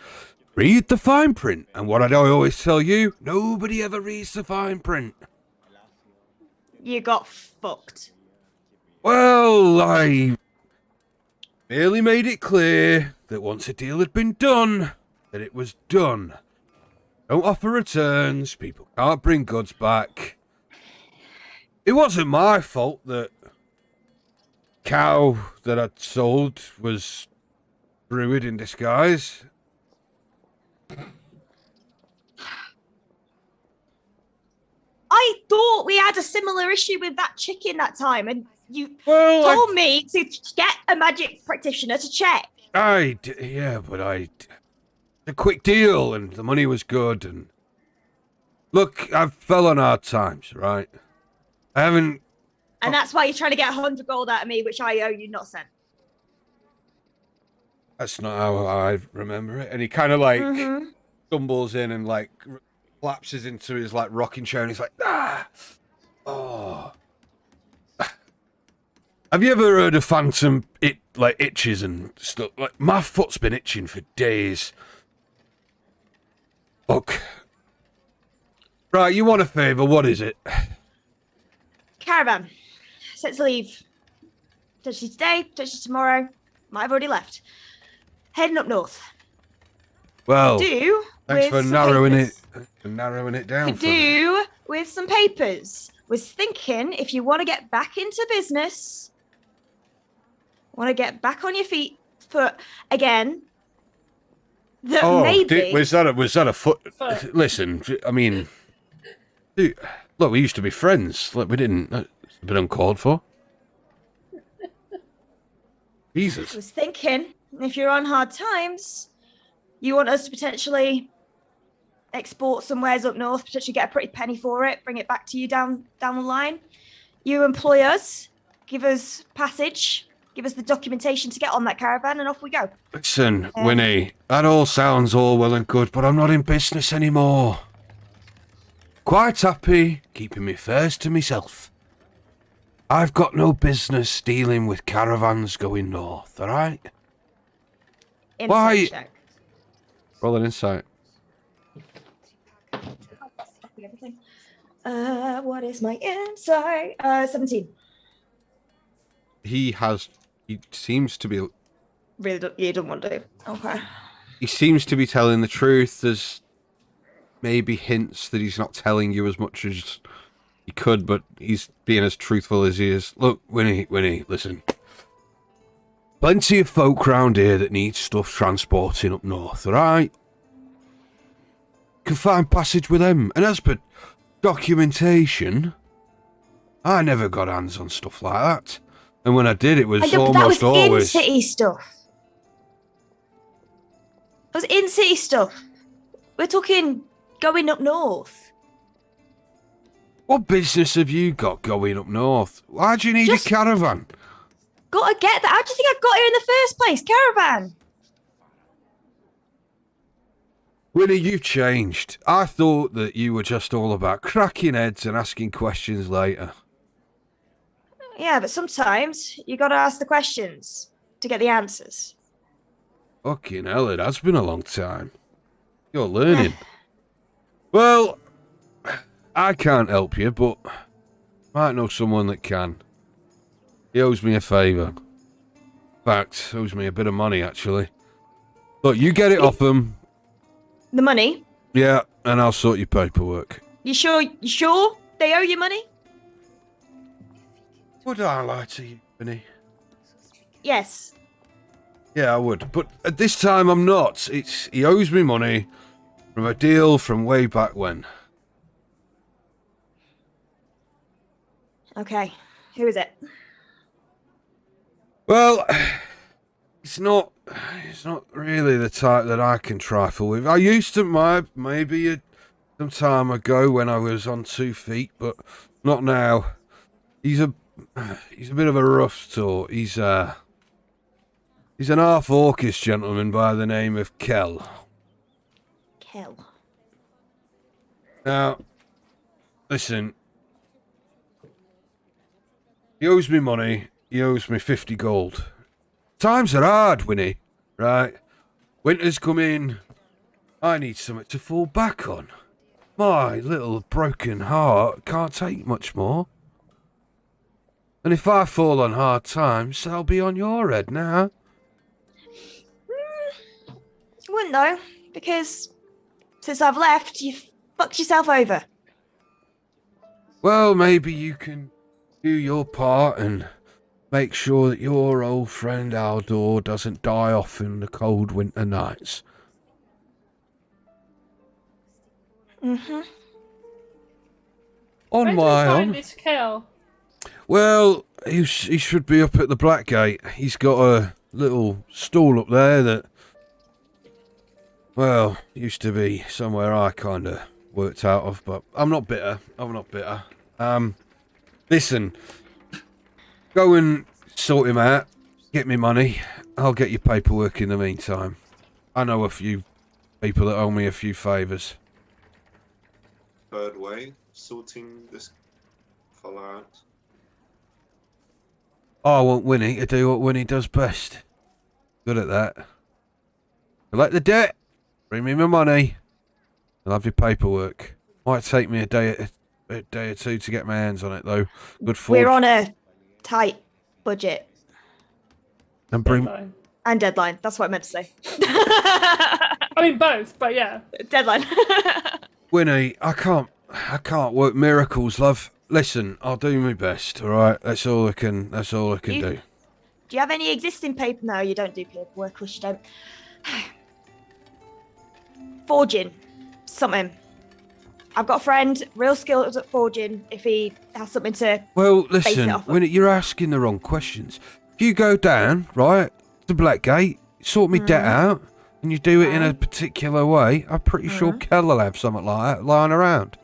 Read the fine print. And what did I always tell you? Nobody ever reads the fine print. You got fucked. Well, I merely made it clear that once a deal had been done, that it was done. Don't offer returns. People can't bring goods back. It wasn't my fault that cow that I'd sold was druid in disguise. I thought we had a similar issue with that chicken that time, and you Well, told me to get a magic practitioner to check. but a quick deal, and the money was good, and look, I've fell on hard times, right? I haven't. And that's why you're trying to get 100 gold out of me, which I owe you not cent. That's not how I remember it. And he kind of like stumbles in and like collapses into his like rocking chair, and he's like, oh. Have you ever heard of phantom itches and stuff? Like, my foot's been itching for days. Look. Right, you want a favour, what is it? Caravan. Set to leave. Touch you today, touch you tomorrow. Might have already left. Heading up north. Well, Do thanks with for some narrowing papers. it down Could for me. do with some papers. Was thinking if you want to get back into business, want to get back on your feet for again, that maybe was that a foot? Foot. Listen, I mean, dude, look, we used to be friends. Look, we didn't. It's a bit uncalled for. Jesus. was thinking if you're on hard times, You want us to potentially export some wares up north, potentially get a pretty penny for it, bring it back to you down the line. You employ us, give us passage, give us the documentation to get on that caravan, and off we go. Listen, Winnie, that all sounds all well and good, but I'm not in business anymore. Quite happy keeping me affairs to myself. I've got no business dealing with caravans going north, alright? Why? Check. Roll an insight. Everything. What is my insight? 17. He seems to be... Really, you don't want to. Okay. He seems to be telling the truth. There's maybe hints that he's not telling you as much as he could, but he's being as truthful as he is. Look, Winnie, listen. Plenty of folk round here that need stuff transporting up north, alright? Can find passage with them. And as per documentation, I never got hands on stuff like that. And when I did, it was almost always... in-city stuff. It was in-city stuff. We're talking going up north. What business have you got going up north? Why do you need a caravan? Gotta get that. How do you think I got here in the first place? Caravan. Winnie, you've changed. I thought that you were just all about cracking heads and asking questions later. Yeah, but sometimes you gotta ask the questions to get the answers. Fucking hell, it has been a long time. You're learning. Well, I can't help you, but might know someone that can. He owes me a favour. In fact, owes me a bit of money, actually. Look, you get it off him. The money? Yeah, and I'll sort your paperwork. You sure they owe you money? Would I lie to you, Winnie? Yes. Yeah, I would. But at this time, I'm not. He owes me money from a deal from way back when. Okay. Who is it? Well, it's not really the type that I can trifle with. I used to, maybe some time ago when I was on 2 feet, but not now. He's a bit of a rough sort. He's an half-orcish gentleman by the name of Kell. Kell. Now, listen. He owes me money. He owes me 50 gold. Times are hard, Winnie, right? Winter's come in. I need something to fall back on. My little broken heart can't take much more. And if I fall on hard times, I'll be on your head now. You wouldn't know, because since I've left, you've fucked yourself over. Well, maybe you can do your part and make sure that your old friend Aldor doesn't die off in the cold winter nights. Mm-hmm. On Where do my we find own. this Kel? Well, he should be up at the Black Gate. He's got a little stall up there that, well, used to be somewhere I kind of worked out of, but I'm not bitter. Listen, go and sort him out. Get me money. I'll get your paperwork in the meantime. I know a few people that owe me a few favours. Third way, sorting this fellow out. I want Winnie to do what Winnie does best. Good at that. Collect the debt. Bring me my money. I'll have your paperwork. Might take me a day or two to get my hands on it, though. Good fortune. We're on a tight budget. And bring... Deadline. And deadline. That's what I meant to say. I mean both, but yeah. Deadline. Winnie, I can't work miracles, love. Listen, I'll do my best, alright? That's all I can do. Do you have any existing paper? No, you don't do paperwork, of course you don't. Forging. Something. I've got a friend, real skilled at forging, if he has something to... Well, base it listen, off of. Winnie, you're asking the wrong questions. If you go down, right, to Blackgate, sort me debt out, and you do it in a particular way, I'm pretty sure Kel will have something like that lying around.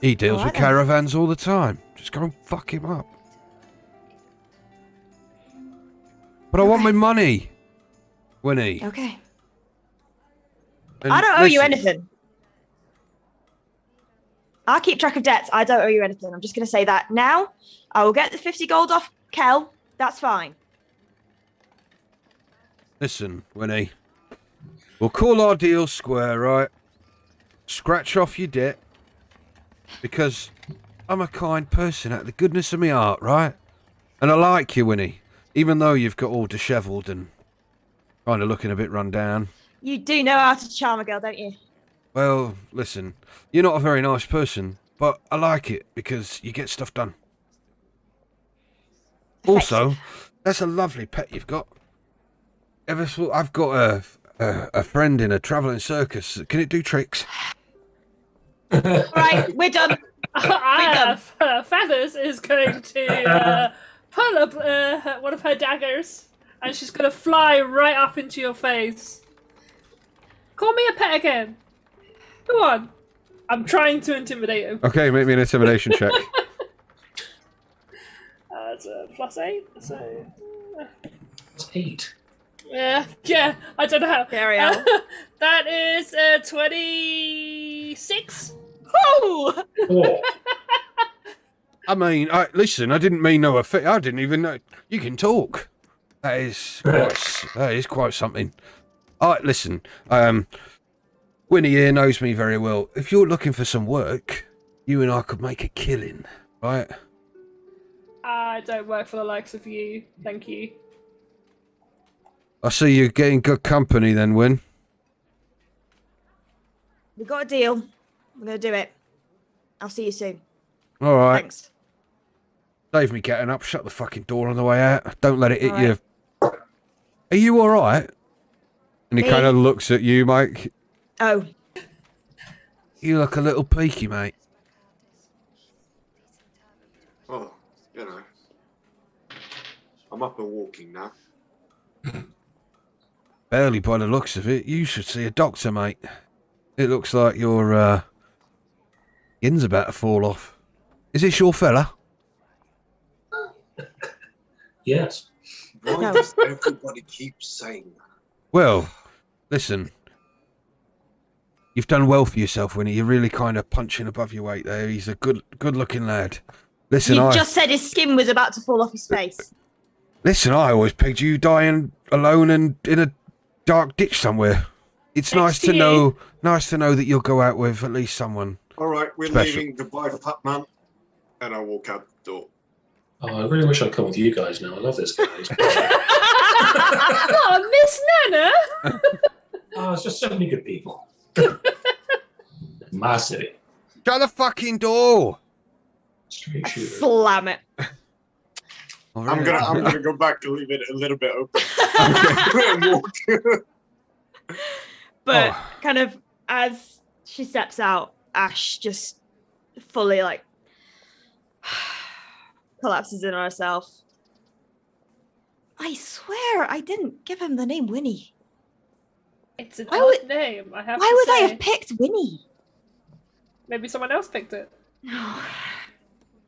He deals with caravans all the time. Just go and fuck him up. But I want my money, Winnie. Okay. And I don't owe you listen, anything. I'll keep track of debts. I don't owe you anything. I'm just going to say that now. I will get the 50 gold off Kel. That's fine. Listen, Winnie. We'll call our deal square, right? Scratch off your debt. Because I'm a kind person out of the goodness of my heart, right? And I like you, Winnie. Even though you've got all dishevelled and kind of looking a bit run down. You do know how to charm a girl, don't you? Well, listen. You're not a very nice person, but I like it because you get stuff done. Also, that's a lovely pet you've got. I've got a friend in a travelling circus. Can it do tricks? Right, we're done. Feathers is going to pull up one of her daggers, and she's going to fly right up into your face. Call me a pet again. Go on. I'm trying to intimidate him. Okay, make me an intimidation check. That's a +8, so... It's 8. Yeah, I don't know how. Carry on. That is 26. Oh! Oh, I mean, listen, I didn't mean no offense. I didn't even know. You can talk. That is quite something. Listen, Winnie here knows me very well. If you're looking for some work, you and I could make a killing, right? I don't work for the likes of you, thank you. I see you're getting good company then, Win. We got a deal. We're going to do it. I'll see you soon. All right. Thanks. Save me getting up. Shut the fucking door on the way out. Don't let it hit All you. Are you all right? And he Me? kind of looks at you, Mike. Oh. You look a little peaky, mate. Oh, you know. I'm up and walking now. Barely by the looks of it. You should see a doctor, mate. It looks like your skin's about to fall off. Is this your fella? yes. Why No. does everybody keep saying that? Well, listen. You've done well for yourself, Winnie. You're really kind of punching above your weight there. He's a good-looking lad. Listen, You just said his skin was about to fall off his face. Listen, I always pegged you dying alone and in a dark ditch somewhere. It's nice to know that you'll go out with at least someone. All right, we're Special. leaving. Goodbye, Fat Man. And I walk out the door. Oh, I really wish I'd come with you guys now. I love this guy. Oh, Miss Nana! Oh, it's just so many good people. My city. Shut the fucking door! Straight shooter. Slam it. I'm gonna go back to leave it a little bit open. And walk. But Oh. kind of as she steps out, Ash just fully like collapses in on herself. I swear I didn't give him the name Winnie. It's an Why odd would- name, I have Why to would I say. have picked Winnie? Maybe someone else picked it.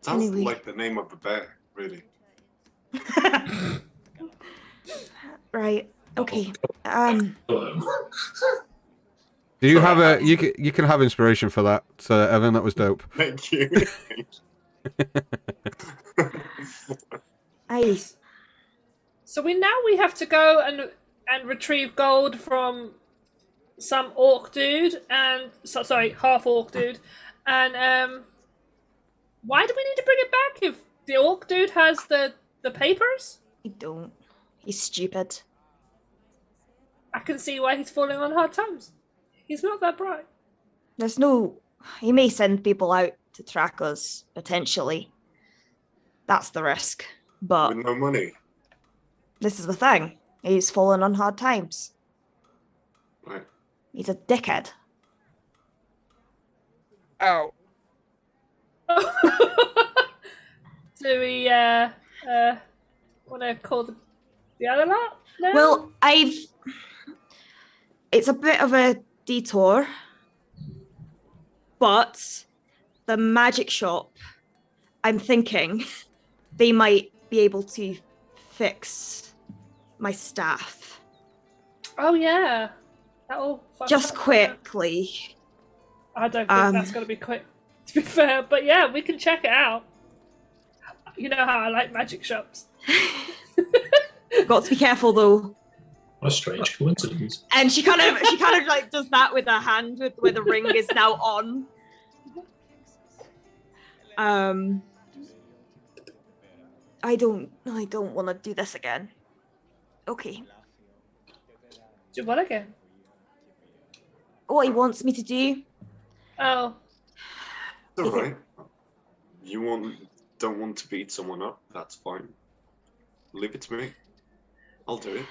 Sounds Anyway. like the name of a bear, really. Right. Okay. Hello. Do you have a you can have inspiration for that, Evan? That was dope. Thank you. I So we have to go and retrieve gold from some orc dude and half orc dude, and why do we need to bring it back if the orc dude has the papers? don't. He's stupid. I can see why he's falling on hard times. He's not that bright. There's no. He may send people out to track us potentially. That's the risk. But With no money. this is the thing. He's fallen on hard times. Right. He's a dickhead. Ow. Do we want to call the other lot? No? Well, It's a bit of a detour, but the magic shop, I'm thinking they might be able to fix my staff. Oh yeah, that'll just quickly. I don't think that's going to be quick, to be fair. But yeah, we can check it out. You know how I like magic shops. Got to be careful though. What a strange coincidence. And she kind of like does that with her hand, with where the ring is now on. I don't want to do this again. Okay. Do what again? What he wants me to do. Oh. It's all right. You don't want to beat someone up? That's fine. Leave it to me. I'll do it.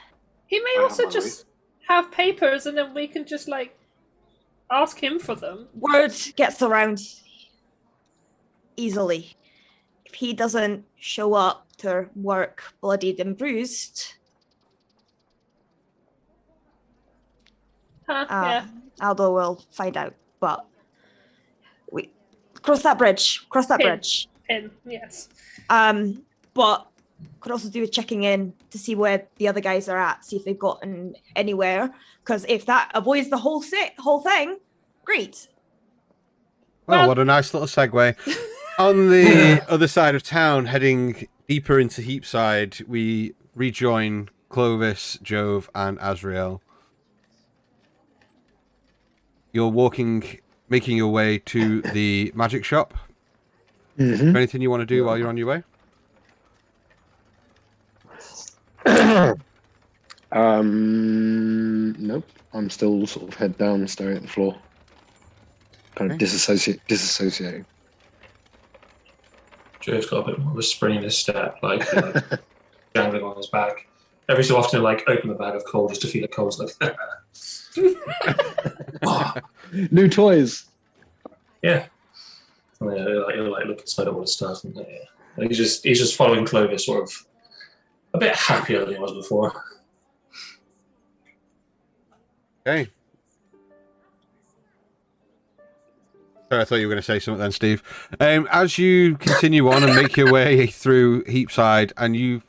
He may also just have papers, and then we can just like ask him for them. Word gets around easily. If he doesn't show up to work bloodied and bruised, yeah. Aldo will find out. But we cross that bridge. Pin, yes. But could also do with checking in to see where the other guys are at, see if they've gotten anywhere. Because if that avoids the whole thing, great. Well, what a nice little segue. On the other side of town, heading deeper into Heapside, we rejoin Clovis, Jove, and Azrael. You're making your way to the magic shop. Mm-hmm. Anything you want to do while you're on your way? Nope. I'm still sort of head down, staring at the floor. Kind of disassociating. Joe's got a bit more of a spring in his step, like dangling on his back. Every so often, like open the bag of coal just to feel it cold. Like, New toys. Yeah. And he'll look inside all the stuff, and and he's just following Clovis, sort of a bit happier than he was before. Okay. Sorry, I thought you were going to say something then, Steve. As you continue on and make your way through Heapside, and you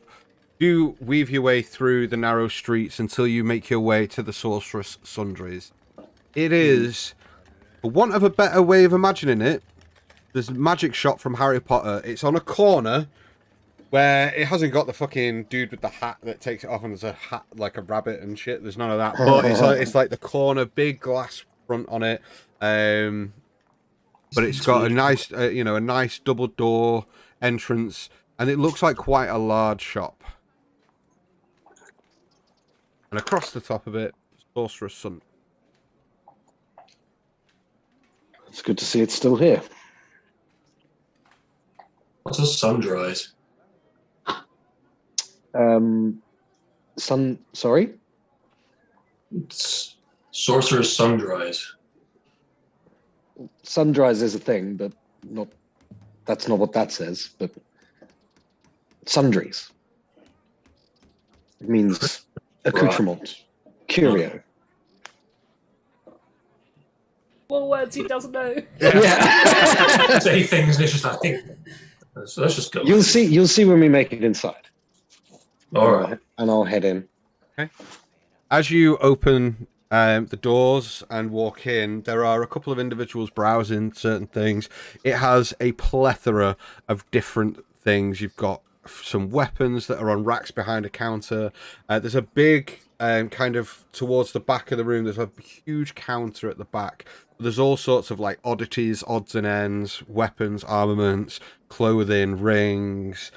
do weave your way through the narrow streets until you make your way to the Sorceress Sundries. It is, for want of a better way of imagining it, this magic shop from Harry Potter. It's on a corner where it hasn't got the fucking dude with the hat that takes it off and there's a hat like a rabbit and shit. There's none of that. But it's like the corner, big glass front on it. But it's got a nice, a nice double door entrance, and it looks like quite a large shop. And across the top of it, Sorcerer's Sun. It's good to see it's still here. What's a sunrise? Sorry? It's Sorcerer's Sunrise. Sunrise is a thing, but that's not what that says, but sundries. It means accoutrement, curio. What words he doesn't know. Yeah. Say things and it's just like, let's just go. You'll see when we make it inside. All right. And I'll head in. Okay. As you open the doors and walk in, there are a couple of individuals browsing certain things. It has a plethora of different things. You've got some weapons that are on racks behind a counter. There's a big kind of towards the back of the room. There's a huge counter at the back. There's all sorts of like oddities, odds and ends, weapons, armaments, clothing, rings,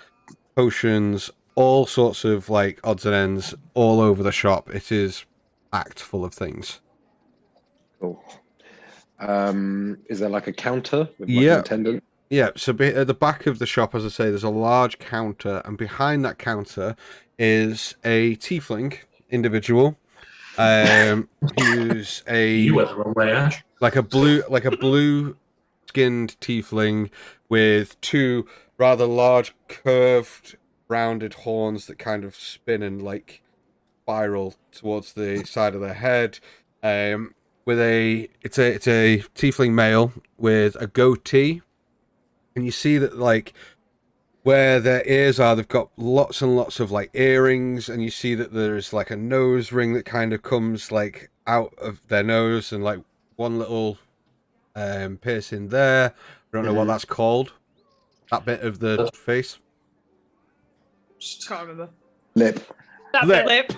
potions, all sorts of like odds and ends all over the shop. It is packed full of things. Cool. Is there like a counter with like an attendant? Yeah, so at the back of the shop, as I say, there's a large counter, and behind that counter is a tiefling individual who's You went the wrong way, Ash. like a blue skinned tiefling with two rather large curved rounded horns that kind of spin and like spiral towards the side of their head. with it's a tiefling male with a goatee, and you see that like where their ears are, they've got lots and lots of like earrings, and you see that there's like a nose ring that kind of comes like out of their nose, and like one little piercing there. I don't know what that's called. That bit of the face. Can't remember. Lip. That Lip. lip.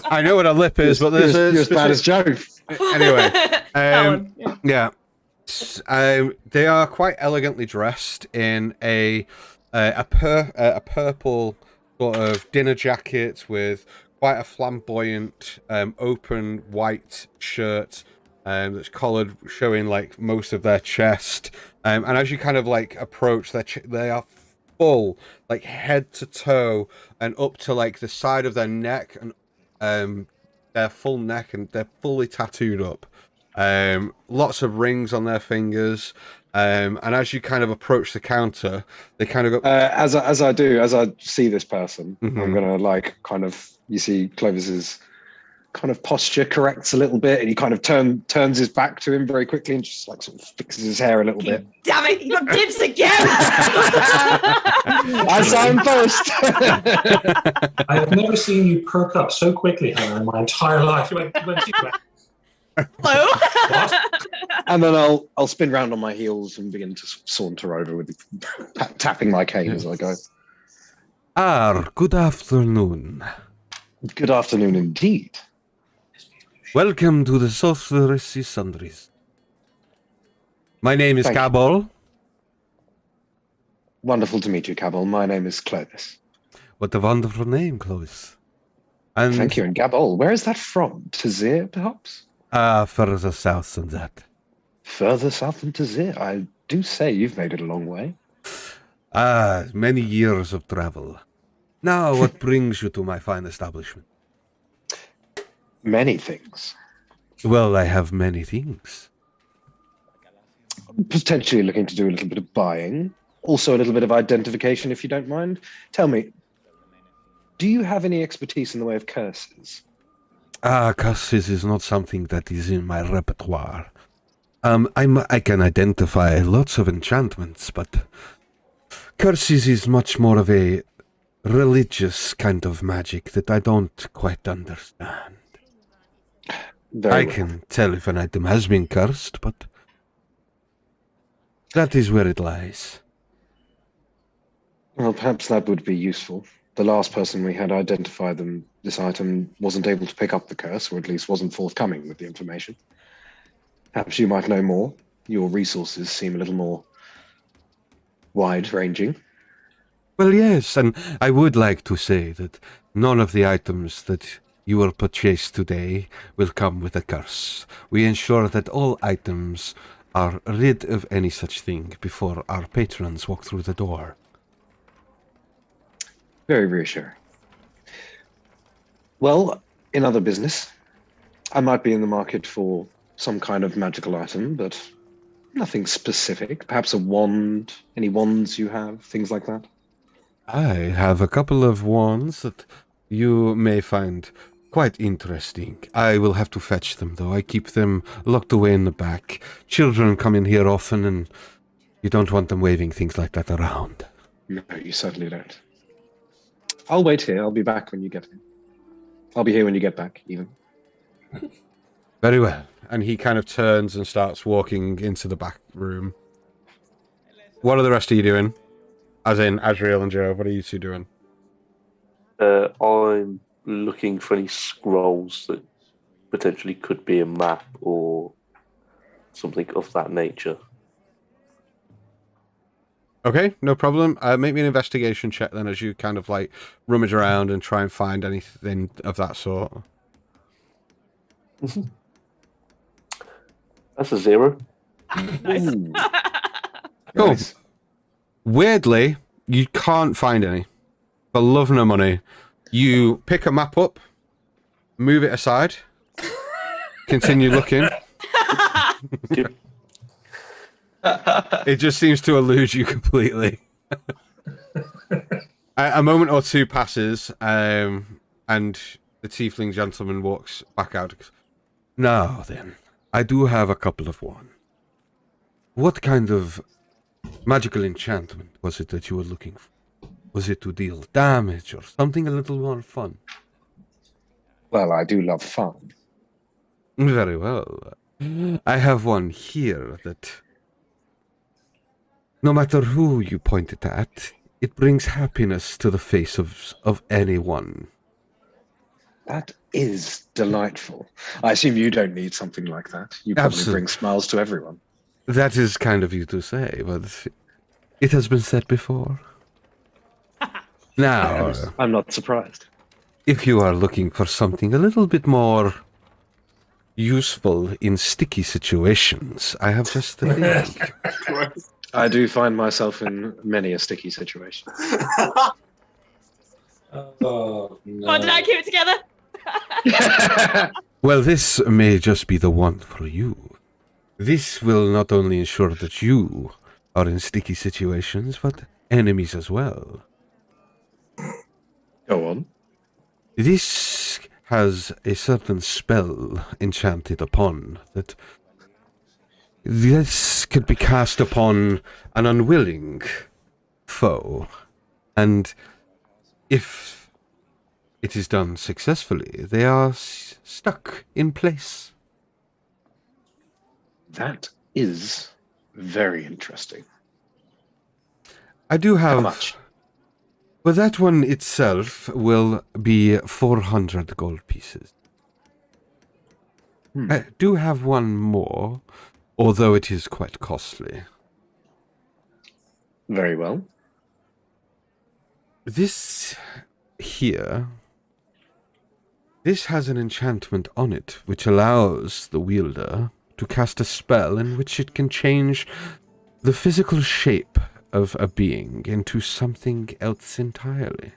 I know what a lip is, but there's you're a as bad as Joe. Anyway, That one, yeah. they are quite elegantly dressed in a purple sort of dinner jacket with quite a flamboyant open white shirt that's collared, showing like most of their chest. And as you kind of like approach, they are full, like head to toe and up to like the side of their neck, and their full neck, and they're fully tattooed up. Lots of rings on their fingers. And as you kind of approach the counter, they kind of go. As I see this person, I'm gonna like kind of, you see Clovis's kind of posture corrects a little bit, and he kind of turns his back to him very quickly and just like sort of fixes his hair a little bit. Damn it, you got dibs again! I saw him first. I have never seen you perk up so quickly, Hannah, in my entire life. You went Hello? And then I'll spin round on my heels and begin to saunter over with tapping my cane as I go. Good afternoon. Good afternoon indeed. Welcome to the Sorceresy Sundries. My name is Thank you. Cabal. Wonderful to meet you, Cabal. My name is Clovis. What a wonderful name, Clovis. And Thank you. And Gabol, where is that from? Tazir, perhaps? further south than that. Further south than Tazir. I do say you've made it a long way. Many years of travel. Now, what brings you to my fine establishment? Many things. Well, I have many things. Potentially looking to do a little bit of buying. Also a little bit of identification, if you don't mind. Tell me, do you have any expertise in the way of curses? Curses is not something that is in my repertoire. I can identify lots of enchantments, but curses is much more of a religious kind of magic that I don't quite understand. I can tell if an item has been cursed, but that is where it lies. Well, perhaps that would be useful. The last person we had identify this item wasn't able to pick up the curse, or at least wasn't forthcoming with the information. Perhaps you might know more. Your resources seem a little more wide-ranging. Well, yes, and I would like to say that none of the items that you will purchase today will come with a curse. We ensure that all items are rid of any such thing before our patrons walk through the door. Very reassuring. Well, in other business, I might be in the market for some kind of magical item, but nothing specific. Perhaps a wand, any wands you have, things like that. I have a couple of wands that you may find quite interesting. I will have to fetch them, though. I keep them locked away in the back. Children come in here often, and you don't want them waving things like that around. No, you certainly don't. I'll wait here. I'll be back when you get here. I'll be here when you get back, even. Very well. And he kind of turns and starts walking into the back room. What are the rest of you doing? As in, Azrael and Joe, what are you two doing? I'm looking for any scrolls that potentially could be a map or something of that nature. Okay, no problem. Make me an investigation check then as you kind of like rummage around and try and find anything of that sort. That's a 0. Nice. Cool. Nice. Weirdly, you can't find any. For love nor money, you pick a map up, move it aside, continue looking. It just seems to elude you completely. A moment or two passes, and The tiefling gentleman walks back out. Now then, I do have a couple of one. What kind of magical enchantment was it that you were looking for? Was it to deal damage or something a little more fun? Well, I do love fun. Very well. I have one here that, no matter who you point it at, it brings happiness to the face of anyone. That is delightful. I assume you don't need something like that. You probably Absolutely. bring smiles to everyone. That is kind of you to say, but it has been said before. Now, I'm not surprised. if you are looking for something a little bit more useful in sticky situations, I have just the thing. I do find myself in many a sticky situation. Oh, no. Oh, did I keep it together? Well, this may just be the one for you. This will not only ensure that you are in sticky situations, but enemies as well. Go on. This has a certain spell enchanted upon that this could be cast upon an unwilling foe, and if it is done successfully, they are stuck in place. That is very interesting. I do have... How much? Well, that one itself will be 400 gold pieces. I do have one more, although it is quite costly. Very well. This here, this has an enchantment on it which allows the wielder to cast a spell in which it can change the physical shape of a being into something else entirely.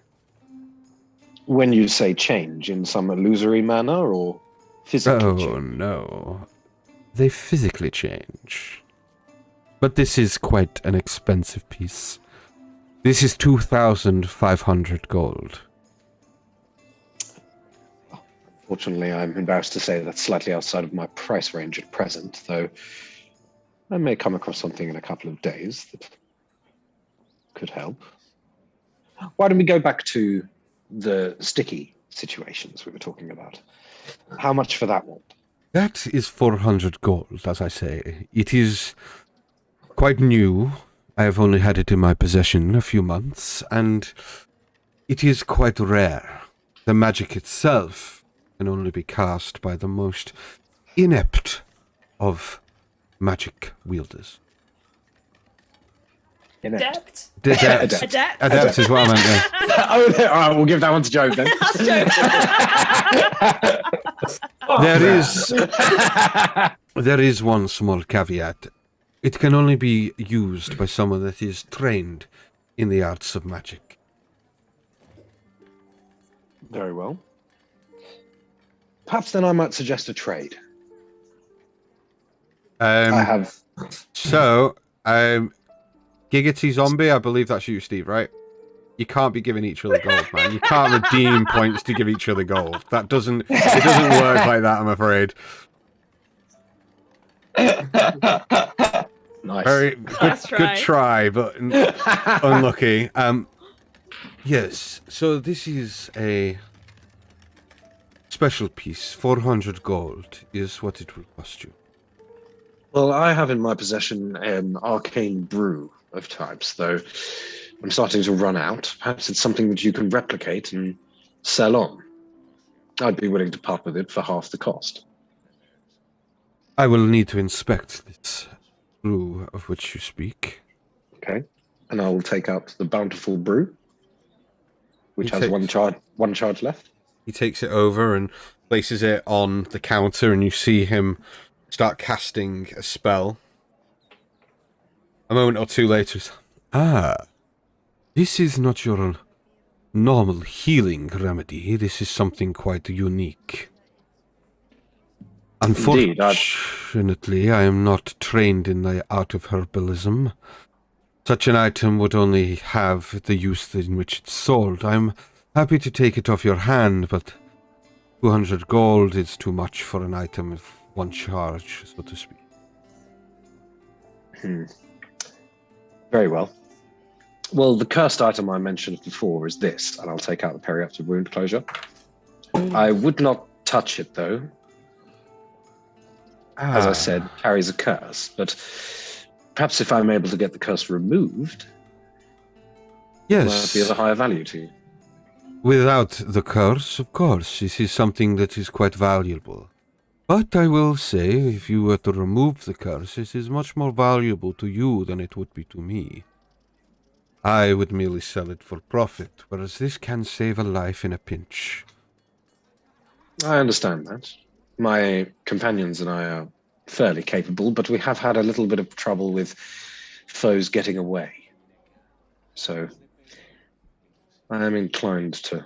When you say change, in some illusory manner or physically Oh, change? no. They physically change. But this is quite an expensive piece. This is 2,500 gold. Fortunately, I'm embarrassed to say that's slightly outside of my price range at present, though I may come across something in a couple of days that could help. Why don't we go back to the sticky situations we were talking about? How much for that one? That is 400 gold, as I say. It is quite new. I have only had it in my possession a few months, and it is quite rare. The magic itself can only be cast by the most inept of magic wielders. Adept. Adept. Adept. Adept is what I meant there. Oh, all right, we'll give that one to Joe then. That's true. There is one small caveat. It can only be used by someone that is trained in the arts of magic. Very well. Perhaps then I might suggest a trade. I have... So, Giggity Zombie, I believe that's you, Steve, right? You can't be giving each other gold, man. You can't redeem points to give each other gold. It doesn't work like that, I'm afraid. Nice. Very good try, but unlucky. Yes, so this is a special piece. 400 gold is what it will cost you. Well, I have in my possession an arcane brew of types, though I'm starting to run out. Perhaps it's something that you can replicate and sell on. I'd be willing to part with it for half the cost. I will need to inspect this brew of which you speak. Okay. And I will take out the bountiful brew, which has one charge left. He takes it over and places it on the counter, and you see him start casting a spell. A moment or two later, this is not your normal healing remedy. This is something quite unique. Unfortunately, I am not trained in the art of herbalism. Such an item would only have the use in which it's sold. I'm happy to take it off your hand, but 200 gold is too much for an item of one charge, so to speak. Very well. Well, the cursed item I mentioned before is this, and I'll take out the periaptic wound closure. I would not touch it, though. As I said, carries a curse, but perhaps if I'm able to get the curse removed, it might be of a higher value to you. Without the curse, of course, this is something that is quite valuable. But I will say, if you were to remove the curse, it is much more valuable to you than it would be to me. I would merely sell it for profit, whereas this can save a life in a pinch. I understand that. My companions and I are fairly capable, but we have had a little bit of trouble with foes getting away. So I am inclined to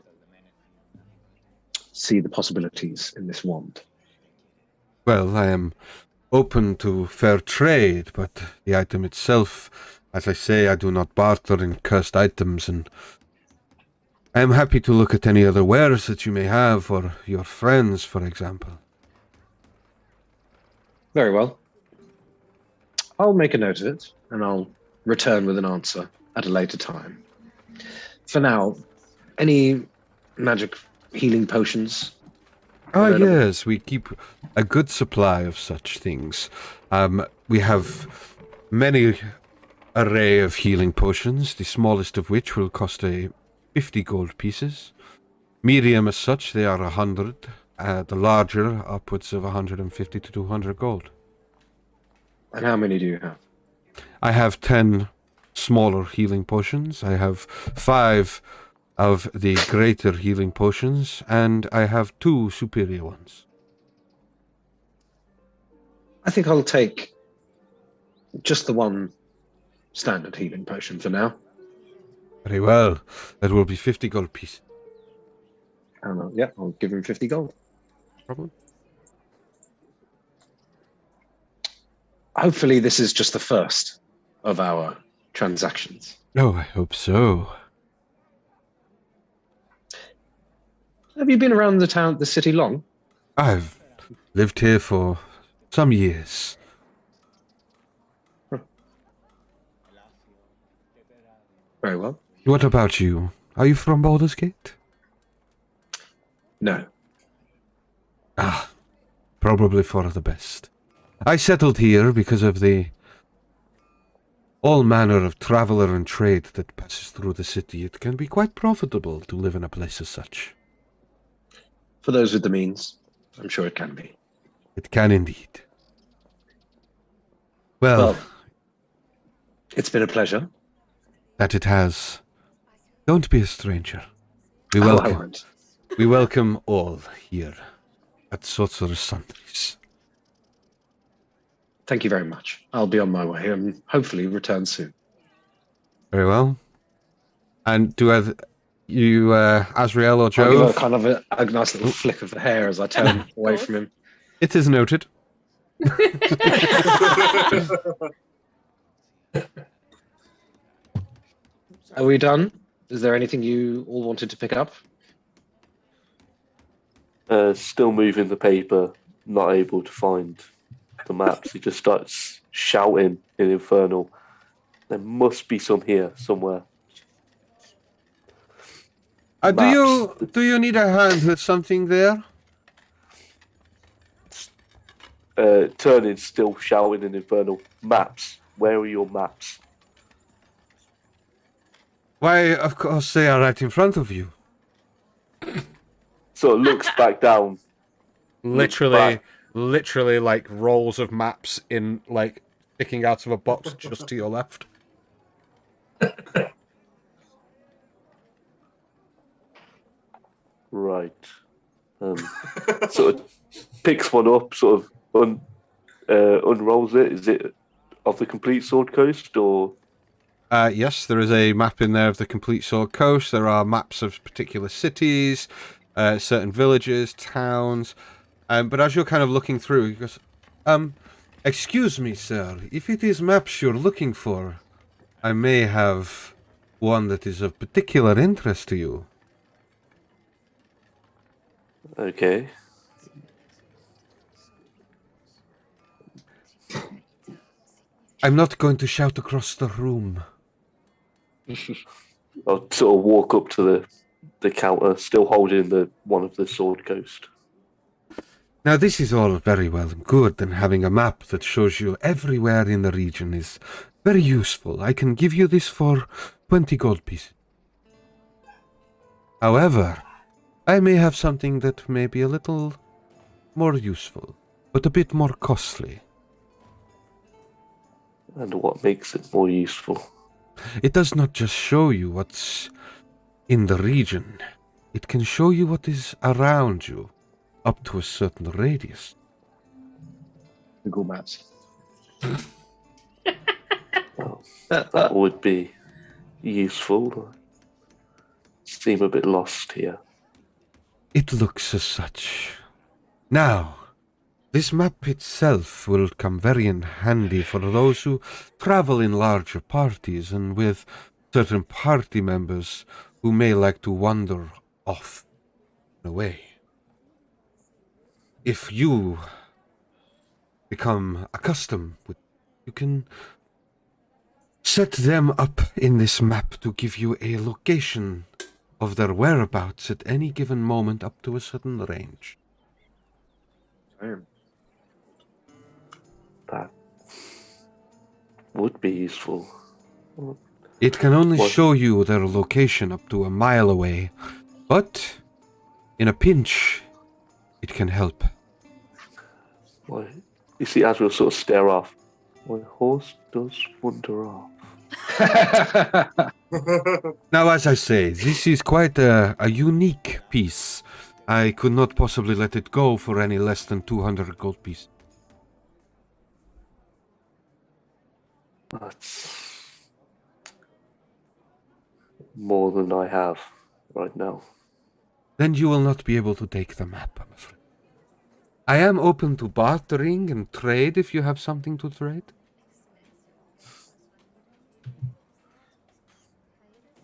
see the possibilities in this wand. Well, I am open to fair trade, but the item itself, as I say, I do not barter in cursed items, and I am happy to look at any other wares that you may have, or your friends, for example. Very well. I'll make a note of it, and I'll return with an answer at a later time. For now, any magic healing potions? Yes, we keep a good supply of such things. We have many array of healing potions, the smallest of which will cost 50 gold pieces. Medium as such, they are 100. The larger, upwards of 150 to 200 gold. And how many do you have? I have 10 smaller healing potions. I have 5 of the greater healing potions, and I have 2 superior ones. I think I'll take just the one standard healing potion for now. Very well. That will be 50 gold piece. I'll give him 50 gold. Problem? Hopefully this is just the first of our transactions. Oh, I hope so. Have you been around the city long? I've lived here for some years. Very well. What about you? Are you from Baldur's Gate? No. Probably for the best. I settled here because of the all manner of traveller and trade that passes through the city. It can be quite profitable to live in a place as such. For those with the means, I'm sure it can be. It can indeed. Well, it's been a pleasure. That it has. Don't be a stranger. We I welcome. won't. We welcome all here at Sorcerer's Sundries. Thank you very much. I'll be on my way and hopefully return soon. Very well. And do you, Azrael or I'll give Jove? her kind of a nice little flick of the hair as I turn away from him. It is noted. Are we done? Is there anything you all wanted to pick up? Still moving the paper, not able to find the maps. He just starts shouting in Infernal. There must be some here somewhere. Do you need a hand with something there? Turning, still shouting in Infernal. Maps. Where are your maps? Why, of course they are right in front of you. So it looks back down. Literally like rolls of maps in like sticking out of a box just to your left. Right. Sort of picks one up, sort of unrolls it. Is it of the complete Sword Coast or? Yes, there is a map in there of the complete Sword Coast. There are maps of particular cities, certain villages, towns. But as you're kind of looking through, he goes, excuse me, sir, if it is maps you're looking for, I may have one that is of particular interest to you. Okay. I'm not going to shout across the room. I'll sort of walk up to the counter, still holding one of the sword ghost. Now, this is all very well and good, and having a map that shows you everywhere in the region is very useful. I can give you this for 20 gold pieces. However, I may have something that may be a little more useful, but a bit more costly. And what makes it more useful? It does not just show you what's in the region. It can show you what is around you, up to a certain radius. Google Maps. Well, that would be useful. Seem a bit lost here. It looks as such. Now, this map itself will come very in handy for those who travel in larger parties and with certain party members who may like to wander off and away. If you become accustomed with you can set them up in this map to give you a location of their whereabouts at any given moment up to a certain range. That would be useful. It can only What? show you their location up to a mile away, but in a pinch, it can help. Why? You see, as we'll sort of stare off, my horse does wander off. Now, as I say, this is quite a unique piece. I could not possibly let it go for any less than 200 gold pieces. That's more than I have right now. Then you will not be able to take the map, I'm afraid. I am open to bartering and trade if you have something to trade.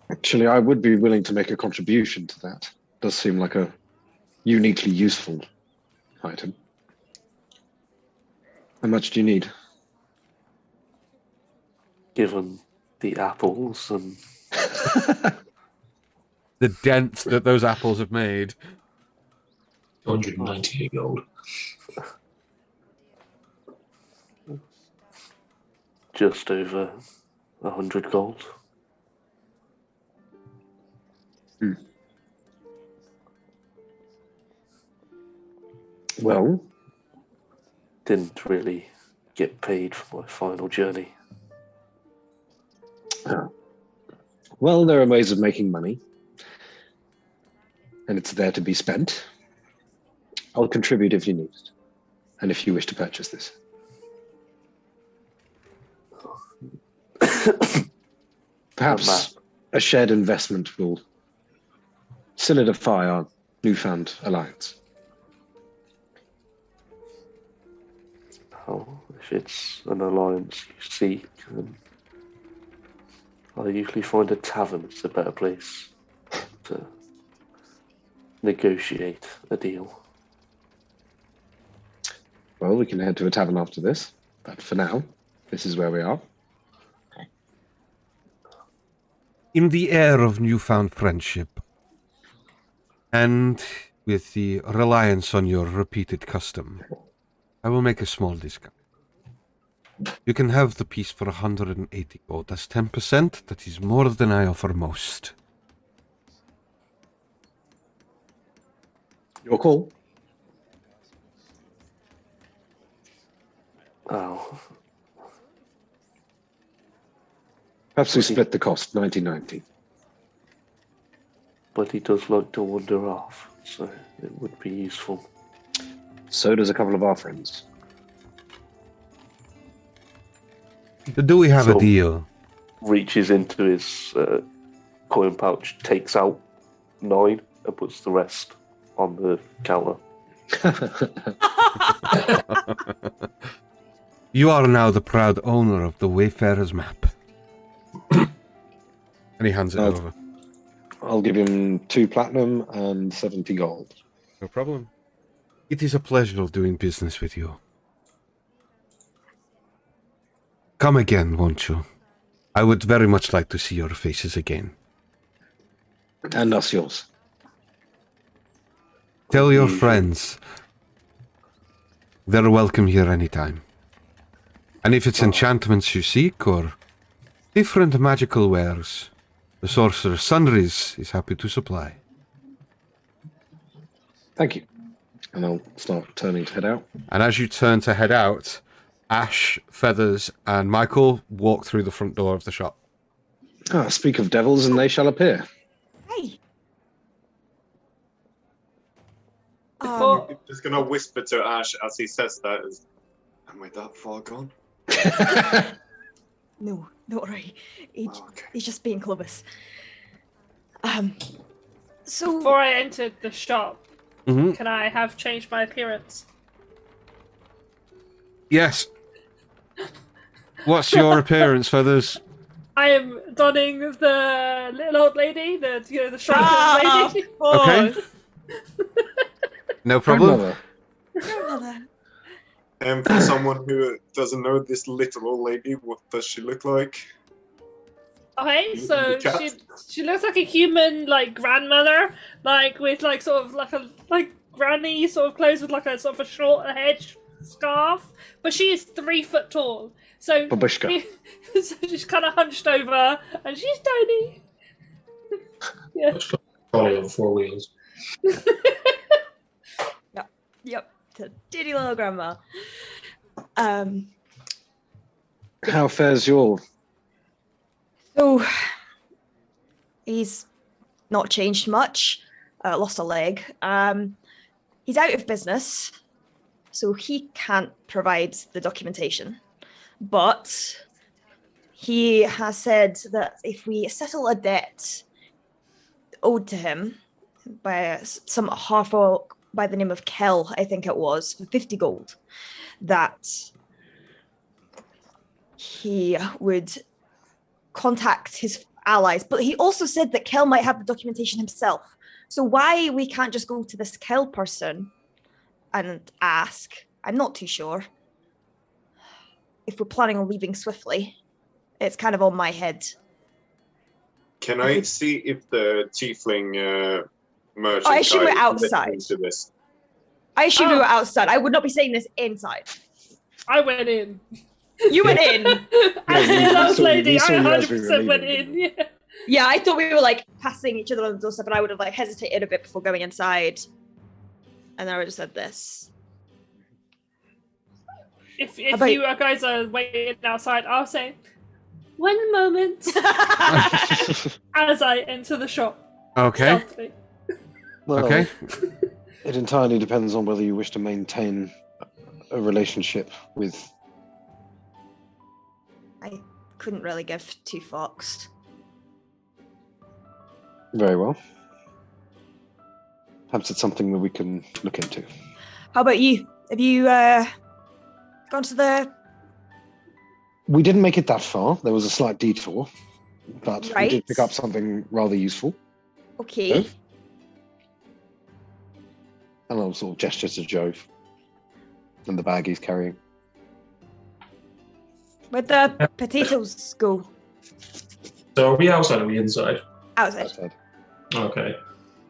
Actually, I would be willing to make a contribution to that. Does seem like a uniquely useful item. How much do you need? Given the apples and The dents that those apples have made. 298 gold. just over 100 gold. Well, Didn't really get paid for my final journey. well, there are ways of making money, and it's there to be spent. I'll contribute if you need it, and if you wish to purchase this. Perhaps a shared investment will solidify our newfound alliance. Oh, if it's an alliance you seek, then I usually find a tavern is a better place to negotiate a deal. Well, we can head to a tavern after this, but for now, this is where we are. In the air of newfound friendship, and with the reliance on your repeated custom, I will make a small discount. You can have the piece for 180 gold. That's 10%. That is more than I offer most. Your call. Oh, Perhaps we split the cost, 1990. but he does like to wander off, so it would be useful. So does a couple of our friends. Do we have a So- deal? Reaches into his coin pouch, takes out 9 and puts the rest on the counter. You are now the proud owner of the Wayfarer's map. And he hands it over. I'll give him 2 platinum and 70 gold. No problem. It is a pleasure doing business with you. Come again, won't you? I would very much like to see your faces again. And us yours. Tell your Usual. friends they're welcome here anytime. And if it's enchantments you seek or different magical wares, the sorcerer Sundries is happy to supply. Thank you. And I'll start turning to head out. And as you turn to head out, Ash, Feathers, and Michael walk through the front door of the shop. Ah, speak of devils, and they shall appear. Hey. Before- I'm just gonna whisper to Ash as he says that. Am I that far gone? No, don't worry. Okay. He's just being Clovis. So Before I entered the shop, Mm-hmm. can I have changed my appearance? Yes. What's your appearance, Feathers? I am donning the little old lady, the shrunken Ah, lady. Okay. No problem. Grandmother. And for someone who doesn't know this little old lady, what does she look like? Okay, so The cat? she looks like a human like grandmother, like with like sort of like granny sort of clothes with like a sort of a short hedge scarf, but she is 3 foot tall. So, Babushka. so she's kind of hunched over, and she's tiny. Yeah. It's got probably on 4 wheels. yep, the ditty little grandma. How fares your... So he's not changed much. Lost a leg. He's out of business, so he can't provide the documentation. But he has said that if we settle a debt owed to him by some half-orc by the name of Kel, I think it was, for 50 gold, that he would contact his allies. But he also said that Kel might have the documentation himself. So why we can't just go to this Kel person and ask, I'm not too sure. If we're planning on leaving swiftly, it's kind of on my head. Can I see if the tiefling merchant I assume guy we're is outside. listening to this? I assume we Oh. were outside. I would not be saying this inside. I went in. You went in. As we the old saw you- lady, we saw I you as we 100% were went leaving, in. Yeah. Yeah, I thought we were like passing each other on the doorstep, and I would have like hesitated a bit before going inside. And then I would have said this. If about- you guys are waiting outside, I'll say, 1 moment, as I enter the shop. Okay. Stealthily. Well, Okay. it entirely depends on whether you wish to maintain a relationship with... I couldn't really give 2 fucks. Very well. Perhaps it's something that we can look into. How about you? Have you gone to the... We didn't make it that far. There was a slight detour, but we Right. did pick up something rather useful. Okay. Oh. And I'll sort of gesture to Jove and the bag he's carrying. Where'd the potatoes go? So are we outside or are we inside? Outside. Outside. Okay.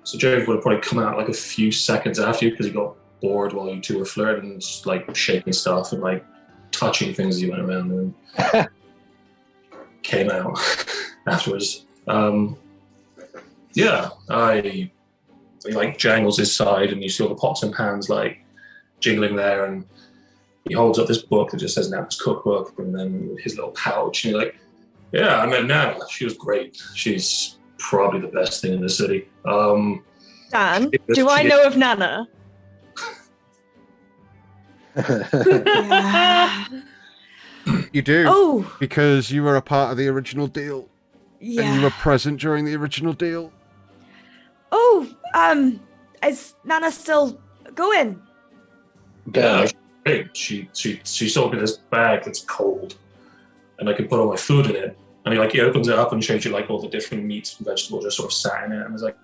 So Jove would have probably come out like a few seconds after you because he got bored while you two were flirting and just like shaking stuff and like touching things as you went around the room. Came out afterwards. Yeah, he like jangles his side and you see all the pots and pans like jingling there, and he holds up this book that just says Nana's cookbook and then his little pouch, and you're like, yeah, I met Nana. She was great. She's probably the best thing in the city. Dan, She do I did- know of Nana? Yeah. You do. Oh, Because you were a part of the original deal. And you were yeah. present during the original deal. Oh, is Nana still going? Yeah, she's great. She sold me this bag that's cold, and I can put all my food in it. And he opens it up and shows you like all the different meats and vegetables just sort of sat in it, and it's like,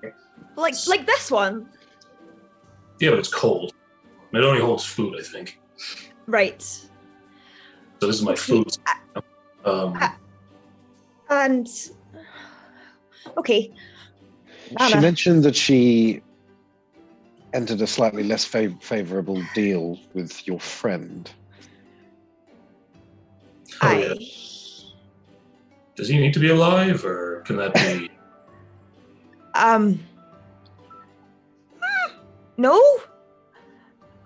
Like this one? Yeah, but it's cold. And it only holds food, I think. Right. So this is my food. And okay. She Nana. mentioned that she entered a slightly less favorable deal with your friend. Oh, yeah. Does he need to be alive, or can that be? No.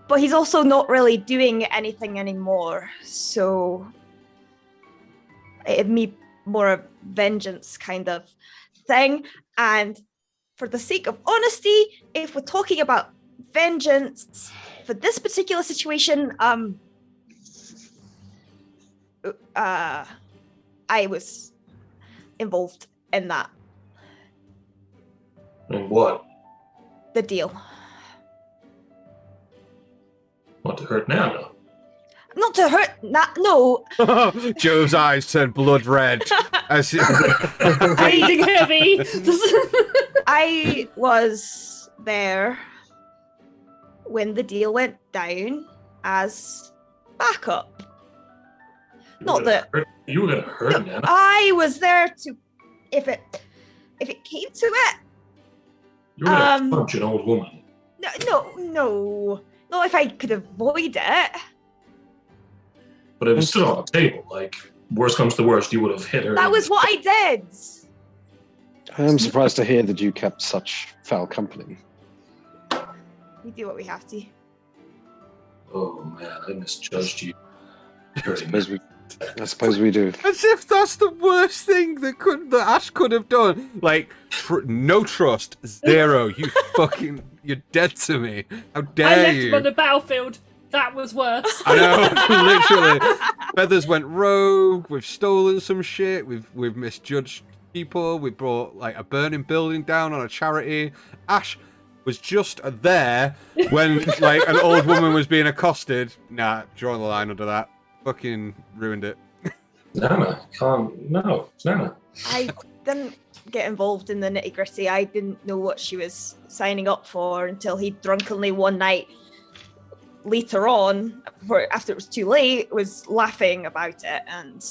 But he's also not really doing anything anymore, so it'd be more a vengeance kind of thing. And for the sake of honesty, if we're talking about vengeance for this particular situation, I was involved in that. And what? The deal. What, to hurt Nana? Not to hurt, no. Joe's eyes turned blood red. As Breathing heavy. I was there when the deal went down as backup. Not that You were gonna hurt Nana. I was there to, if it came to it. You were gonna punch an old woman. No. Not if I could avoid it. But it was still on the table. Like, worst comes to worst, you would have hit her. That was what I did. I'm surprised to hear that you kept such foul company. We do what we have to. Oh man, I misjudged you. I suppose we do. As if that's the worst thing that Ash could have done. Like, no trust, zero. You're dead to me. How dare I left you? him on the battlefield. That was worse. I know, literally. Feathers went rogue. We've stolen some shit. We've misjudged people. We brought like a burning building down on a charity. Ash was just there when like an old woman was being accosted. Nah, drawing the line under that. Fucking ruined it. Nana, no, it's Nana. I didn't get involved in the nitty gritty. I didn't know what she was signing up for until he drunkenly one night later on, after it was too late, was laughing about it. And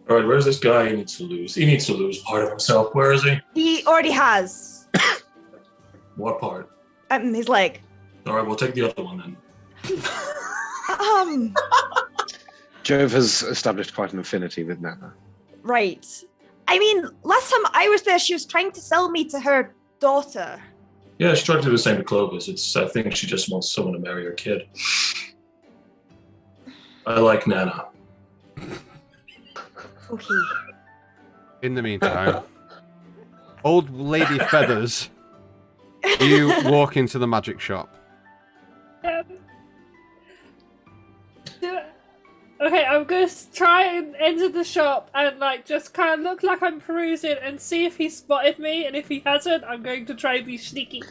All right, where's this guy? He needs to lose. He needs to lose part of himself. Where is he? he already has What part? his leg. All right, we'll take the other one then. Jove has established quite an affinity with Nana. Right. I mean, last time I was there, she was trying to sell me to her daughter. Yeah, she tried to do the same to Clovis. I think she just wants someone to marry her kid. I like Nana. Okay. In the meantime, old lady Feathers, you walk into the magic shop. Okay, I'm gonna try and enter the shop and like just kind of look like I'm perusing and see if he spotted me, and if he hasn't, I'm going to try and be sneaky.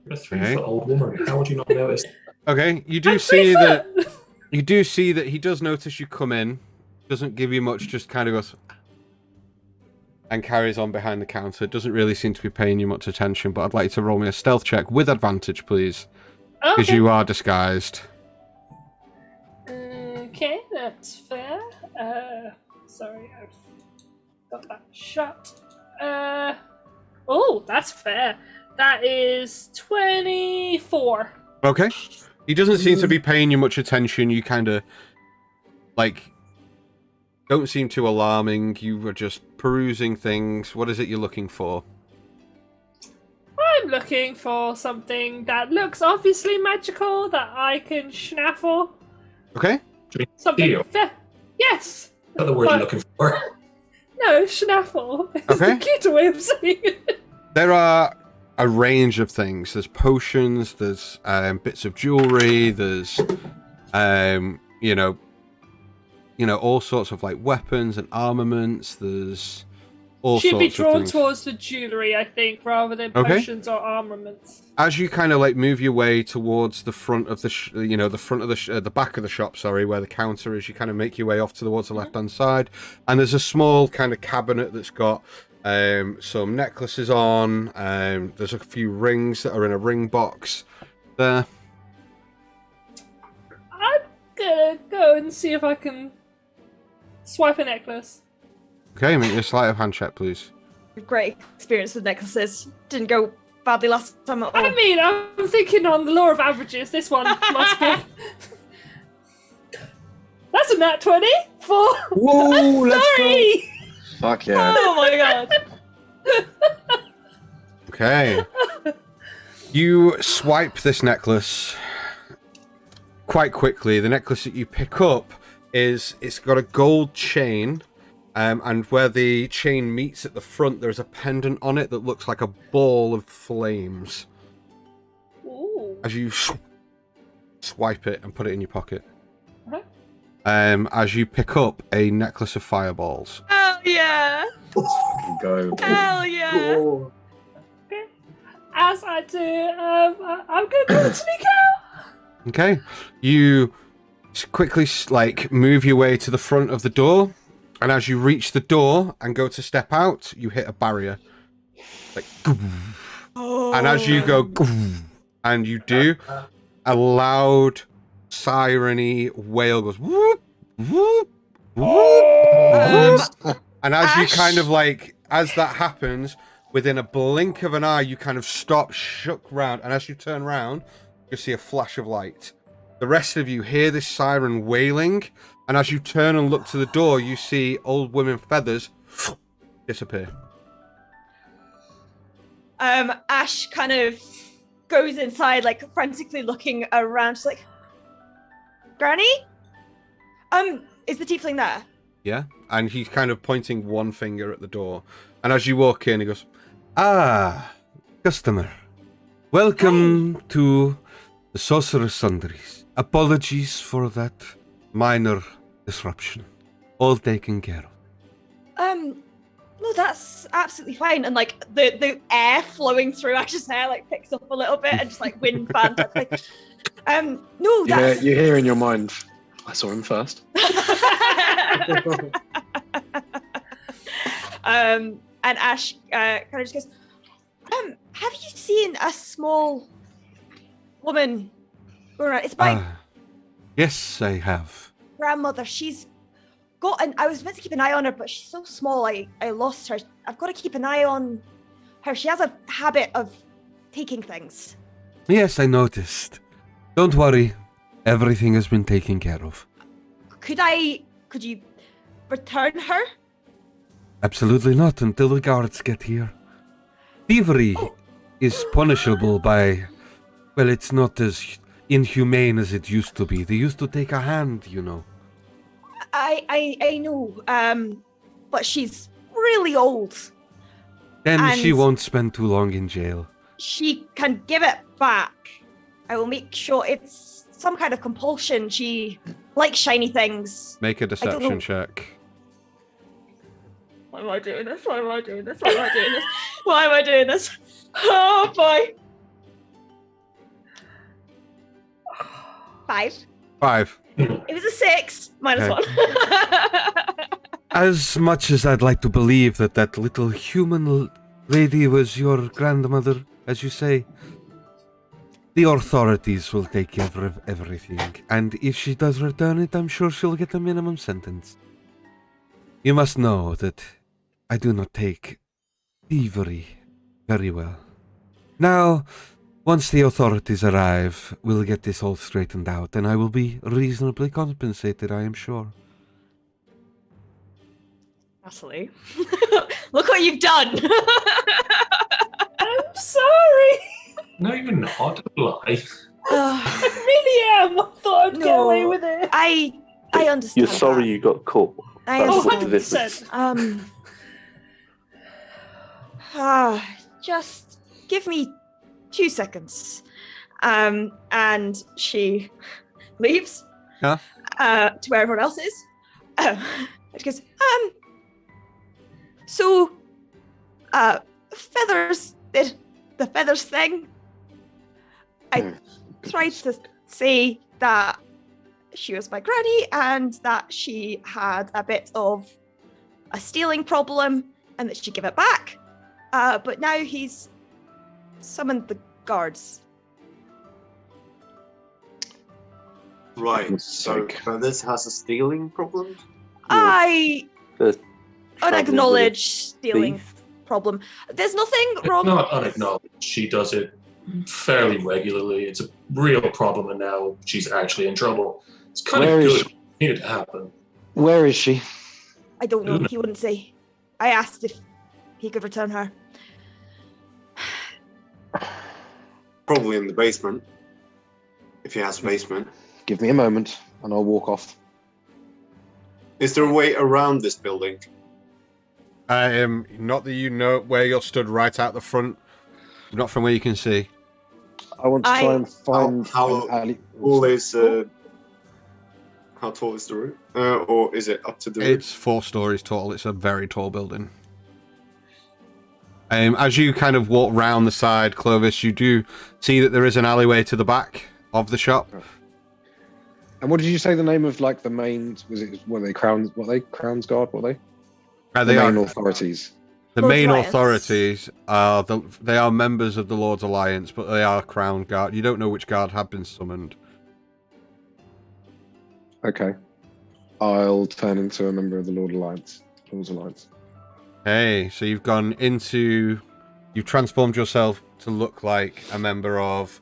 You're a 3-foot old woman. How would you not notice? Okay, you do I'm see 3 that. foot. You do see that he does notice you come in. Doesn't give you much. Just kind of goes and carries on behind the counter. Doesn't really seem to be paying you much attention. But I'd like you to roll me a stealth check with advantage, please, because Okay. you are disguised. Okay, that's fair. Sorry, I've got that shut. Oh, that's fair. That is 24. Okay. He doesn't seem to be paying you much attention. You kind of like don't seem too alarming. You were just perusing things. What is it you're looking for? I'm looking for something that looks obviously magical that I can schnaffle. Okay. Something Deal. Yes! Is that the word you're looking for? No, schnaffle. It's Okay. the cuter way of saying it. There are a range of things. There's potions. There's bits of jewelry. There's all sorts of like weapons and armaments. There's all Should sorts be of drawn things. towards the jewellery, I think, rather than Okay. potions or armaments. As you kind of like move your way towards the front of the the back of the shop, sorry, where the counter is, you kind of make your way off towards the left hand side, and there's a small kind of cabinet that's got some necklaces on. There's a few rings that are in a ring box there. I'm gonna go and see if I can swipe a necklace. Okay, make me a sleight of hand check, please. Great experience with necklaces. Didn't go badly last time at all. I mean, I'm thinking on the law of averages. This one must be. That's a nat 20 for Whoa, let's go. 3. Fuck yeah. Oh my god. Okay. You swipe this necklace quite quickly. The necklace that you pick up it's got a gold chain, and where the chain meets at the front, there's a pendant on it that looks like a ball of flames. Ooh. As you swipe it and put it in your pocket. Uh-huh. As you pick up a necklace of fireballs. Hell yeah. Go. Hell yeah. Oh. Okay. As I do, I'm gonna do a sneak out. Okay. You quickly move your way to the front of the door, and as you reach the door and go to step out, you hit a barrier. And as you go, and you do, a loud siren-y wail goes whoop, whoop, whoop. And as you kind of as that happens, within a blink of an eye, you kind of stop, shook round, and as you turn round, you see a flash of light. The rest of you hear this siren wailing, and as you turn and look to the door, you see Old Women Feathers disappear. Ash kind of goes inside, frantically looking around. She's like, Granny? Is the tiefling there? Yeah, and he's kind of pointing one finger at the door. And as you walk in, he goes, "Ah, customer. Welcome to the Sorcerer's Sundries. Apologies for that minor disruption. All taken care of." No, that's absolutely fine. And the air flowing through Ash's hair picks up a little bit and just wind fan. No, that's You hear in your mind, I saw him first. And Ash kind of just goes, have you seen a small woman going around? It's my Yes, I have. grandmother. She's got I was meant to keep an eye on her, but she's so small I lost her. I've got to keep an eye on her. She has a habit of taking things. Yes, I noticed. Don't worry. Everything has been taken care of. Could you return her? Absolutely not until the guards get here. Thievery is punishable by, well, it's not as inhumane as it used to be. They used to take a hand, you know. I know, but she's really old. Then she And- won't spend too long in jail. She can give it back. I will make sure it's some kind of compulsion. She likes shiny things. Make a know. deception check. Why am I doing this? Why am I doing this? Why am I doing this? Why am I doing this? Oh boy. 5. 5. It was a 6 minus Okay. 1. As much as I'd like to believe that that little human lady was your grandmother, as you say, the authorities will take care of everything. And if she does return it, I'm sure she'll get a minimum sentence. You must know that I do not take thievery very well. Now, once the authorities arrive, we'll get this all straightened out, and I will be reasonably compensated, I am sure. Absolutely. Look what you've done. I'm sorry. No, you're not. Lie. I really am. I thought I'd get No. away with it. I understand. You're sorry that. you got caught. I That's what understand. the difference. Just give me 2 seconds. And she leaves. Huh? To where everyone else is. She goes, so, feathers, the feathers thing. I tried to say that she was my granny and that she had a bit of a stealing problem, and that she'd give it back. But now he's summoned the guards. Right, so Feathers has a stealing problem? I The unacknowledged stealing thief. problem. There's nothing wrong. Not unacknowledged. She does it fairly regularly. It's a real problem, and now she's actually in trouble. It's kind Where of is good. she? It needed to happen. Where is she? I don't know. He wouldn't say. I asked if he could return her. Probably in the basement. If he has a basement. Give me a moment and I'll walk off. Is there a way around this building? Not that you know where you're stood right out the front. Not from where you can see. I want to try and find How an alley. tall is how tall is the roof? Or is it up to the roof? It's 4 stories tall. It's a very tall building. As you kind of walk round the side, Clovis, you do see that there is an alleyway to the back of the shop. And what did you say the name of like the main? Was it? Were they crowns? What are they? Crowns Guard? What are they? They main are authorities. the Lord's main Alliance. authorities are they are members of the Lord's Alliance, but they are Crown Guard. You don't know which guard have been summoned. Okay. I'll turn into a member of the Lord's Alliance. Hey, so you've transformed yourself to look like a member of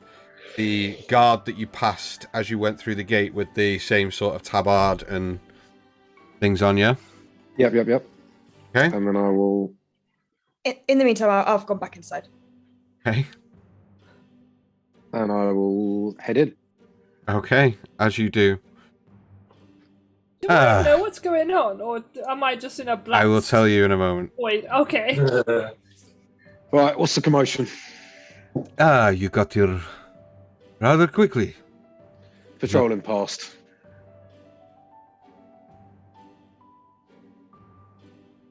the guard that you passed as you went through the gate with the same sort of tabard and things on you. Yep. Okay. And then I will. In the meantime, I've gone back inside. Okay. And I will head in. Okay, as you do. Do I know what's going on, or am I just in a black? I will tell you in a moment. Wait, okay. Right. What's the commotion? You got here rather quickly. Patrolling past.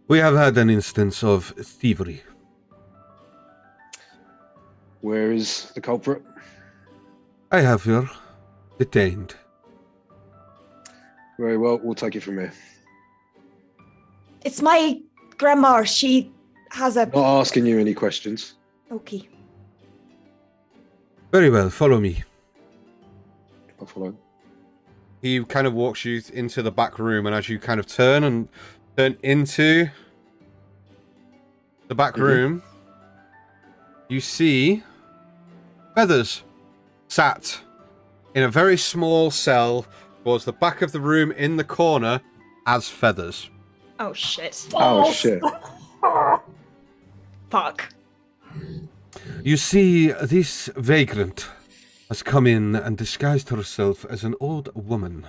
We have had an instance of thievery. Where is the culprit? I have her detained. Very well. We'll take it from here. It's my grandma. She has a. Not asking you any questions. Okay. Very well, follow me. I'll follow. He kind of walks you into the back room, and as you kind of turn into the back room, you see Feathers sat in a very small cell towards the back of the room in the corner as Feathers. Oh shit. Oh shit. Fuck. You see, this vagrant has come in and disguised herself as an old woman.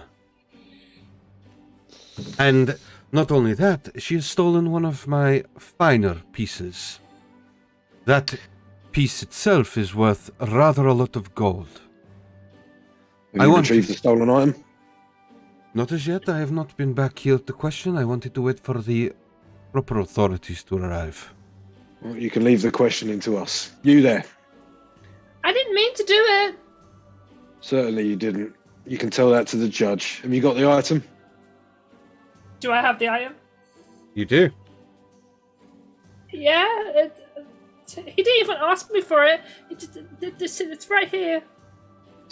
And not only that, she has stolen one of my finer pieces. That piece itself is worth rather a lot of gold. Have you retrieved the stolen item? Not as yet. I have not been back here to question. I wanted to wait for the proper authorities to arrive. Well, you can leave the questioning to us. You there? I didn't mean to do it. Certainly you didn't. You can tell that to the judge. Have you got the item? Do I have the item? You do. Yeah. He didn't even ask me for it. It's right here.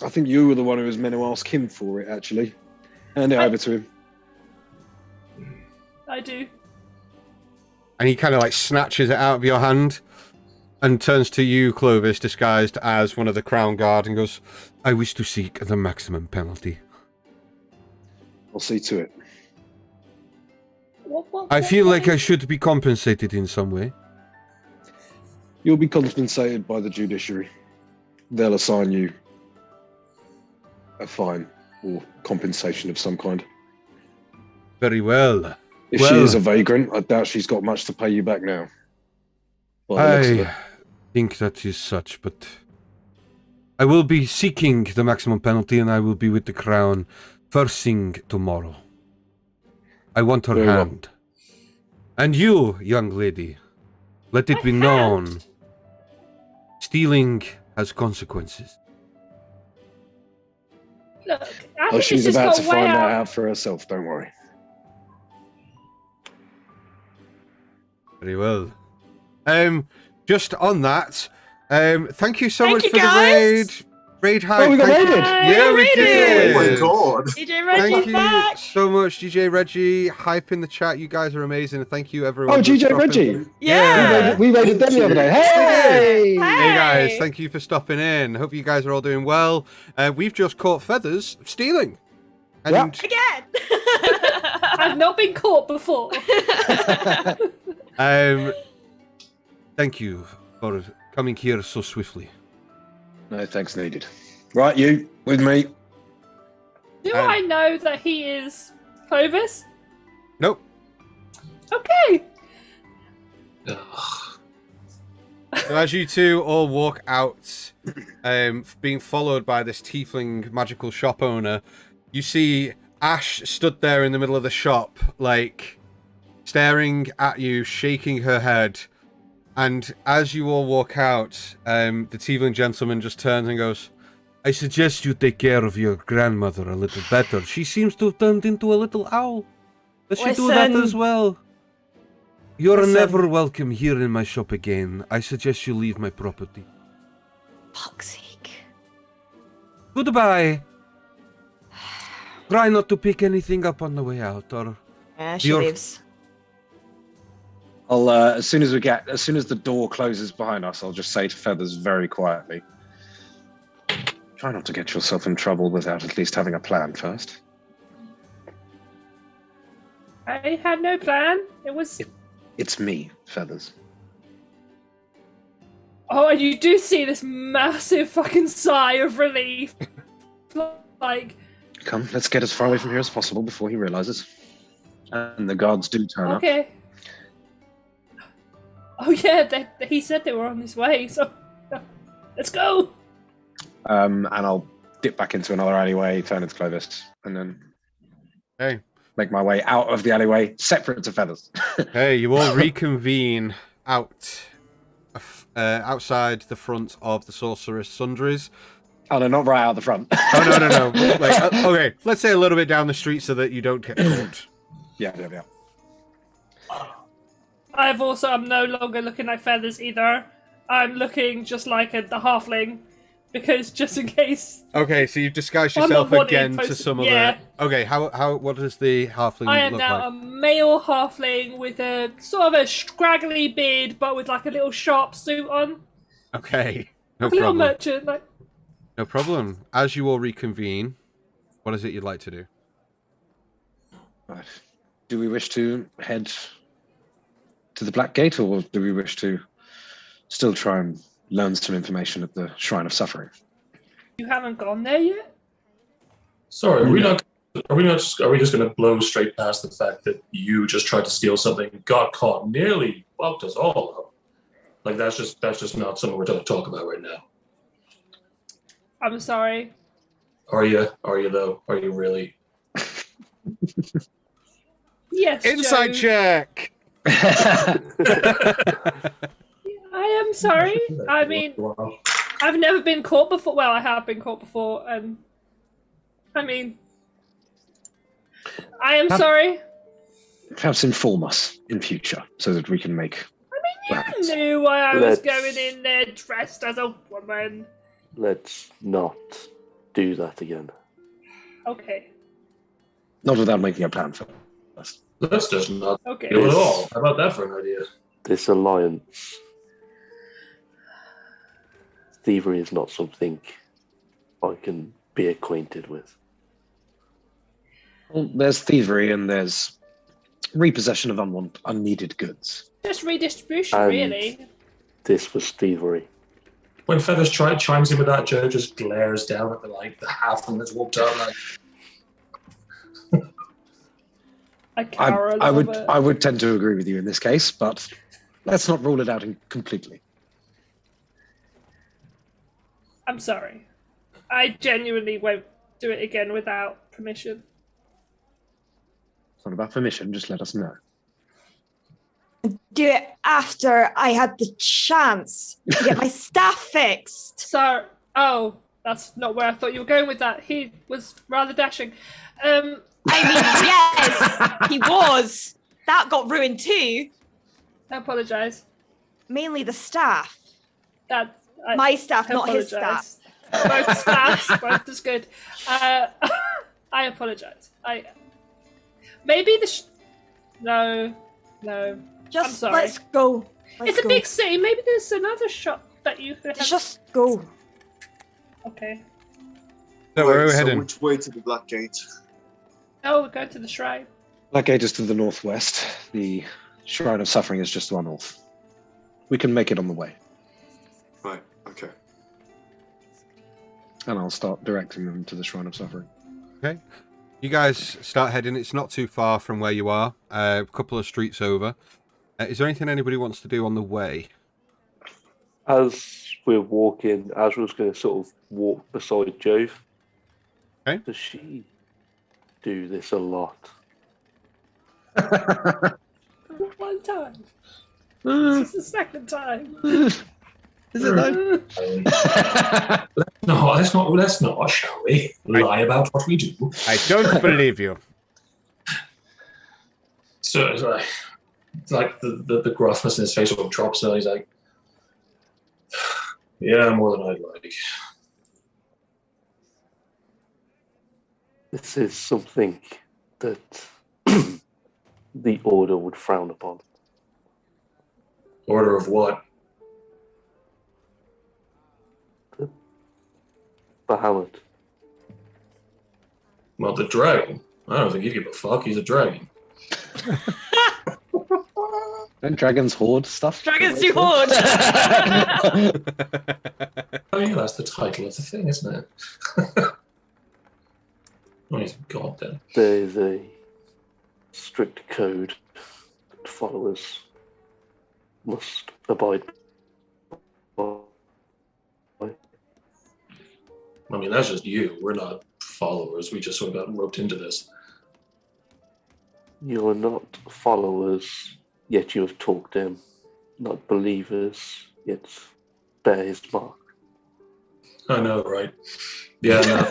I think you were the one who was meant to ask him for it, actually. Hand it over to him. I do. And he kind of like snatches it out of your hand and turns to you, Clovis, disguised as one of the Crown Guard, and goes, I wish to seek the maximum penalty. I'll see to it. I feel like I should be compensated in some way. You'll be compensated by the judiciary. They'll assign you a fine or compensation of some kind. Very well. If she is a vagrant, I doubt she's got much to pay you back now. By the looks of it. I think that is such, but I will be seeking the maximum penalty, and I will be with the Crown first thing tomorrow. I want her Very well. hand. And you, young lady, let it be known, stealing has consequences. Look, I Oh, think she's it's just about to got way find that out. out for herself, don't worry. Very well. Just on that, thank you so Thank much you, for guys. the raid hype. Oh, we got Thank you. raided. Yeah, we did. Oh my god. DJ Reggie's Thank you back. so much, DJ Reggie. Hype in the chat. You guys are amazing. And thank you, everyone. Oh, for DJ stopping. Reggie. Yeah. We raided them the other day. Hey. Hey! Hey guys, thank you for stopping in. Hope you guys are all doing well. We've just caught Feathers stealing. And Yeah. Again. I've not been caught before. thank you for coming here so swiftly. No thanks needed. Right, you with me. Do I know that he is Clovis? Nope. Okay. Ugh. So as you two all walk out, being followed by this tiefling magical shop owner, you see Ash stood there in the middle of the shop, like, staring at you, shaking her head. And as you all walk out, the tiefling gentleman just turns and goes, I suggest you take care of your grandmother a little better. She seems to have turned into a little owl. Does she do that Listen. as well? You're Listen. never welcome here in my shop again. I suggest you leave my property. Fuck's sake. Goodbye. Try not to pick anything up on the way out, or Yeah, she You're- leaves. I'll as soon as the door closes behind us, I'll just say to Feathers very quietly, try not to get yourself in trouble without at least having a plan first. I had no plan. It was. It's me, Feathers. Oh, and you do see this massive fucking sigh of relief. Like, Come, let's get as far away from here as possible before he realizes. And the guards do turn up. okay. Oh yeah, he said they were on his way, so let's go. And I'll dip back into another alleyway, turn into Clovis, and then hey, make my way out of the alleyway, separate to Feathers. hey, you all reconvene outside the front of the Sorceress Sundries. Oh no, not right out the front. Oh no. Like, okay, let's say a little bit down the street so that you don't get caught. Yeah. I'm no longer looking like Feathers either. I'm looking just like the halfling, because just in case. Okay, so you've disguised I'm not yourself wanted again to posted- some yeah. other. Okay, what does the halfling I am look now like? a male halfling with a sort of a scraggly beard, but with like a little sharp suit on. Okay, no Like a little problem. merchant, like. No problem. As you all reconvene, what is it you'd like to do? Right. Do we wish to head to the Black Gate, or do we wish to still try and learn some information at the Shrine of Suffering? You haven't gone there yet? Sorry, are we just going to blow straight past the fact that you just tried to steal something, got caught, nearly fucked us all up? Like that's just not something we're going to talk about right now. I'm sorry. Are you though? Are you really? Yes, Inside Joe. check. I am sorry. I mean, I've never been caught before. Well, I have been caught before, and I mean, I am sorry. Perhaps inform us in future so that we can make. You knew why I was Let's- going in there dressed as a woman. Let's not do that again. Okay. Not without making a plan for us. That's just not Okay. good at all. How about that for an idea? This alliance, thievery is not something I can be acquainted with. Well, there's thievery and there's repossession of unneeded goods. Just redistribution, And- really. This was thievery. When Feathers chimes in with that, Joe just glares down at the halfling that's walked out. Like, I cower a I little bit. would tend to agree with you in this case, but let's not rule it out completely. I'm sorry. I genuinely won't do it again without permission. It's not about permission, just let us know. Do it after I had the chance to get my staff fixed. So, oh, that's not where I thought you were going with that. He was rather dashing. I mean, yes, he was. That got ruined too. I apologize. Mainly the staff. My staff, not his staff. Both staffs, both is good. I apologize. Maybe no. Just I'm sorry. let's go. It's a big city. Maybe there's another shop that you could have. Just go. Okay. So where are we So heading? which way to the Black Gate? Oh, we're going to the shrine. Black Gate is to the northwest. The Shrine of Suffering is just to our north. We can make it on the way. Right, okay. And I'll start directing them to the Shrine of Suffering. Okay. You guys start heading. It's not too far from where you are. A couple of streets over. Is there anything anybody wants to do on the way? As we're walking, Azrael's going to sort of walk beside Jove. Okay. Does she do this a lot? One time. This is the second time. Is it though? No, let's not, shall we? Lie about what we do. I don't believe you. So it's like the gruffness in his face sort of drops, and he's like, yeah, more than I'd like. This is something that the Order would frown upon. Order of what? Bahamut. Well, the dragon. I don't think he'd give a fuck. He's a dragon. Don't dragons hoard stuff? Dragons do hoard. Oh yeah, that's the title of the thing, isn't it? Oh, he's a god then. There is a strict code that followers must abide by. I mean, that's just you. We're not followers. We just sort of got roped into this. You are not followers, yet you have talked him. Not believers, yet bear his mark. I know, right? Yeah, no.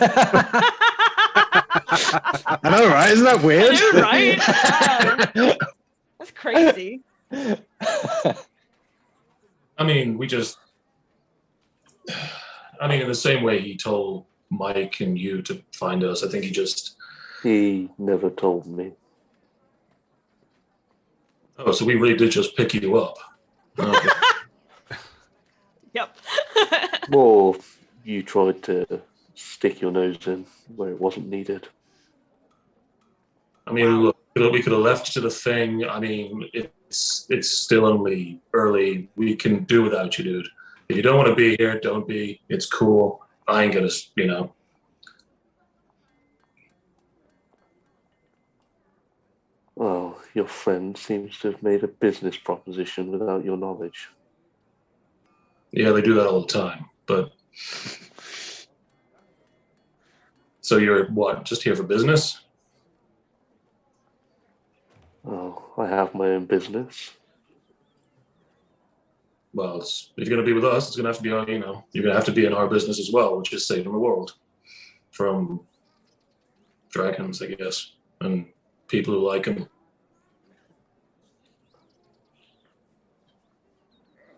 I know, right? Isn't that weird? I know, right? That's crazy. I mean, in the same way he told Mike and you to find us, I think He never told me. Oh, so we really did just pick you up. Okay. Yep. Or you tried to stick your nose in where it wasn't needed. I mean, look, we could have left to the thing. I mean, it's still only early. We can do without you, dude. If you don't want to be here, don't be. It's cool. I ain't gonna, Well, your friend seems to have made a business proposition without your knowledge. Yeah, they do that all the time. But so you're what? Just here for business? Oh, I have my own business. Well, if you're going to be with us, it's going to have to be, you're going to have to be in our business as well, which is saving the world from dragons, I guess, and people who like them.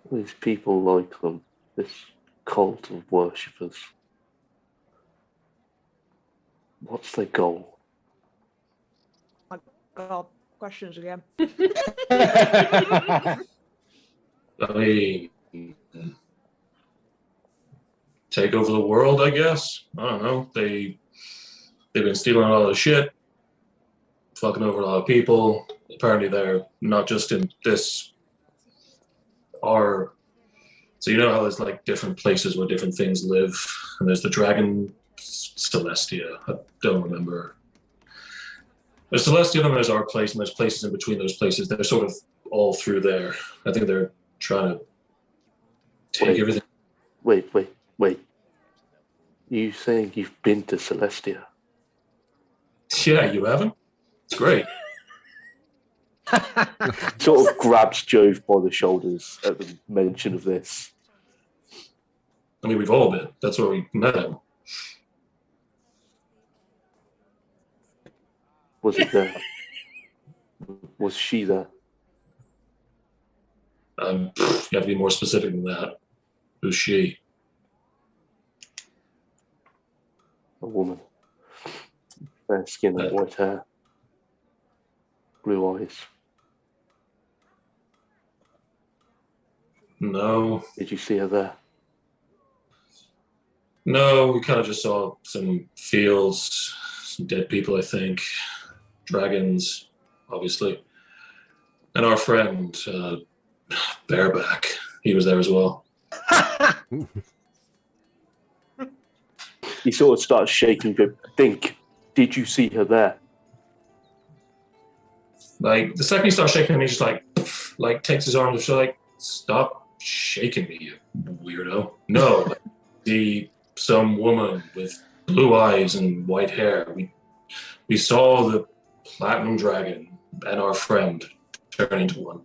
These people like them, this cult of worshippers. What's their goal? God, questions again. I mean, take over the world, I guess. I don't know. They've been stealing a lot of shit, fucking over a lot of people. Apparently, they're not just in this. So you know how there's like different places where different things live, and there's the dragon Celestia. I don't remember. There's Celestia, and there's our place, and there's places in between those places. They're sort of all through there. I think they're trying to take everything. Wait. You saying you've been to Celestia? Yeah, you haven't? It's great. Sort of grabs Jove by the shoulders at the mention of this. I mean, we've all been. That's where we met him. Was it there? Was she there? You have to be more specific than that. Who's she? A woman. Fair skin and white hair. Blue eyes. No. Did you see her there? No, we kind of just saw some fields, some dead people, I think. Dragons, obviously. And our friend, Bareback, he was there as well. He sort of starts shaking. Go, think. Did you see her there? Like, the second he starts shaking him, he just like takes his arms and just like, stop shaking me, you weirdo. No, some woman with blue eyes and white hair. We saw the platinum dragon and our friend turn into one.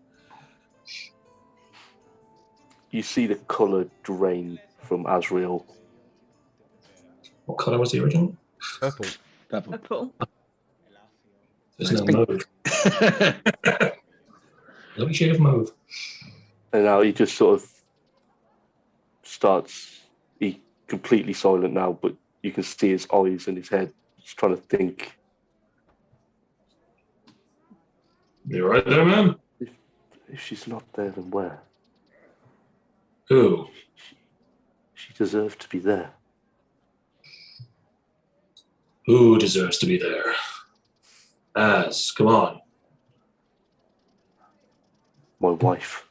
You see the colour drain from Azrael. What color was the original? Purple. Purple. There's no mauve. Let me shade of mauve. And now he just sort of starts. He's completely silent now, but you can see his eyes and his head. He's trying to think. You right there, man? If she's not there, then where? Who? She deserved to be there. Who deserves to be there? Come on. My wife.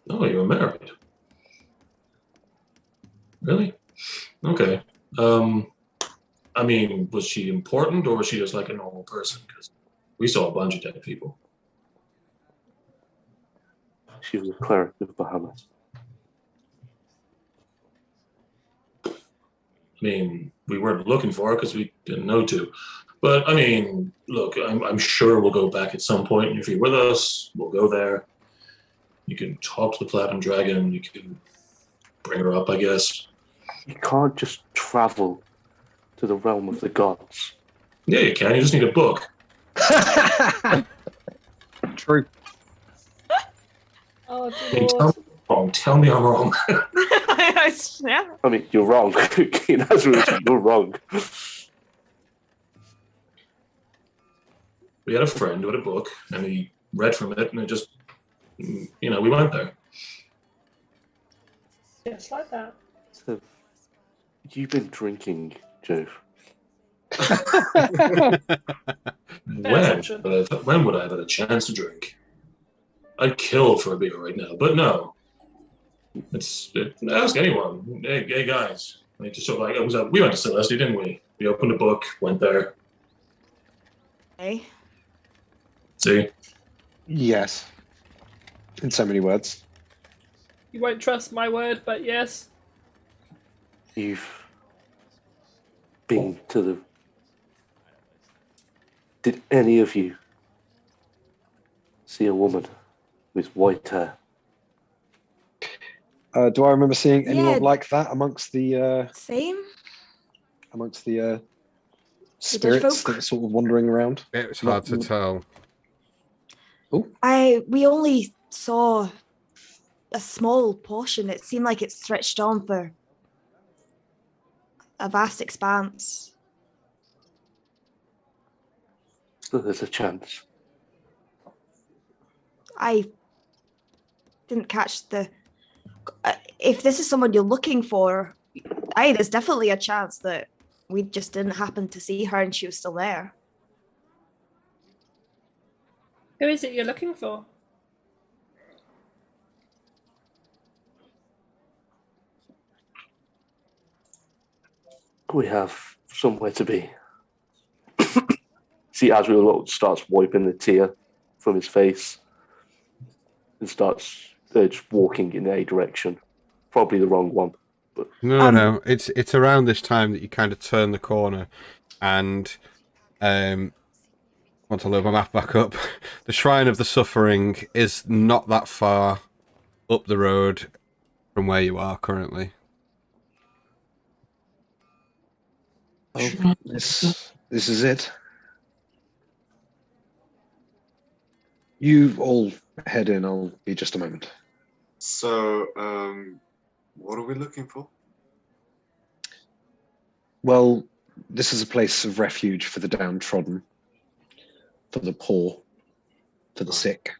Oh, you were married. Really? Okay. I mean, was she important or was she just like a normal person? Because we saw a bunch of dead people. She was a cleric of Bahamut. I mean, we weren't looking for her because we didn't know to. But, I mean, look, I'm sure we'll go back at some point. And if you're with us, we'll go there. You can talk to the Platinum Dragon. You can bring her up, I guess. You can't just travel to the realm of the gods. Yeah, you can. You just need a book. True. Oh, I mean, dear Lord. tell me I'm wrong. Yeah. I mean, you're wrong. In Azrael, you're wrong. We had a friend who had a book, and he read from it, and it just, we went there. Just like that. So, you've been drinking, Jove. When would I have had a chance to drink? I'd kill for a beer right now, but no. Ask anyone. Hey guys. Like, just sort of like, we went to Celestia, didn't we? We opened a book, went there. Hey. See? Yes. In so many words. You won't trust my word, but yes. You've been to the... Did any of you see a woman with white hair? Do I remember seeing anyone Yeah. like that amongst the Same. spirits folk? that were sort of wandering around? It was hard to tell. We only saw a small portion. It seemed like it stretched on for a vast expanse. So there's a chance. I didn't catch the. If this is someone you're looking for, there's definitely a chance that we just didn't happen to see her and she was still there. Who is it you're looking for? We have somewhere to be. See, Azrael starts wiping the tear from his face and starts just walking in a direction. Probably the wrong one. But No. It's around this time that you kind of turn the corner and want to load my map back up. The Shrine of the Suffering is not that far up the road from where you are currently. Oh, this is it. You all head in. I'll be just a moment. So, what are we looking for? Well, this is a place of refuge for the downtrodden, for the poor, for the Right. sick.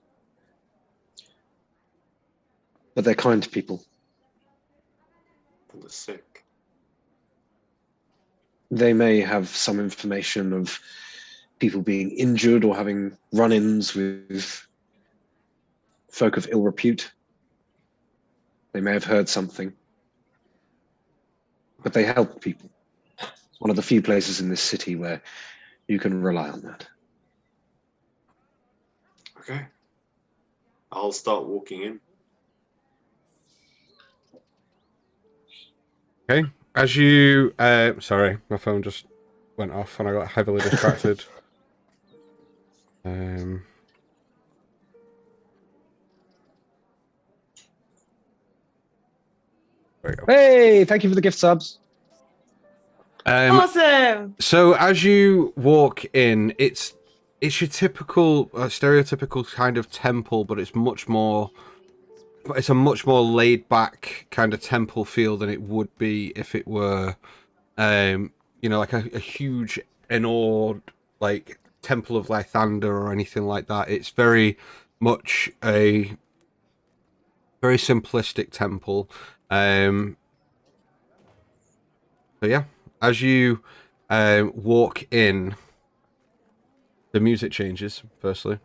But they're kind people. For the sick. They may have some information of people being injured or having run-ins with folk of ill repute. They may have heard something. But they help people. It's one of the few places in this city where you can rely on that. Okay. I'll start walking in. Okay. As you, sorry, my phone just went off and I got heavily distracted. There we go. Hey, thank you for the gift subs. Awesome. So as you walk in, it's your typical, stereotypical kind of temple, but it's a much more laid back kind of temple feel than it would be if it were, like a huge, enormous, like Temple of Lythander or anything like that. It's very much a very simplistic temple. So yeah, as you walk in, the music changes, firstly.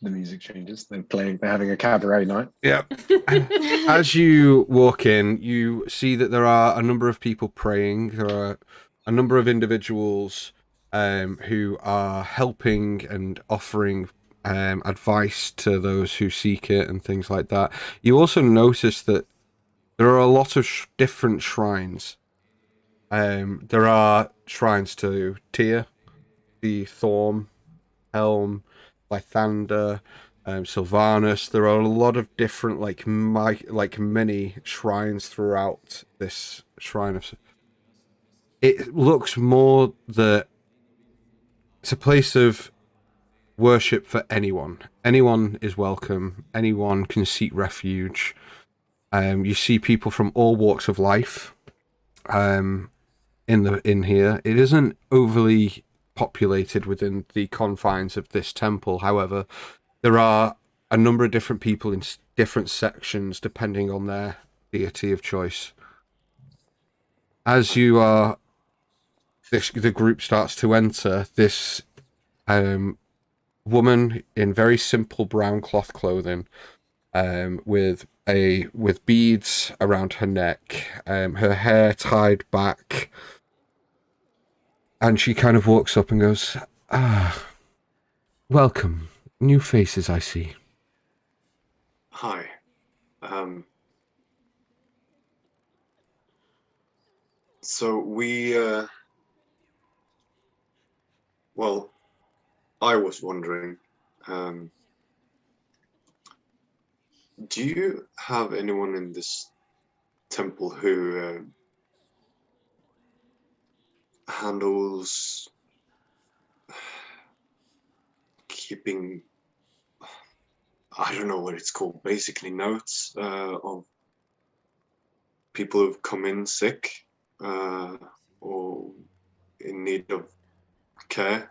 The music changes. They're having a cabaret night. Yeah. As you walk in, you see that there are a number of people praying. There are a number of individuals who are helping and offering advice to those who seek it and things like that. You also notice that there are a lot of different shrines. There are shrines to Tyr, the Thorm, Helm, Lythander, Sylvanus. There are a lot of different like many shrines throughout this shrine of. It looks more that it's a place of worship for anyone. Anyone is welcome. Anyone can seek refuge. You see people from all walks of life. In here, it isn't overly populated within the confines of this temple. However, there are a number of different people in different sections depending on their deity of choice. As the group starts to enter, this woman in very simple brown cloth clothing, with beads around her neck, her hair tied back, and she kind of walks up and goes, welcome. New faces, I see. Hi. So we, well, I was wondering, do you have anyone in this temple who handles keeping, I don't know what it's called, basically notes of people who've come in sick or in need of care?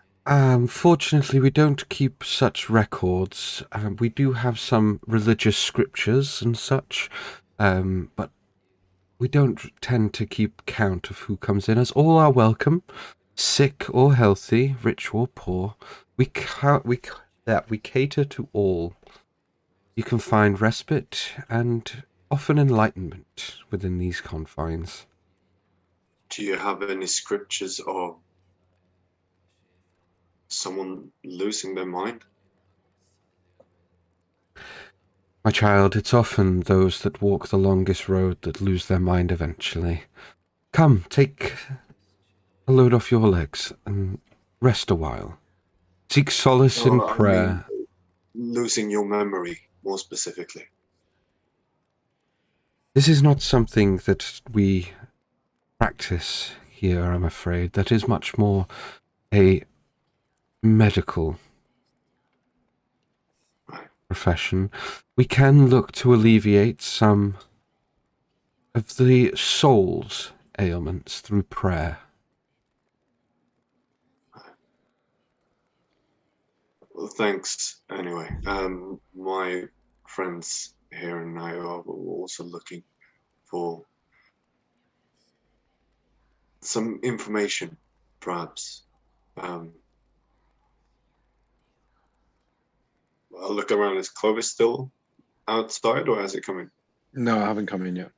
Fortunately, we don't keep such records. We do have some religious scriptures and such, but we don't tend to keep count of who comes in, as all are welcome, sick or healthy, rich or poor. We cater to all. You can find respite and often enlightenment within these confines. Do you have any scriptures of someone losing their mind? My child, it's often those that walk the longest road that lose their mind eventually. Come, take a load off your legs and rest a while. Seek solace in prayer. I mean, losing your memory, more specifically. This is not something that we practice here, I'm afraid. That is much more a medical profession. We can look to alleviate some of the soul's ailments through prayer. Well, thanks anyway. My friends here and I are also looking for some information, perhaps. I'll look around. Is Clovis still outside, or has it come in? No, I haven't come in yet.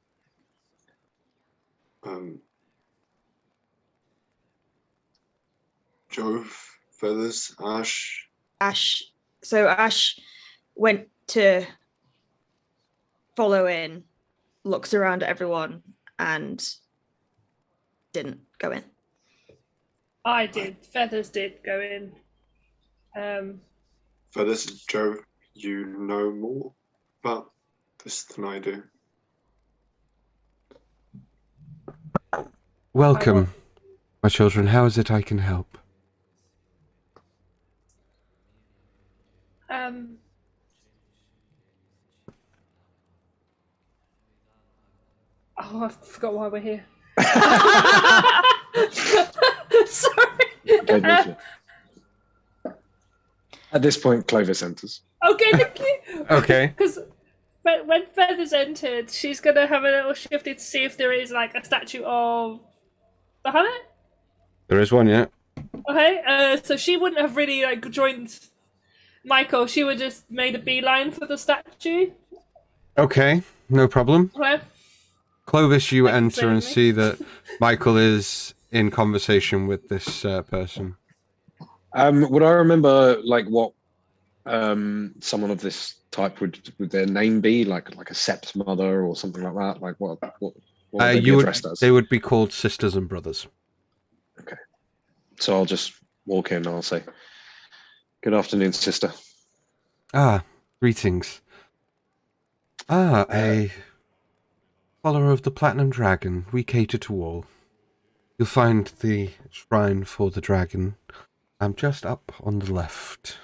Jove, Feathers, Ash. So Ash went to follow in, looks around at everyone, and didn't go in. I did. Feathers did go in. Feathers, Jove, you know more about this than I do. Welcome, my children. How is it I can help? Oh, I forgot why we're here. Sorry. Okay, thank you. At this point, Clovis enters. Okay, thank you. Okay. Because when Feathers entered, she's gonna have a little shifty to see if there is like a statue of the Hunter. There is one, yeah. Okay, so she wouldn't have really like joined Michael. She would just made a beeline for the statue. Okay, no problem. Okay. Clovis, you Thank you enter for and saving me. see that Michael is in conversation with this person. Would I remember like what someone of this type would their name be? Like a Sept mother or something like that? Like what would they be addressed as? They would be called sisters and brothers. Okay. So I'll just walk in and I'll say, "Good afternoon, sister." Ah, greetings. Ah, a follower of the Platinum Dragon. We cater to all. You'll find the shrine for the dragon. I'm just up on the left.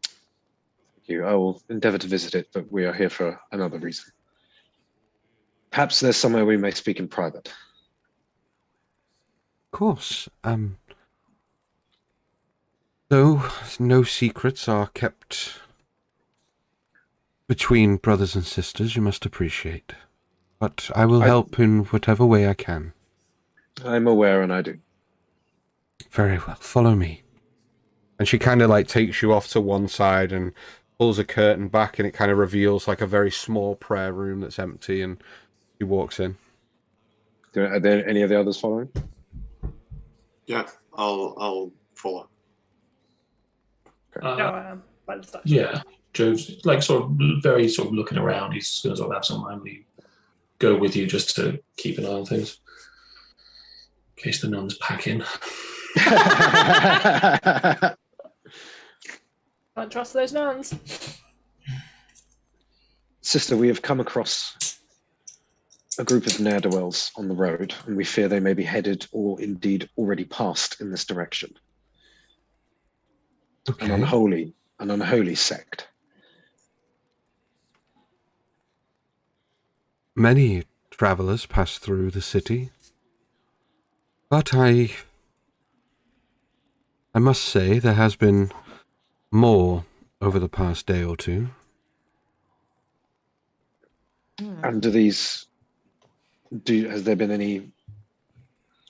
Thank you. I will endeavour to visit it, but we are here for another reason. Perhaps there's somewhere we may speak in private. Of course. Though no secrets are kept between brothers and sisters, you must appreciate. But I will help in whatever way I can. I'm aware, and I do. Very well. Follow me. And she kind of like takes you off to one side and pulls a curtain back, and it kind of reveals like a very small prayer room that's empty, and she walks in. Are there any of the others following? Yeah, I'll follow. By the statue. Yeah, Joe's like sort of very sort of looking around. He's going to sort of absentmindedly go with you just to keep an eye on things in case the nuns pack in. Can't trust those nuns. Sister, we have come across a group of ne'er-do-wells on the road, and we fear they may be headed or indeed already passed in this direction. Okay. An unholy sect. Many travelers pass through the city, but I must say there has been more over the past day or two. And has there been any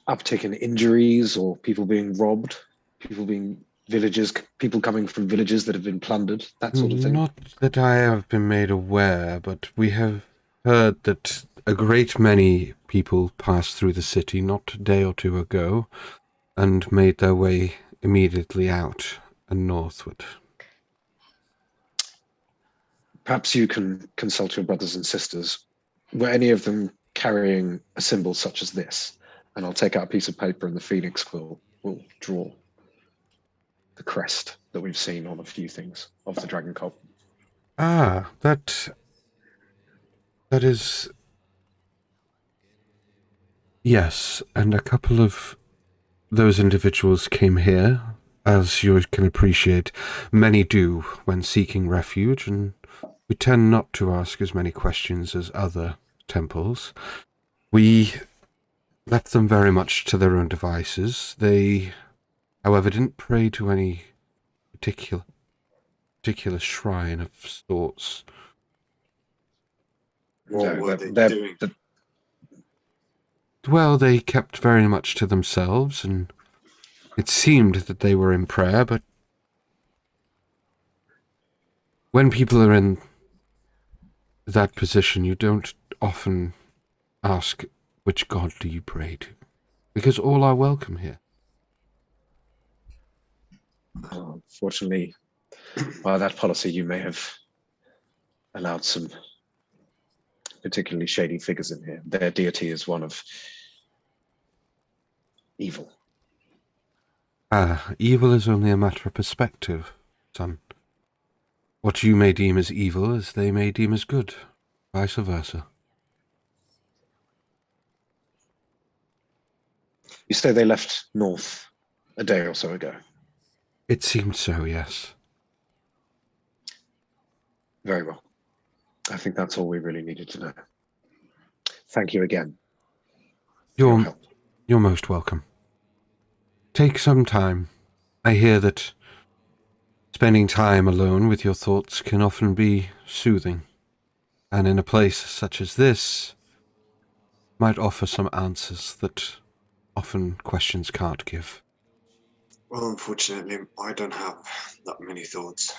uptick in injuries or people being robbed, people coming from villages that have been plundered, that sort of thing? Not that I have been made aware, but we have heard that a great many people passed through the city not a day or two ago and made their way immediately out and northward. Perhaps you can consult your brothers and sisters. Were any of them carrying a symbol such as this? And I'll take out a piece of paper and the Phoenix will draw the crest that we've seen on a few things of the dragon cult. Ah, that is Yes, and a couple of those individuals came here. As you can appreciate, many do when seeking refuge, and we tend not to ask as many questions as other temples. We left them very much to their own devices. They, however, didn't pray to any particular shrine of sorts. What No, were they they're- doing? Well, they kept very much to themselves, and it seemed that they were in prayer, but when people are in that position, you don't often ask, which god do you pray to? Because all are welcome here. Unfortunately, by that policy, you may have allowed some particularly shady figures in here. Their deity is one of evil. Evil is only a matter of perspective, son. What you may deem as evil, as they may deem as good, vice versa. You say they left north a day or so ago. It seemed so, yes. Very well. I think that's all we really needed to know. Thank you again for your help. You're most welcome. Take some time. I hear that spending time alone with your thoughts can often be soothing, and in a place such as this, might offer some answers that often questions can't give. Well, unfortunately, I don't have that many thoughts.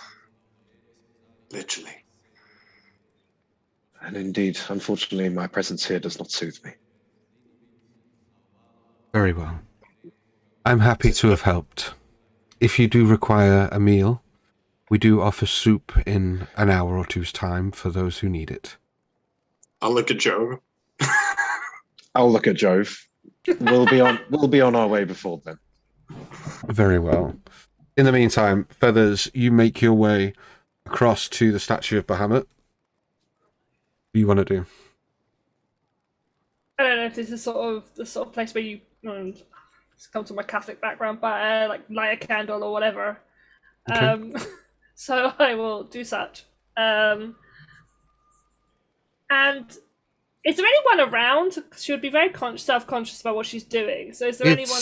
Literally. And indeed, unfortunately, my presence here does not soothe me. Very well. I'm happy to have helped. If you do require a meal, we do offer soup in an hour or two's time for those who need it. I'll look at Joe. I'll look at Jove. We'll be on our way before then. Very well. In the meantime, Feathers, you make your way across to the statue of Bahamut. What do you want to do? I don't know if this is the sort of place where you it's come to my Catholic background, but like light a candle or whatever. Okay. So I will do such. And is there anyone around? She would be very self-conscious about what she's doing. So is there anyone?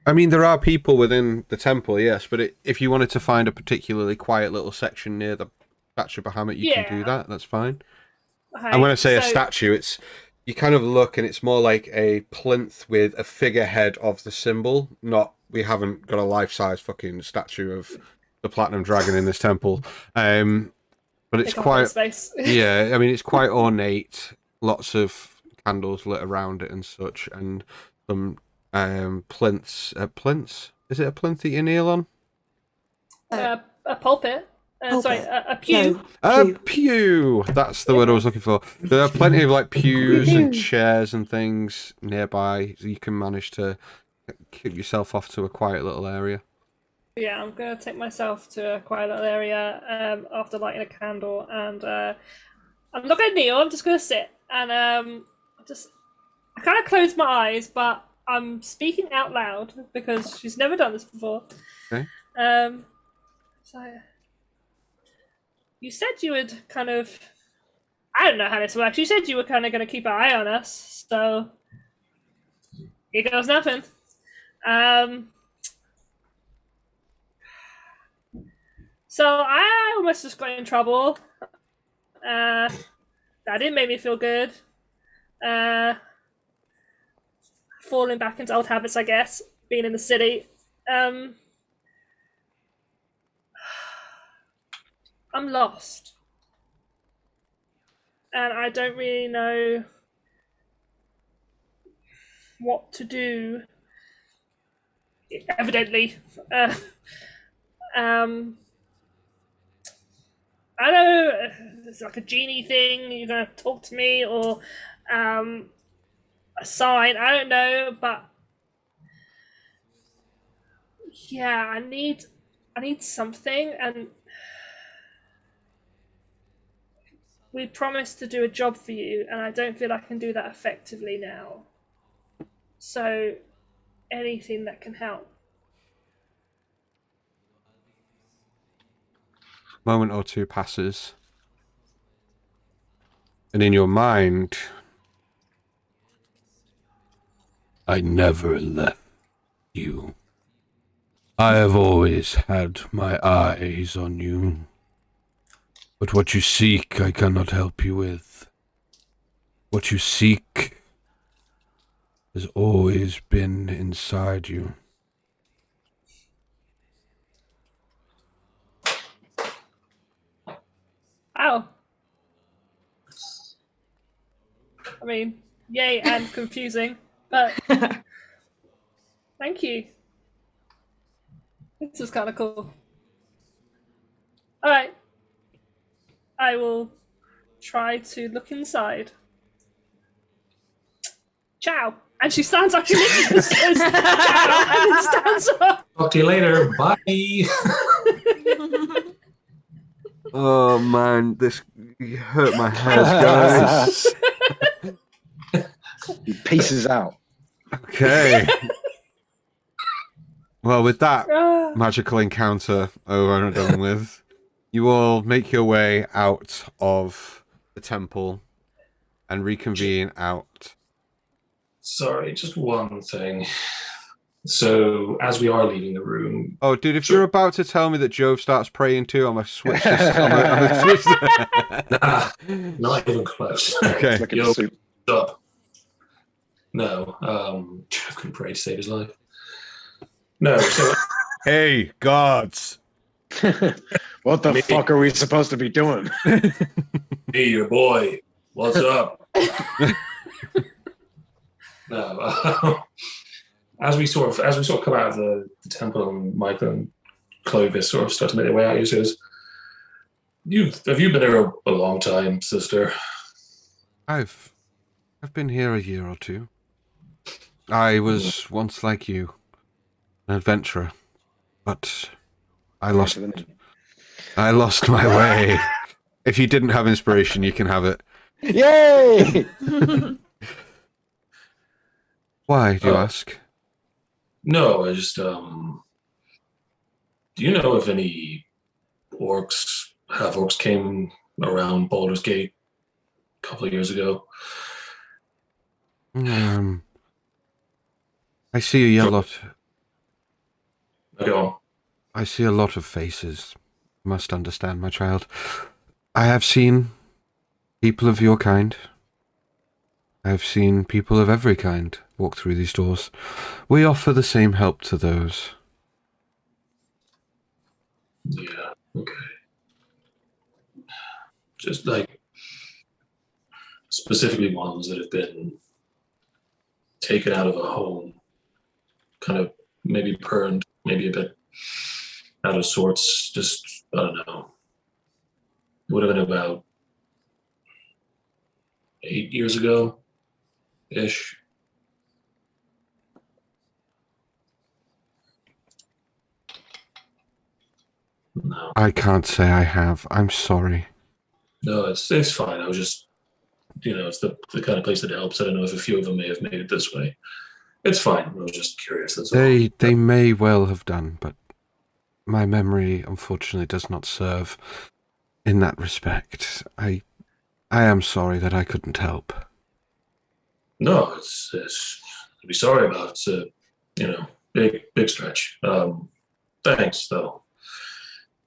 I mean, there are people within the temple, yes, but if you wanted to find a particularly quiet little section near the statue of Bahamut, you can do that. That's fine. Okay, And when I say a statue, it's you kind of look and it's more like a plinth with a figurehead of the symbol. We haven't got a life-size fucking statue of the platinum dragon in this temple. But it's quite space. yeah, I mean it's quite ornate. Lots of candles lit around it and such, and some plinths. Plinths? Is it a plinth that you kneel on? A pulpit. Sorry, a pew. A pew. That's the word I was looking for. There are plenty of like pews and chairs and things nearby, so you can manage to keep yourself off to a quiet little area. Yeah, I'm gonna take myself to a quiet little area after lighting a candle, and I'm not gonna kneel. I'm just gonna sit, and I kind of close my eyes, but I'm speaking out loud because she's never done this before. Okay. So you said you would kind of. I don't know how this works. You said you were kind of going to keep an eye on us, so here goes nothing. So I almost just got in trouble. That didn't make me feel good. Falling back into old habits, I guess. Being in the city. I'm lost. And I don't really know what to do. Evidently. I don't know, it's like a genie thing, you're gonna talk to me, or a sign, I don't know, but yeah, I need something, and we promised to do a job for you, and I don't feel I can do that effectively now. So anything that can help. Moment or two passes. And in your mind, I never left you. I have always had my eyes on you. But what you seek, I cannot help you with. What you seek has always been inside you. Ow. I mean, yay and confusing, but thank you. This is kind of cool. Alright. I will try to look inside. Ciao. And she stands up. She literally just says ciao and then stands up. Talk to you later. Bye. Oh man, this hurt my head, guys. He pieces out. Okay. Well, with that Ah. magical encounter over and done with, you all make your way out of the temple and reconvene out. Sorry, just one thing. So, as we are leaving the room... Oh, dude, if you're about to tell me that Jove starts praying too, I'm going to switch this. I'm gonna switch this. Nah, not even close. Okay. Look at Yo. the soup. Up. No, Jeff can pray to save his life. No, so Hey, gods. What the Me. fuck are we supposed to be doing? hey, your boy, what's up? No, as we sort of come out of the temple, and Michael and Clovis sort of start to make their way out, he says, have you been here a long time, sister? I've been here a year or two. I was once like you, an adventurer, but I lost my way. If you didn't have inspiration, you can have it. Yay! Why, do you Oh. ask? No, I just do you know if any half-orcs came around Baldur's Gate a couple of years ago? I see a lot. Go on. I see a lot of faces. You must understand, my child. I have seen people of your kind. I have seen people of every kind walk through these doors. We offer the same help to those. Yeah, okay. Just like specifically ones that have been taken out of a home, kind of maybe burned, maybe a bit out of sorts, just, I don't know. Would have been about 8 years ago-ish. No. I can't say I have. I'm sorry. No, it's fine. I was just, it's the kind of place that helps. I don't know if a few of them may have made it this way. It's fine. I was just curious. That's all. They may well have done, but my memory, unfortunately, does not serve in that respect. I am sorry that I couldn't help. No, it's to be sorry about. It's a, big stretch. Thanks, though.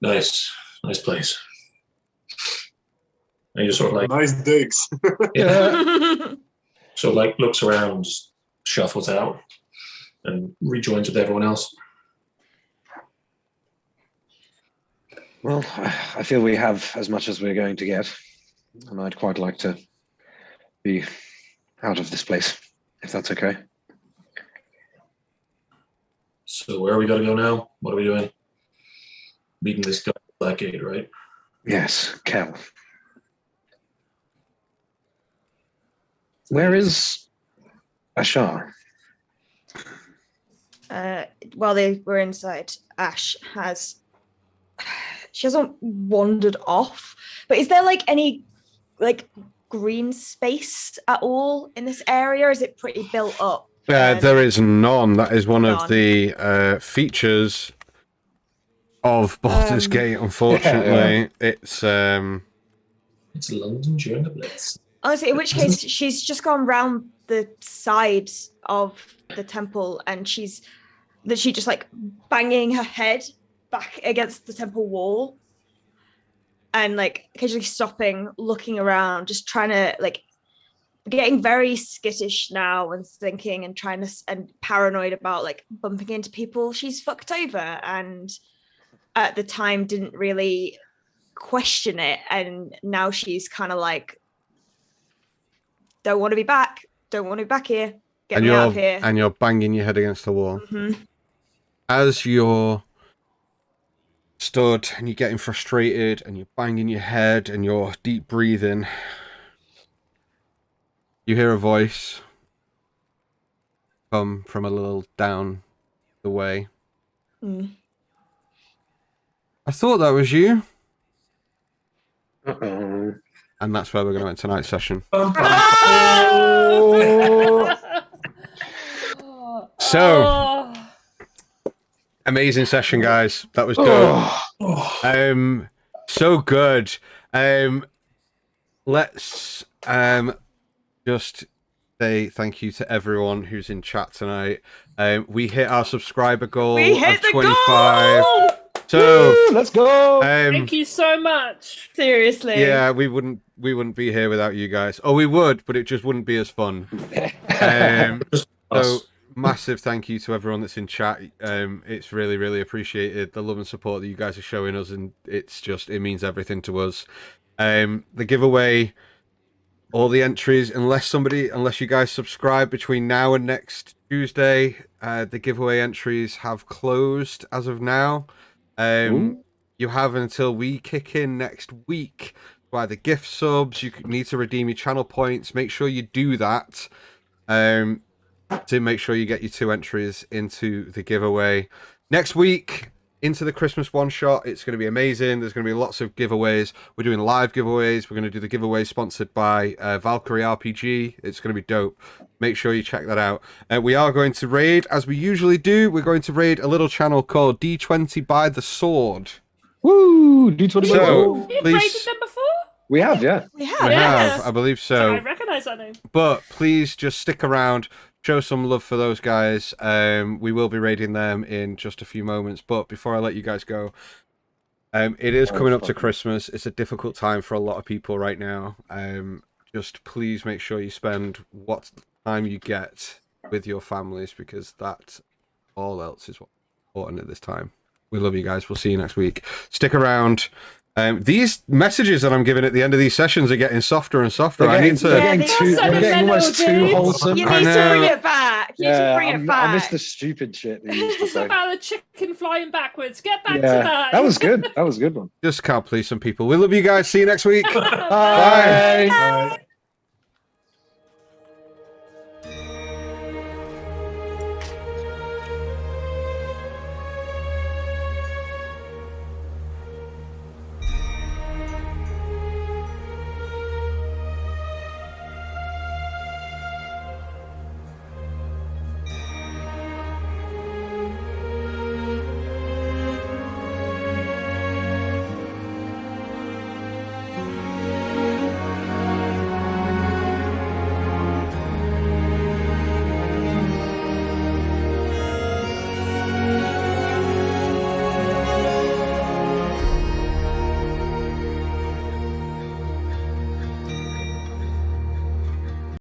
Nice place. And you sort of like, Nice digs. yeah. So like looks around, just shuffles out, and rejoins with everyone else. Well, I feel we have as much as we're going to get, and I'd quite like to be out of this place, if that's okay. So where are we going to go now? What are we doing? Meeting this guy at Black Gate, right? Yes, Kel. Where is Ashar? While they were inside, she hasn't wandered off, but is there like any green space at all in this area? Or is it pretty built up? There is none. That is one of None. the features of Baldur's Gate. Unfortunately, it's It's London during the Blitz. honestly, in which case she's just gone round the sides of the temple, and she just like banging her head back against the temple wall, and like occasionally stopping, looking around, just trying to like getting very skittish now and thinking and trying to and paranoid about like bumping into people she's fucked over, and at the time didn't really question it, and now she's kind of like, don't want to be back here, get me out of here. And you're banging your head against the wall. Mm-hmm. As you're stood and you're getting frustrated and you're banging your head and you're deep breathing, you hear a voice come from a little down the way. I thought that was you. Uh-oh. And that's where we're going to end tonight's session. So, amazing session, guys. That was dope. So good. Let's just say thank you to everyone who's in chat tonight. We hit our subscriber goal of 25. Goal! So Woo, let's go. Thank you so much. Seriously. Yeah, we wouldn't be here without you guys. Oh, we would, but it just wouldn't be as fun. So massive thank you to everyone that's in chat. It's really, really appreciated, the love and support that you guys are showing us, and it means everything to us. The giveaway, all the entries, unless you guys subscribe between now and next Tuesday, the giveaway entries have closed as of now. You have until we kick in next week to either gift subs. You need to redeem your channel points. Make sure you do that to make sure you get your 2 entries into the giveaway. Next week, into the Christmas one-shot. It's going to be amazing. There's going to be lots of giveaways. We're doing live giveaways. We're going to do the giveaway sponsored by Valkyrie RPG. It's going to be dope. Make sure you check that out. We are going to raid, as we usually do. We're going to raid a little channel called D20 by the Sword. Woo! D20 by the Sword. You've please- rated them before? We have, yeah. We We have. have, I believe so. I recognise that name. But please just stick around, show some love for those guys. We will be raiding them in just a few moments. But before I let you guys go, it is coming up to Christmas. It's a difficult time for a lot of people right now. Just please make sure you spend what time you get with your families, because that all else is what's important at this time. We love you guys. We'll see you next week. Stick around. These messages that I'm giving at the end of these sessions are getting softer and softer. They're getting they're getting almost too wholesome. You I need to know. bring it back. You need to bring it back. I miss the stupid shit that you used to It's say. about the chicken flying backwards. Get back to Yeah, that. that was good. That was a good one. Just can't please some people. We love you guys. See you next week. Bye. Bye.